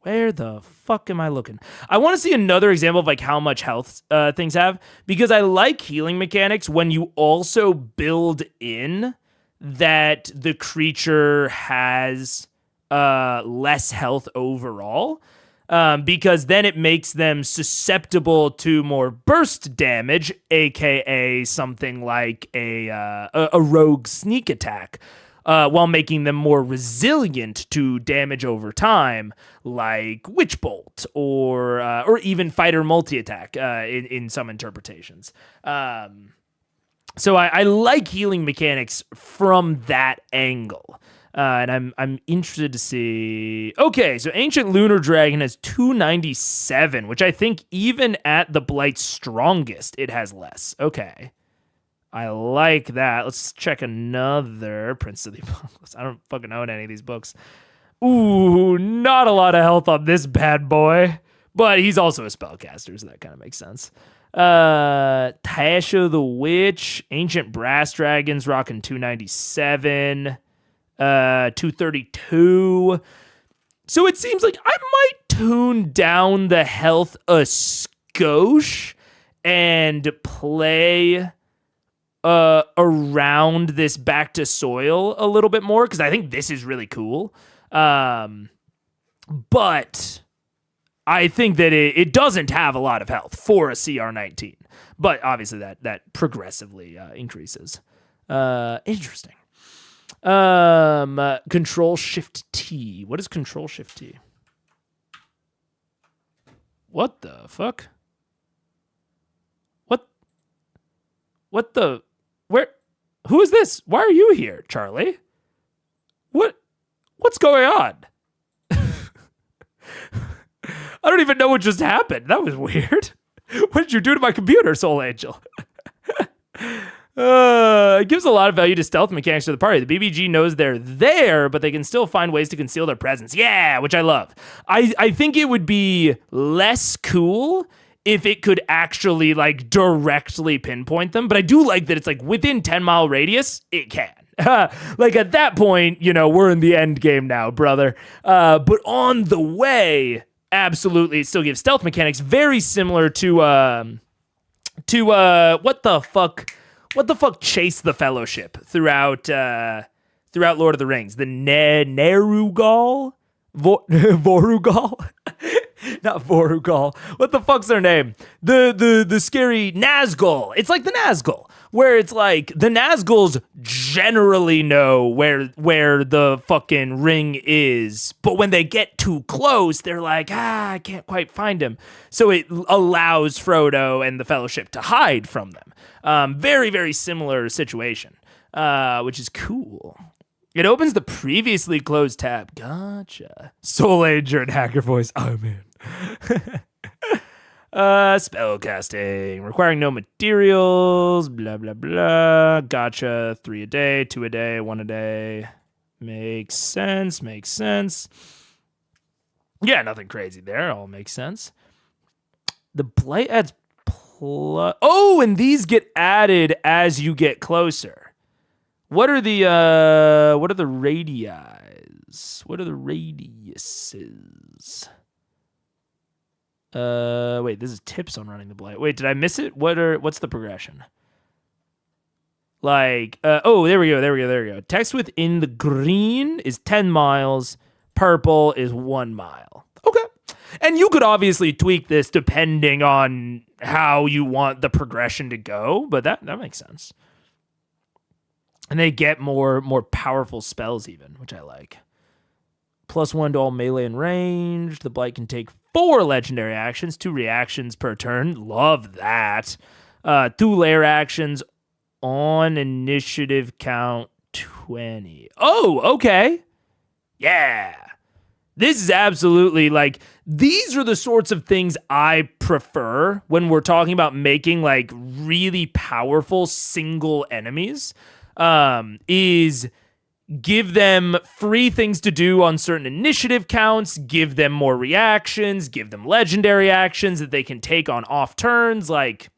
Where the fuck am I looking? I want to see another example of like how much health things have, because I like healing mechanics when you also build in that the creature has less health overall, because then it makes them susceptible to more burst damage, aka something like a rogue sneak attack. While making them more resilient to damage over time, like Witch Bolt or even Fighter Multi-Attack in some interpretations. So I like healing mechanics from that angle. And I'm interested to see... Okay, so Ancient Lunar Dragon has 297, which I think even at the Blight's strongest, it has less. Okay. I like that. Let's check another Prince of the Apocalypse. I don't fucking own any of these books. Ooh, not a lot of health on this bad boy. But he's also a spellcaster, so that kind of makes sense. Tasha the Witch. Ancient Brass Dragons rocking 297. 232. So it seems like I might tune down the health a skosh and play... around this back to soil a little bit more, because I think this is really cool. But I think that it doesn't have a lot of health for a CR19. But obviously that progressively increases. Interesting. Control Shift T. What is Control Shift T? What the fuck? What the... Where? Who is this? Why are you here, Charlie? What's going on? I don't even know what just happened. That was weird. What did you do to my computer, Soul Angel? It gives a lot of value to stealth mechanics to the party. The BBG knows they're there, but they can still find ways to conceal their presence. Yeah, which I love. I think it would be less cool if it could actually like directly pinpoint them. But I do like that it's like within 10-mile radius, it can. Like at that point, we're in the end game now, brother. But on the way, absolutely, it still gives stealth mechanics very similar to what the fuck Chase the Fellowship throughout Lord of the Rings. The Nerugal? Vorugal? Not Vorugal. What the fuck's their name? The scary Nazgul. It's like the Nazgul, where it's like the Nazguls generally know where the fucking ring is, but when they get too close, they're like, I can't quite find him. So it allows Frodo and the Fellowship to hide from them. Very, very similar situation, which is cool. It opens the previously closed tab. Gotcha. Soul Anger and Hacker Voice. Oh, man. Spellcasting. Requiring no materials. Blah, blah, blah. Gotcha. 3 a day, 2 a day, 1 a day. Makes sense. Yeah, nothing crazy there. All makes sense. The Blight adds plus... Oh, and these get added as you get closer. What are the radii? What are the radiuses? Wait, this is tips on running the Blight. Wait, did I miss it? What's the progression? Like, there we go. Text within the green is 10 miles. Purple is 1 mile. Okay. And you could obviously tweak this depending on how you want the progression to go, but that makes sense. And they get more powerful spells even, which I like. +1 to all melee and range. The Blight can take 4 legendary actions, 2 reactions per turn. Love that. 2 lair actions. on initiative count 20. Oh, okay. Yeah. This is absolutely like, these are the sorts of things I prefer when we're talking about making like really powerful single enemies, is give them free things to do on certain initiative counts, give them more reactions, give them legendary actions that they can take on off turns. Like,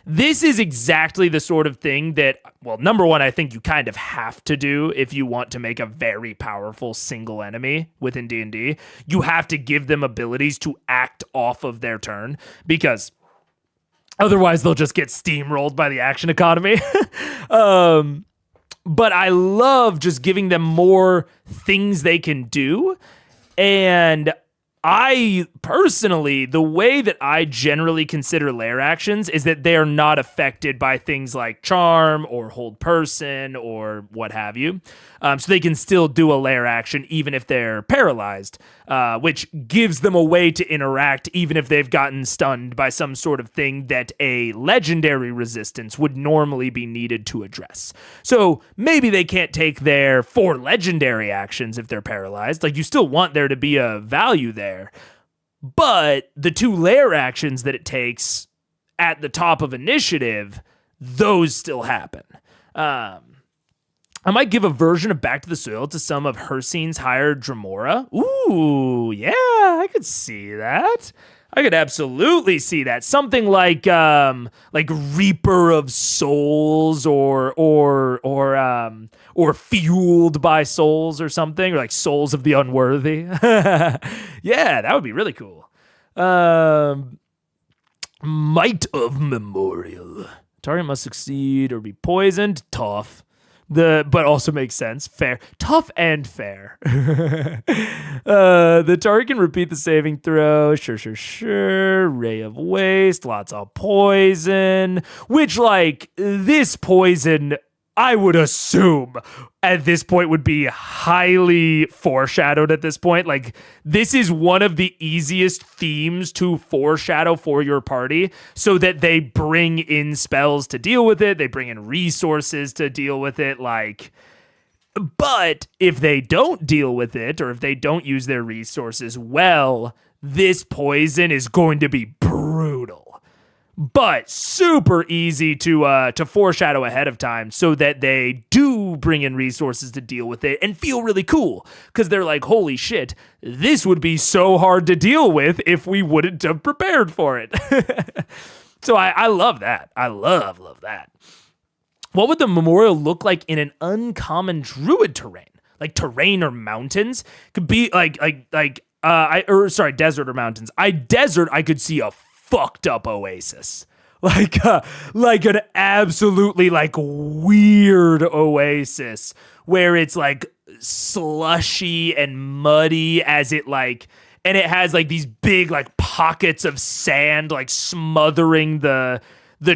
this is exactly the sort of thing that, well, number one, I think you kind of have to do if you want to make a very powerful single enemy within D&D. You have to give them abilities to act off of their turn, because otherwise they'll just get steamrolled by the action economy. But I love just giving them more things they can do. And I personally, the way that I generally consider lair actions is that they are not affected by things like charm or hold person or what have you. So they can still do a lair action even if they're paralyzed, which gives them a way to interact even if they've gotten stunned by some sort of thing that a legendary resistance would normally be needed to address. So maybe they can't take their 4 legendary actions if they're paralyzed. Like, you still want there to be a value there. But the 2 lair actions that it takes at the top of initiative, those still happen. I might give a version of Back to the Soil to some of Hircine's hired Dremora. Ooh, yeah, I could see that. I could absolutely see that. Something like Reaper of Souls or Fueled by Souls or something, or like Souls of the Unworthy. Yeah, that would be really cool. Might of Memorial. Target must succeed or be poisoned. Tough. But also makes sense. Fair. Tough and fair. The target can repeat the saving throw. Sure. Ray of Waste. Lots of poison. Which, like, this poison, I would assume at this point would be highly foreshadowed at this point. Like, this is one of the easiest themes to foreshadow for your party so that they bring in spells to deal with it. They bring in resources to deal with it. Like, but if they don't deal with it, or if they don't use their resources well, this poison is going to be brutal. But super easy to foreshadow ahead of time so that they do bring in resources to deal with it and feel really cool. Because they're like, holy shit, this would be so hard to deal with if we wouldn't have prepared for it. So I love that. I love that. What would the memorial look like in an uncommon druid terrain? Like terrain or mountains? Could be desert or mountains. Desert, I could see a fucked up oasis, like an absolutely like weird oasis where it's like slushy and muddy as it like, and it has like these big like pockets of sand like smothering the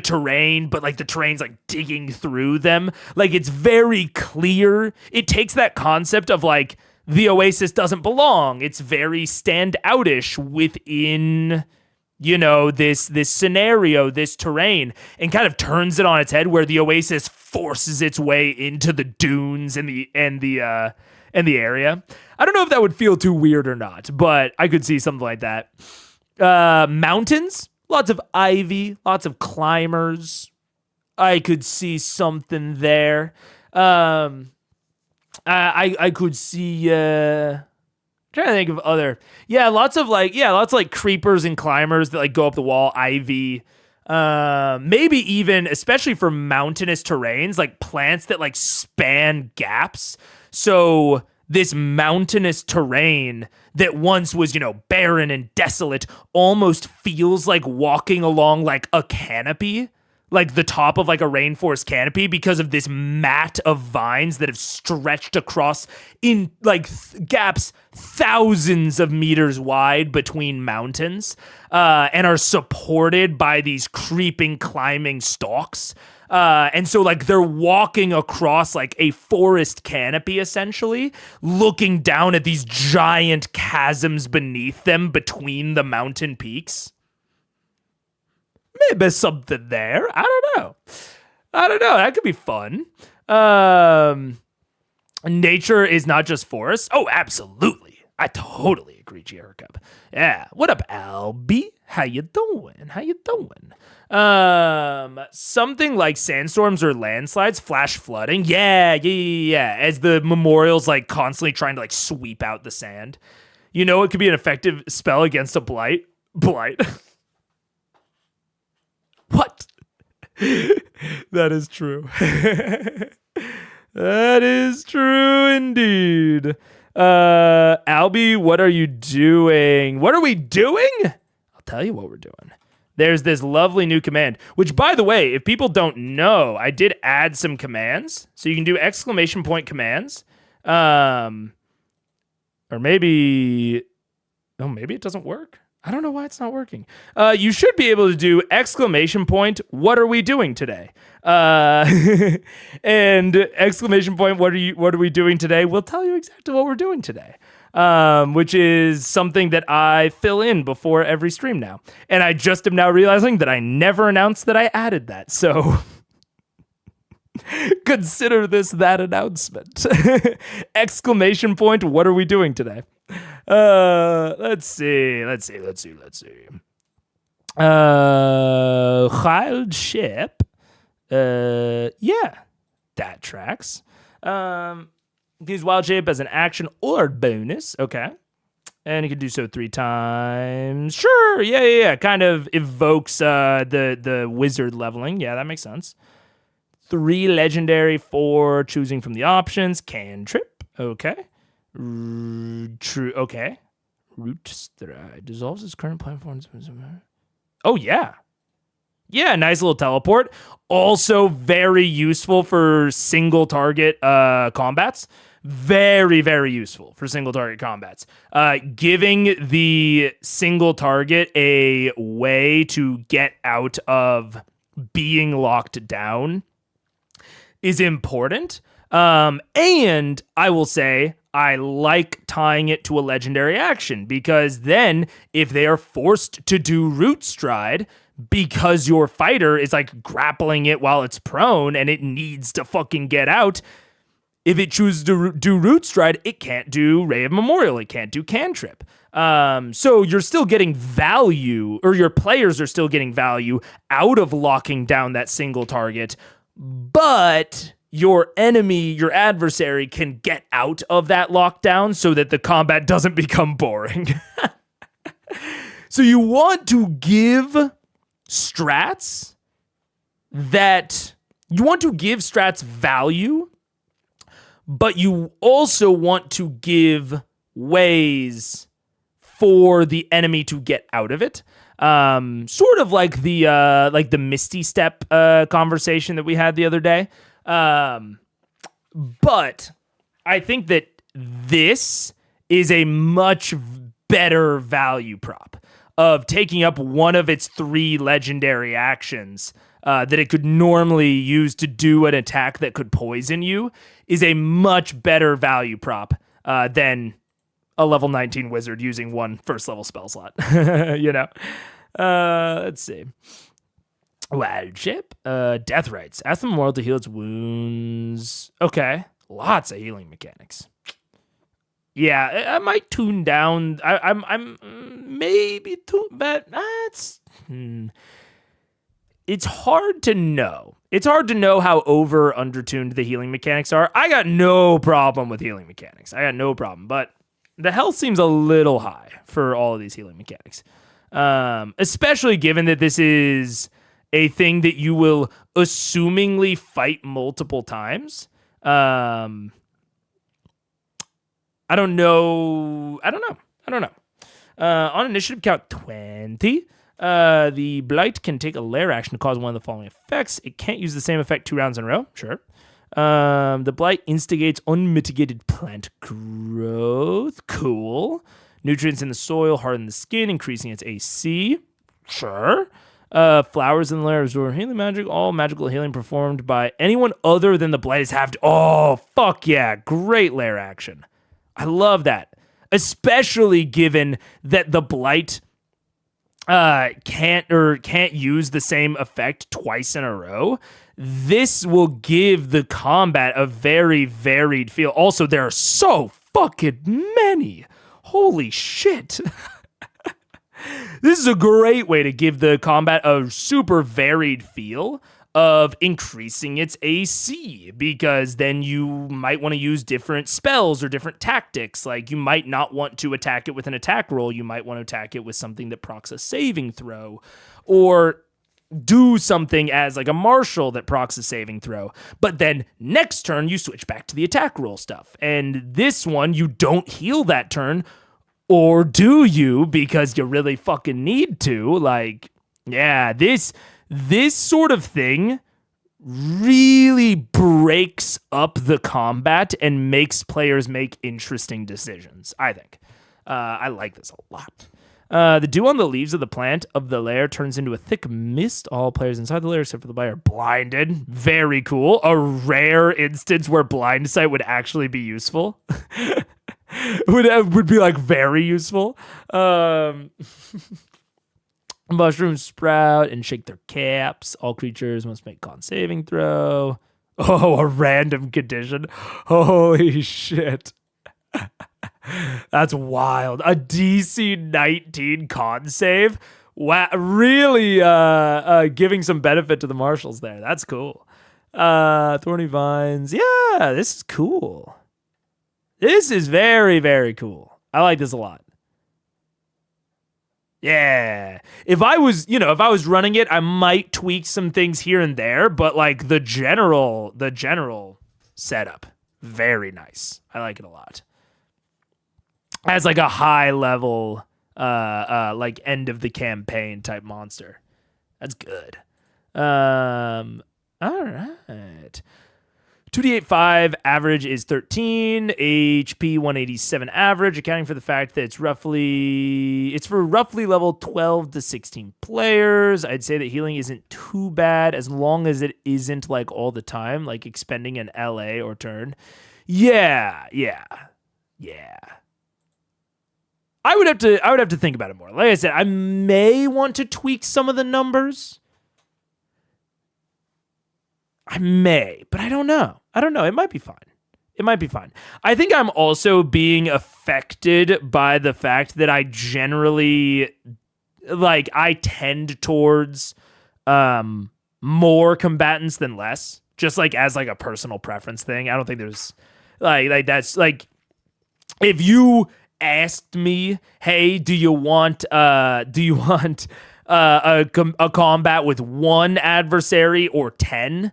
terrain, but like the terrain's like digging through them. Like, it's very clear. It takes that concept of like the oasis doesn't belong. It's very stand outish within, you know, this scenario, this terrain, and kind of turns it on its head, where the oasis forces its way into the dunes and the area. I don't know if that would feel too weird or not, but I could see something like that. Mountains, lots of ivy, lots of climbers. I could see something there. I could see. Trying to think of other, lots of creepers and climbers that like go up the wall, ivy, maybe even, especially for mountainous terrains, like plants that like span gaps. So this mountainous terrain that once was, you know, barren and desolate almost feels like walking along like a canopy, like the top of like a rainforest canopy, because of this mat of vines that have stretched across in like gaps thousands of meters wide between mountains, and are supported by these creeping, climbing stalks. And so like they're walking across like a forest canopy, essentially, looking down at these giant chasms beneath them between the mountain peaks. Maybe something there. I don't know. I don't know. That could be fun. Nature is not just forest. Oh, absolutely. I totally agree, Jacob. Yeah. What up, Albie? How you doing? Something like sandstorms or landslides, flash flooding. Yeah. As the memorial's like constantly trying to like sweep out the sand. You know, it could be an effective spell against a blight. What? That is true. That is true indeed. Albie, what are you doing? What are we doing? I'll tell you what we're doing. There's this lovely new command, which, by the way, if people don't know, I did add some commands. So you can do exclamation point commands. Or maybe it doesn't work. I don't know why it's not working. You should be able to do exclamation point, what are we doing today? And exclamation point, what are we doing today? We'll tell you exactly what we're doing today. Which is something that I fill in before every stream now. And I just am now realizing that I never announced that I added that. So consider this that announcement. Exclamation point, what are we doing today? Let's see. Child ship. Yeah, that tracks. Use wild shape as an action or bonus. Okay. And you can do so 3 times. Sure. Yeah. Kind of evokes the wizard leveling. Yeah, that makes sense. 3 legendary, 4 choosing from the options. Cantrip. Okay. True. Okay. Root stride dissolves its current platform. Oh yeah. Yeah, nice little teleport. Also very useful for single target combats. Very, very useful for single target combats. Giving the single target a way to get out of being locked down is important. And I will say, I like tying it to a legendary action, because then if they are forced to do root stride, because your fighter is like grappling it while it's prone and it needs to fucking get out, if it chooses to do root stride, it can't do Ray of Memorial, it can't do cantrip. So you're still getting value, or your players are still getting value out of locking down that single target, but your enemy, your adversary, can get out of that lockdown so that the combat doesn't become boring. So you want to give strats value, but you also want to give ways for the enemy to get out of it. Sort of like the Misty Step conversation that we had the other day. But I think that this is a much better value prop of taking up one of its 3 legendary actions that it could normally use to do an attack that could poison you, is a much better value prop than a level 19 wizard using 1 first level spell slot. You know? Let's see. Wild ship. Death rites. Ask the memorial to heal its wounds. Okay. Lots of healing mechanics. Yeah, I might tune down. I'm maybe tune, but it's hard to know. It's hard to know how over or undertuned the healing mechanics are. I got no problem with healing mechanics. I got no problem, but the health seems a little high for all of these healing mechanics. Especially given that this is a thing that you will assumingly fight multiple times. I don't know. On initiative count 20, the Blight can take a lair action to cause one of the following effects. It can't use the same effect 2 rounds in a row. Sure. The Blight instigates unmitigated plant growth. Cool. Nutrients in the soil harden the skin, increasing its AC. Sure. Flowers in the lair absorb healing magic. All magical healing performed by anyone other than the Blight is halved. Oh, fuck yeah. Great lair action. I love that. Especially given that the Blight can't use the same effect twice in a row, this will give the combat a very varied feel. Also, there are so fucking many. Holy shit. This is a great way to give the combat a super varied feel of increasing its AC, because then you might want to use different spells or different tactics. Like, you might not want to attack it with an attack roll. You might want to attack it with something that procs a saving throw, or do something as like a martial that procs a saving throw. But then next turn, you switch back to the attack roll stuff. And this one, you don't heal that turn, or do you, because you really fucking need to? Like, yeah, this sort of thing really breaks up the combat and makes players make interesting decisions, I think. I like this a lot. The dew on the leaves of the plant of the lair turns into a thick mist. All players inside the lair, except for the buyer, are blinded. Very cool. A rare instance where blind sight would actually be useful. would be like very useful. Mushrooms sprout and shake their caps. All creatures must make con saving throw. Oh, a random condition. Holy shit. That's wild. A DC 19 con save. Wow, really giving some benefit to the marshals there. That's cool. Thorny vines. Yeah, this is cool. This is very, very cool. I like this a lot. Yeah. If I was running it, I might tweak some things here and there, but like the general setup, very nice. I like it a lot. As like a high level, like end of the campaign type monster. That's good. All right. 2d8/5 average is 13, HP 187 average, accounting for the fact that it's for roughly level 12 to 16 players. I'd say that healing isn't too bad as long as it isn't like all the time, like expending an LA or turn. Yeah. I would have to think about it more. Like I said, I may want to tweak some of the numbers. I may, but I don't know. It might be fine. I think I'm also being affected by the fact that I generally, like, I tend towards more combatants than less, just like as like a personal preference thing. I don't think there's like that's like, if you asked me, hey, do you want a combat with one adversary or 10?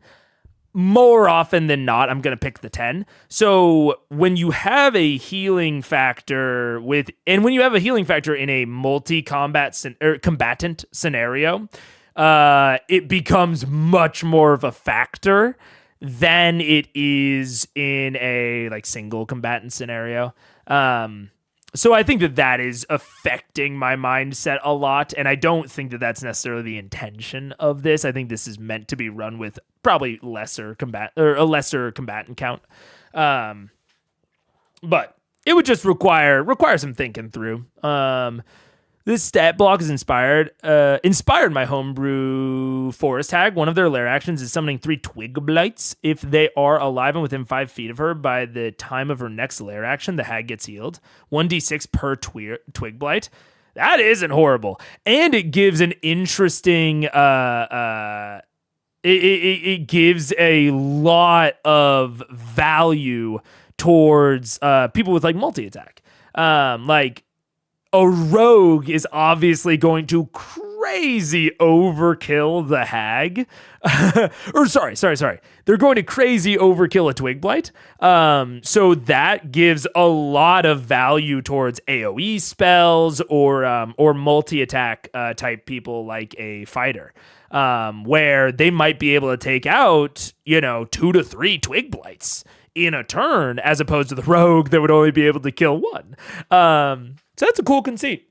More often than not, I'm going to pick the 10. So when you have a healing factor when you have a healing factor in a multi-combat combatant scenario, it becomes much more of a factor than it is in a like single combatant scenario. So I think that is affecting my mindset a lot, and I don't think that that's necessarily the intention of this. I think this is meant to be run with probably a lesser combatant count, but it would just require some thinking through. This stat block is inspired my homebrew forest hag. One of their lair actions is summoning 3 twig blights. If they are alive and within 5 feet of her by the time of her next lair action, the hag gets healed. 1d6 per twig blight. That isn't horrible. And it gives an interesting... It gives a lot of value towards people with like multi-attack. Like... a rogue is obviously going to crazy overkill the hag. Or sorry. They're going to crazy overkill a twig blight. So that gives a lot of value towards AoE spells or multi-attack type people like a fighter. Where they might be able to take out, 2 to 3 twig blights in a turn, as opposed to the rogue that would only be able to kill 1. So that's a cool conceit.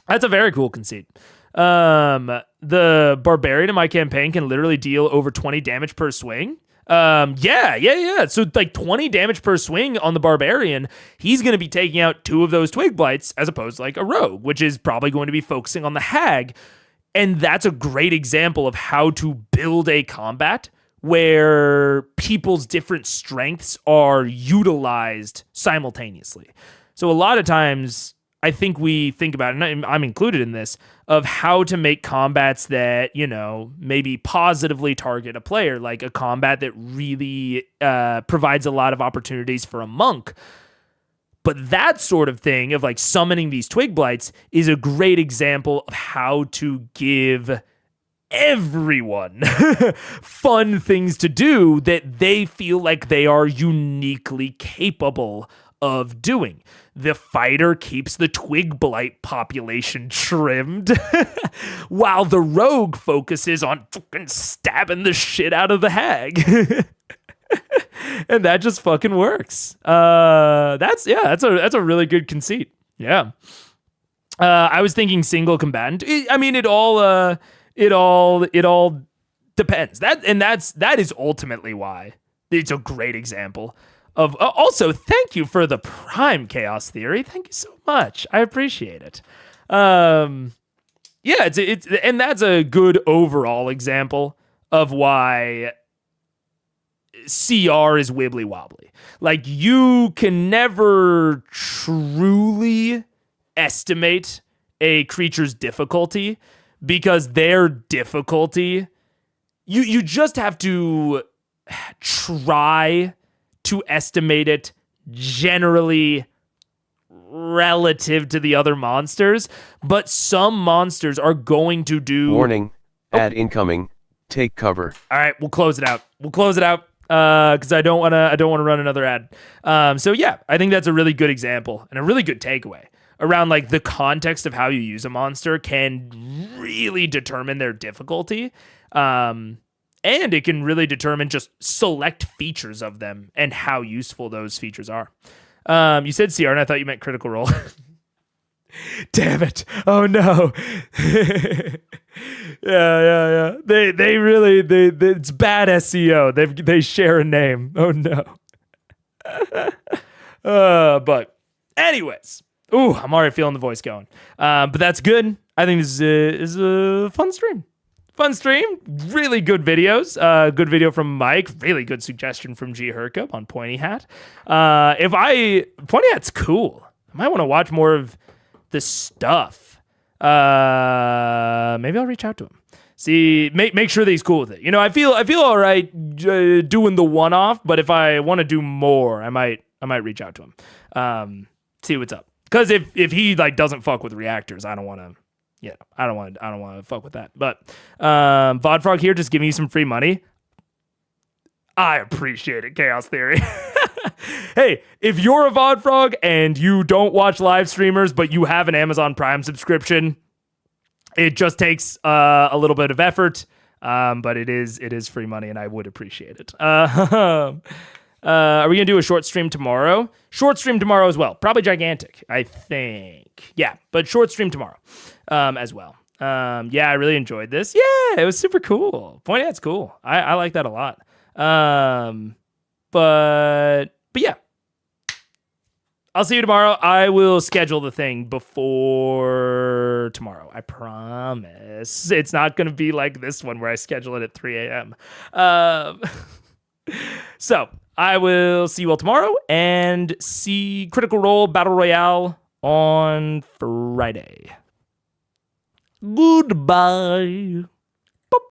That's a very cool conceit. The barbarian in my campaign can literally deal over 20 damage per swing. Yeah. So like 20 damage per swing on the barbarian, he's going to be taking out 2 of those twig blights as opposed to like a rogue, which is probably going to be focusing on the hag. And that's a great example of how to build a combat where people's different strengths are utilized simultaneously. So a lot of times I think we think about, and I'm included in this, of how to make combats that, maybe positively target a player, like a combat that really provides a lot of opportunities for a monk. But that sort of thing of like summoning these twig blights is a great example of how to give everyone fun things to do that they feel like they are uniquely capable of doing. The fighter keeps the twig blight population trimmed while the rogue focuses on fucking stabbing the shit out of the hag. And that just fucking works. That's a really good conceit. Yeah. I was thinking single combatant. It all depends. That is ultimately why it's a great example of. Also, thank you for the Prime Chaos Theory. Thank you so much. I appreciate it. It's and that's a good overall example of why CR is wibbly wobbly. Like, you can never truly estimate a creature's difficulty because their difficulty, you just have to try to estimate it generally relative to the other monsters, but some monsters are going to do... Warning, ad incoming, take cover. All right, we'll close it out. Because I don't want to run another ad. So yeah, I think that's a really good example and a really good takeaway around like the context of how you use a monster can really determine their difficulty. And it can really determine just select features of them and how useful those features are. You said CR and I thought you meant Critical Role. Damn it. Oh no. Yeah. They really, it's bad SEO. They share a name. Oh no. But anyways, I'm already feeling the voice going. But that's good. I think this is a fun stream. Really good videos. Good video from Mike. Really good suggestion from G Hercup on Pointy Hat. Pointy Hat's cool. I might want to watch more of this stuff. Maybe I'll reach out to him. See, make sure that he's cool with it. I feel all right doing the one-off, but if I want to do more, I might reach out to him. See what's up. Because if he like doesn't fuck with reactors, I don't want to. Yeah, I don't want to fuck with that. But Vodfrog here, just give me some free money. I appreciate it, Chaos Theory. Hey, if you're a Vodfrog and you don't watch live streamers, but you have an Amazon Prime subscription, it just takes a little bit of effort, but it is free money, and I would appreciate it. Are we going to do a short stream tomorrow? Short stream tomorrow as well. Probably gigantic, I think. Yeah, but short stream tomorrow as well. Yeah, I really enjoyed this. Yeah, it was super cool. Pointy Hat's cool. I like that a lot. But yeah. I'll see you tomorrow. I will schedule the thing before tomorrow. I promise. It's not going to be like this one where I schedule it at 3 a.m. So I will see you all tomorrow and see Critical Role Battle Royale on Friday. Goodbye.